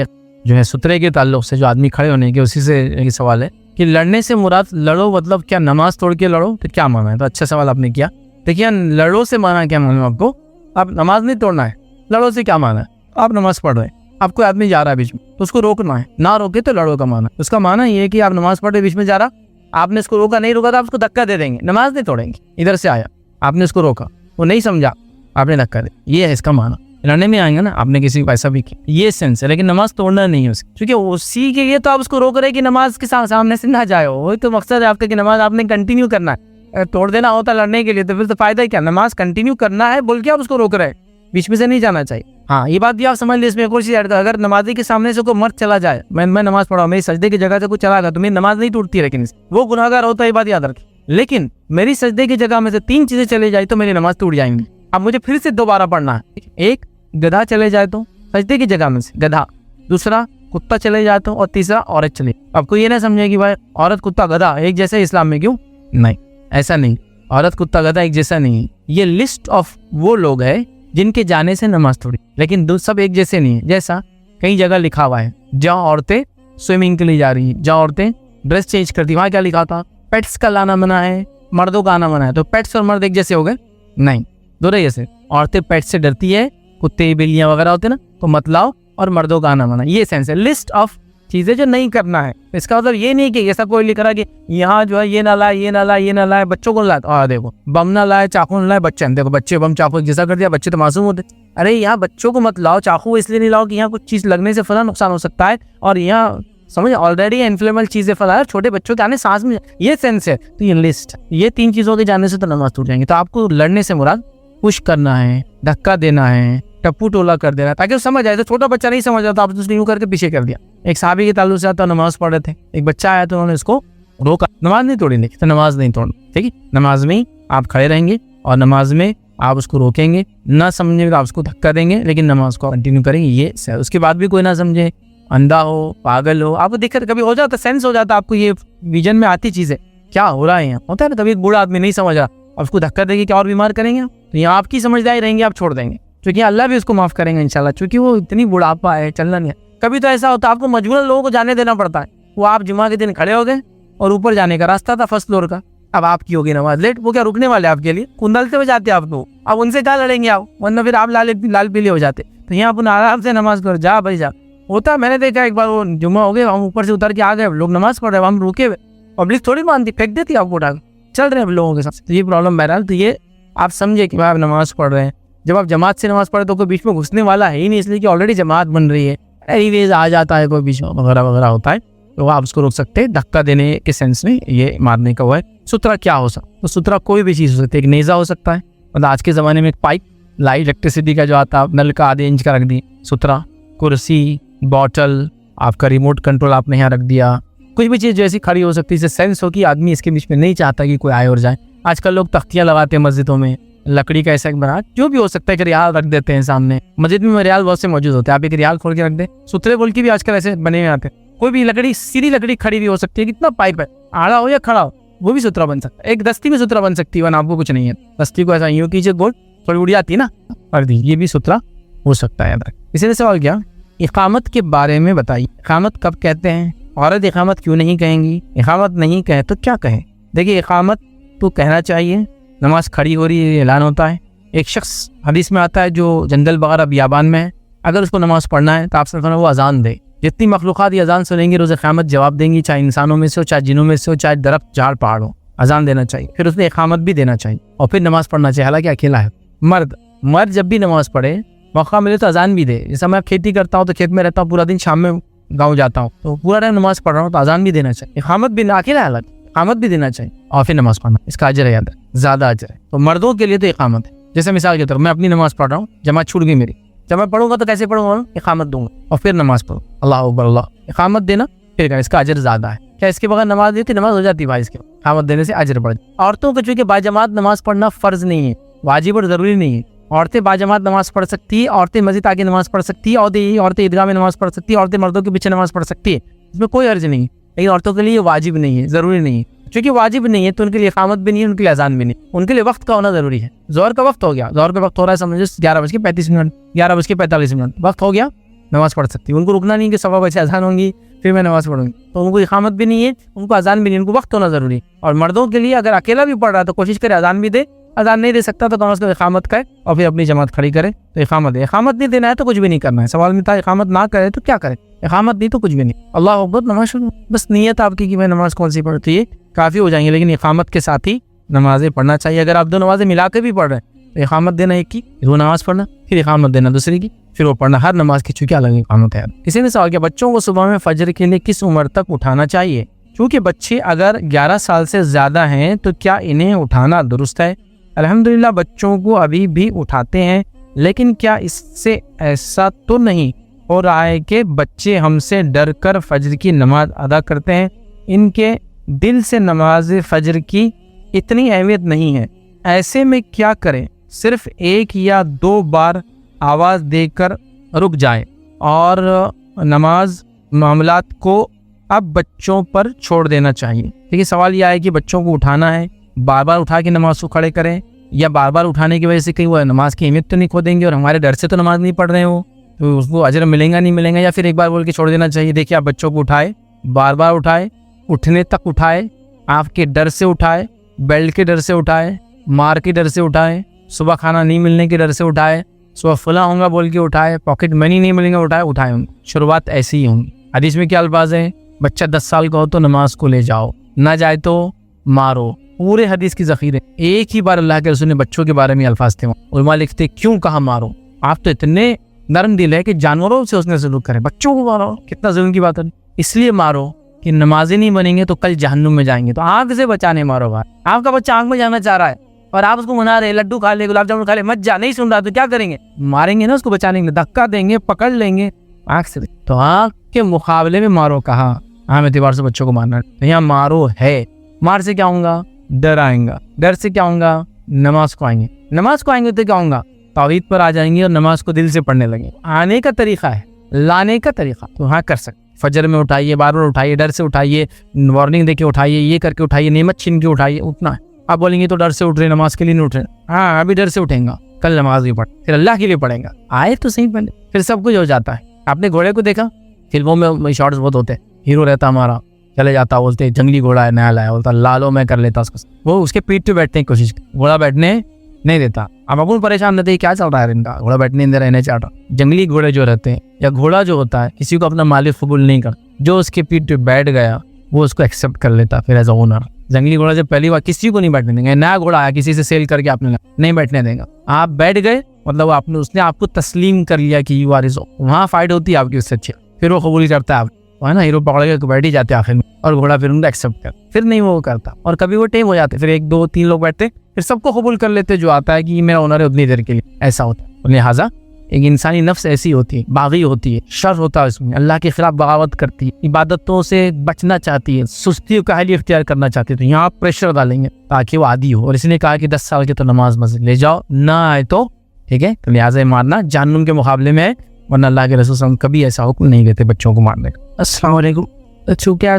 Speaker 2: जो है सुथरे के ताल्लुक से, जो आदमी खड़े होने के, उसी से ये सवाल है कि लड़ने से मुराद लड़ो मतलब क्या नमाज तोड़ के लड़ो, तो क्या माना है? तो अच्छा सवाल आपने किया। देखिए लड़ो से माना क्या मालूम आपको, आप नमाज नहीं तोड़ना है, लड़ो से क्या माना है, आप नमाज पढ़ रहे हैं, आप कोई आदमी जा रहा है बीच में तो उसको रोकना है, ना रोके तो लड़ो का माना। उसका माना ये है कि आप नमाज पढ़ रहे बीच में जा रहा, आपने इसको रोका, नहीं रोका तो आप उसको धक्का दे देंगे, नमाज नहीं तोड़ेंगे। इधर से आया, आपने उसको रोका, वो नहीं समझा, आपने धक्का दे, ये है इसका माना। लड़ने में आएंगे ना, आपने किसी को ऐसा भी किया, ये सेंस है, लेकिन नमाज तोड़ना नहीं है उसकी, क्योंकि उसी के लिए तो आप उसको रोक रहे कि नमाज के सामने से ना जाए, वही तो मकसद है आपका कि नमाज आपने कंटिन्यू करना है। तोड़ देना होता लड़ने के लिए तो फिर तो फायदा क्या, नमाज कंटिन्यू करना है बोल के आप उसको रोक रहे हैं, बीच में से नहीं जाना चाहिए। हाँ ये बात भी आप समझ लीजिए, इसमें एक और चीज़ ऐड कर, अगर नमाजी के सामने से कोई मर्द चला जाए, मैं नमाज पढ़ा मेरी सजदे की जगह से कोई चला गया तो मेरी नमाज नहीं टूटती, लेकिन वो गुनाहगार होता है, ये बात याद रखें। लेकिन मेरी सजदे की जगह में से 3 चीजें चली जाए तो मेरी नमाज टूट जाएंगी। अब मुझे फिर से दोबारा पढ़ना है, एक गधा चले जाए तो सजदे की जगह में से गधा, दूसरा कुत्ता चले जाए तो, और तीसरा औरत चले। आपको ये ना समझे कि भाई औरत कुत्ता गधा एक जैसा इस्लाम में, क्यों नहीं, ऐसा नहीं, औरत कुत्ता गधा एक जैसा नहीं है। ये लिस्ट ऑफ वो लोग है जिनके जाने से नमाज तोड़ी, लेकिन सब एक जैसे नहीं है। जैसा कई जगह लिखा हुआ है जहाँ औरतें स्विमिंग के लिए जा रही हैं, जहाँ औरतें ड्रेस चेंज करती, वहाँ क्या लिखा था, पेट्स का लाना मना है, मर्दों का आना मना है। तो पेट्स और मर्द एक जैसे हो गए? नहीं, दोनों जैसे। औरतें पेट से डरती है, कुत्ते बिल्लियाँ वगैरह होते ना, तो मत लाओ, और मर्दों का आना मना, ये सेंस है। लिस्ट ऑफ चीज़ें जो नहीं करना है, इसका मतलब ये नहीं कि ऐसा कोई लिख रहा कि यहाँ जो है ये ना लाए, ये ना लाए, ये ना लाए, बच्चों को लाए, देखो बम ना लाए, चाकू ना लाए, बच्चे, देखो बच्चे बम चाकू जैसा कर दिया, बच्चे तो मासूम होते। अरे यहाँ बच्चों को मत लाओ, चाकू इसलिए नहीं लाओ कि यहाँ कुछ चीज़ लगने से फला नुकसान हो सकता है, और यहाँ समझ ऑलरेडी इन्फ्लेमेबल चीज़ें फला है, छोटे बच्चों के आने सांस में, ये सेंस है। तो ये लिस्ट, ये 3 चीज़ों के जाने से तो नमाज टूट जाएंगे। तो आपको लड़ने से मुराद पुश करना है, धक्का देना है, टप्पू टोला कर देना, ताकि वो समझ आए। तो छोटा बच्चा नहीं समझ आता, आप उसने यूं करके पीछे कर दिया। एक साहबी के ताल्लुक से आता, नमाज पढ़ रहे थे, एक बच्चा आया तो उन्होंने उसको रोका, नमाज नहीं तोड़ी, तो नमाज नहीं तोड़ना, ठीक है। नमाज में आप खड़े रहेंगे और नमाज में आप उसको रोकेंगे, ना समझेंगे तो आप उसको धक्का देंगे, लेकिन नमाज को कंटिन्यू करेंगे, ये उसके बाद भी कोई ना समझे, अंधा हो, पागल हो, आपको दिक्कत कभी हो जाता, सेंस हो जाता, आपको ये विजन में आती चीज़ें क्या हो रहा है यहाँ, होता है ना। कभी एक बूढ़ा आदमी नहीं समझ रहा, आप उसको धक्का देंगे क्या और बीमार करेंगे? तो यहाँ आपकी समझदारी रहेंगे, आप छोड़ देंगे, क्योंकि अल्लाह भी उसको माफ़ करेंगे इंशाल्लाह, क्योंकि वो इतनी बुढ़ापा है, चलना नहीं है। कभी तो ऐसा होता है आपको मजबूरन लोगों को जाने देना पड़ता है। वो आप जुमा के दिन खड़े हो गए और ऊपर जाने का रास्ता था फर्स्ट फ्लोर का, अब आपकी होगी नमाज लेट, वो क्या रुकने वाले आपके लिए, कुंदलते हुए जाते आपको, अब उनसे क्या लड़ेंगे आप, वरना फिर आप लाल पीले हो जाते। तो यहाँ अपन आराम से नमाज करो, जा भाई जा। होता है, मैंने देखा एक बार वो जुम्मा हो गए, हम ऊपर से उतर के आ गए, लोग नमाज पढ़ रहे, हम रुके हुए, पब्लिक थोड़ी मानती, फेंक देती आपको उठा के, चल रहे हैं लोगों के साथ। तो ये प्रॉब्लम बहरहाल, तो ये आप समझे कि भाई आप नमाज पढ़ रहे हैं। जब आप जमात से नमाज पढ़े तो कोई बीच में घुसने वाला है ही नहीं, इसलिए कि ऑलरेडी जमात बन रही है, एनीवेज आ जाता है कोई बीच में वगैरह वगैरह होता है। तो आप उसको रोक सकते हैं। धक्का देने के सेंस में ये मारने का हुआ है। सुतरा क्या हो सकता है? तो सुतरा कोई भी चीज़ हो सकती है। एक नेज़ा हो सकता है, मतलब आज के ज़माने में एक पाइप लाइट इलेक्ट्रिसिटी का जो आता है, नल का आधे इंच का रख दी सुतरा, कुर्सी, बॉटल, आपका रिमोट कंट्रोल आपने यहाँ रख दिया, कोई भी चीज़ जो ऐसी खड़ी हो सकती है जिससे सेंस हो कि आदमी इसके बीच में नहीं चाहता कि कोई आए और जाए। आजकल लोग तख्तियाँ लगाते हैं मस्जिदों में, लकड़ी का ऐसा एक बना, जो भी हो सकता है कि रियाल रख देते हैं सामने। मस्जिद में रियाल बहुत से मौजूद होते हैं, आप एक रियाल खोल के रख दें। सुतरे बोल के भी आजकल ऐसे बने हुए आते हैं। कोई भी लकड़ी, सीधी लकड़ी खड़ी हुई हो सकती है, कितना पाइप है, आड़ा हो या खड़ा हो, वो भी सुतरा बन सकता है। एक दस्ती भी सुतरा बन सकती है, वरना आपको कुछ नहीं है। दस्ती को ऐसा यूँ कीजिए गोल, थोड़ी उड़ी आती है ना, कर दी, ये भी सुतरा हो सकता है। इसीलिए सवाल क्या, इकामत के बारे में बताइए। इकामत कब कहते हैं? औरत इकामत क्यों नहीं कहेंगी? इकामत नहीं कहे तो क्या कहें? देखिए, इकामत तो कहना चाहिए। नमाज खड़ी हो रही है, ऐलान होता है। एक शख्स हदीस में आता है जो जंगल वगैरह बियाबान में है, अगर उसको नमाज पढ़ना है तो आप सब वो अजान दे। जितनी मखलूक़ात ये अजान सुनेंगी रोज़ क़यामत जवाब देंगी, चाहे इंसानों में से हो, चाहे जिनों में से हो, चाहे दरख्त झाड़ पहाड़ हो। अजान देना चाहिए, फिर उसने इकामत भी देना चाहिए और फिर नमाज पढ़ना चाहिए। हालांकि अकेला है। मर्द जब भी नमाज पढ़े, मौका मिले तो अजान भी दे। जैसा मैं खेती करता हूँ तो खेत में रहता हूँ पूरा दिन, शाम में गाँव जाता हूँ तो पूरा टाइम नमाज पढ़ रहा हूँ, तो अजान भी देना चाहिए। इकामत भी, अकेला है, इकामत भी देना चाहिए और फिर नमाज पढ़ना। इसका अजर है, याद है, ज़्यादा अजर है। तो मर्दों के लिए तो इकामत है। जैसे मिसाल के तौर पर मैं अपनी नमाज पढ़ रहा हूँ, जमात छूट गई मेरी, जब मैं पढ़ूंगा तो कैसे पढ़ूंगा? इकामत दूंगा और फिर नमाज पढ़ूँ, अल्लाह अकबर, अल्लाह, इकामत देना फिर इसका अजर ज़्यादा है। क्या इसके बगैर नमाज देती? नमाज हो जाती भाई, इसके इकामत देने से अजर बढ़। औरतों को चूँकि बाजमात नमाज पढ़ना फ़र्ज नहीं है, वाजिब और ज़रूरी नहीं है। औरतें बाजमात नमाज पढ़ सकती है, औरतें मस्जिद आके नमाज पढ़ सकती है, और औरतें ईदगाह में नमाज पढ़ सकती है, औरतें मर्दों के पीछे नमाज पढ़ सकती है, इसमें कोई अर्ज नहीं है। लेकिन औरतों के लिए वाजिब नहीं है, ज़रूरी नहीं है। क्योंकि वाजिब नहीं है तो उनके लिए इकामत भी नहीं है, उनके लिए अजान भी नहीं। उनके लिए वक्त का होना ज़रूरी है। ज़ोहर का वक्त हो गया, ज़ोहर का वक्त हो रहा है, समझो 11:35, 11:45, वक्त हो गया, नमाज पढ़ सकती है। उनको रुकना नहीं कि 1:15 अजान होंगी फिर मैं नमाज पढ़ूंगी, तो उनको इकामत भी नहीं है, उनको अजान भी नहीं, उनको वक्त होना ज़रूरी है। और मर्दों के लिए अगर अकेला भी पढ़ रहा है तो कोशिश करे अजान भी दे, अजान नहीं दे सकता तो कम से कम इकामत करे और फिर अपनी जमात खड़ी करे तो इकामत दे। इकामत नहीं देना है तो कुछ भी नहीं करना है। सवाल में था इकामत ना करे तो क्या करे? इकामत नहीं तो कुछ भी नहीं, अल्लाह अकबर, नमाज शुरू। बस नीयत आपकी कि मैं नमाज कौन सी पढ़ती है काफ़ी हो जाएंगी, लेकिन इकामत के साथ ही नमाजें पढ़ना चाहिए। अगर आप दो नमाजें मिला के भी पढ़ रहे हैं तो इकामत देना एक की, वो नमाज पढ़ना, फिर इकामत देना दूसरी की, फिर वो पढ़ना। हर नमाज की चूँकि अलग इकामत है। किसी ने सवाल किया, बच्चों को सुबह में फजर के लिए किस उम्र तक उठाना चाहिए? क्योंकि बच्चे अगर 11 साल से ज़्यादा हैं तो क्या इन्हें उठाना दुरुस्त है? अल्हम्दुलिल्लाह बच्चों को अभी भी उठाते हैं, लेकिन क्या इससे ऐसा तो नहीं हो रहा है कि बच्चे हमसे डर कर फजर की नमाज अदा करते हैं? इनके दिल से नमाज फजर की इतनी अहमियत नहीं है, ऐसे में क्या करें? सिर्फ 1 या 2 बार आवाज़ देकर रुक जाए और नमाज मामलात को अब बच्चों पर छोड़ देना चाहिए। देखिए, सवाल यह है कि बच्चों को उठाना है, बार बार उठा के नमाज को खड़े करें, या बार बार उठाने की वजह से कहीं वो नमाज की अहमियत तो नहीं खो देंगे और हमारे डर से तो नमाज नहीं पढ़ रहे हो तो उसको अजर मिलेगा नहीं मिलेगा, या फिर एक बार बोल के छोड़ देना चाहिए? देखिए, आप बच्चों को उठाए, बार बार उठाए, उठने तक उठाए, आपके डर से उठाए, बेल्ट के डर से उठाए, मार के डर से उठाए, सुबह खाना नहीं मिलने के डर से उठाए, सुबह फुला होगा बोल के उठाए, पॉकेट मनी नहीं मिलेंगे उठाए होंगे। शुरुआत ऐसी ही होंगी। हदीस में क्या अल्फाज है? बच्चा 10 साल का हो तो नमाज को ले जाओ, ना जाए तो मारो। पूरे हदीस की ज़ख़ीरे, एक ही बार अल्लाह के रसूल ने बच्चों के बारे में अल्फाज थे। उलमा लिखते क्यों कहा मारो? आप तो इतने नरम दिल है कि जानवरों से उसने सलूक करे, बच्चों को मारो, कितना जुल्म की बात है। इसलिए मारो कि नमाज़ी नहीं बनेंगे तो कल जहन्नुम में जाएंगे। तो आँख से बचाने मारो भाई। आपका बच्चा आँख में जाना चाह रहा है और आप उसको मना रहे, लड्डू खा ले, गुलाब जामुन खा ले, मत जा, नहीं सुन रहा तो क्या करेंगे? मारेंगे ना उसको बचाने के लिए, धक्का देंगे, पकड़ लेंगे आँख से। तो आँख के मुकाबले में मारो कहा, आम एतबार से बच्चों को मारना, तो यहाँ मारो है। मार से क्या होगा? डर आएगा। डर से क्या होगा? नमाज को आएंगे। नमाज को आएंगे तो क्या होगा? तौहीद पर आ जाएंगे और नमाज को दिल से पढ़ने लगेंगे। आने का तरीका है, लाने का तरीका तो हाँ कर सकते। फजर में उठाइए, बार बार उठाइए, डर से उठाइए, वार्निंग देके उठाइए, ये करके उठाइए, नेमत छीन के उठाइए, उठना है। आप बोलेंगे तो डर से उठ रहे, नमाज के लिए नहीं उठ रहे। हाँ, अभी डर से उठेगा, कल नमाज भी पढ़, फिर अल्लाह के लिए पढ़ेगा। आए तो सही पहले, फिर सब कुछ हो जाता है। आपने घोड़े को देखा? फिल्मों में शॉर्ट्स बहुत होते हैं, हीरो रहता हमारा, चले जाता, बोलते जंगली घोड़ा है, नया लाया, बोलता लालो मैं कर लेता उसको। वो उसके पीठ पे बैठने की कोशिश, घोड़ा बैठने नहीं देता। अब अपन परेशान रहते हैं, क्या चल रहा है इनका, घोड़ा बैठने दे रहने चाहता। जंगली घोड़े जो रहते हैं या घोड़ा जो होता है किसी को अपना मालिक कबूल नहीं करता, जो उसके पीठ पे बैठ गया वो उसको एक्सेप्ट कर लेता फिर एज अ ओनर। जंगली घोड़ा जब पहली बार किसी को नहीं बैठने देंगे, नया घोड़ा आया किसी से सेल करके आपने नहीं बैठने देगा, आप बैठ गए मतलब आपने उसने आपको तस्लीम कर लिया कि यू आर इज। वहाँ फाइट होती है आपकी उससे अच्छी, फिर वो कबूल करता है आप। है ना, हीरो पकड़ के बैठ ही जाते आखिर में, और घोड़ा फिर उनको एक्सेप्ट कर, फिर नहीं वो करता, और कभी वो टेम हो जाते, फिर 1 2 3 लोग बैठते, फिर सबको कबूल कर लेते जो आता है कि ये मेरा ओनर है उतनी देर के लिए, ऐसा होता है। लिहाजा एक इंसानी नफ्स ऐसी होती है, बागी होती है, शर होता है उसमें, अल्लाह के खिलाफ बगावत करती है, इबादतों से बचना चाहती है, सुस्ती और काहली इख्तियार करना चाहती है, तो यहाँ प्रेशर डालेंगे ताकि वो आदी हो। और इसने कहा कि 10 साल के तो नमाज मस्जिद ले जाओ, ना आए तो ठीक है, तो लिहाजा मारना जहन्नुम के मुकाबले में है, वरना अल्लाह के रसूल सल्लल्लाहु अलैहि वसल्लम कभी ऐसा हुक्म नहीं देते बच्चों को मारने का।
Speaker 7: अस्सलाम वालेकुम। चूँकि आज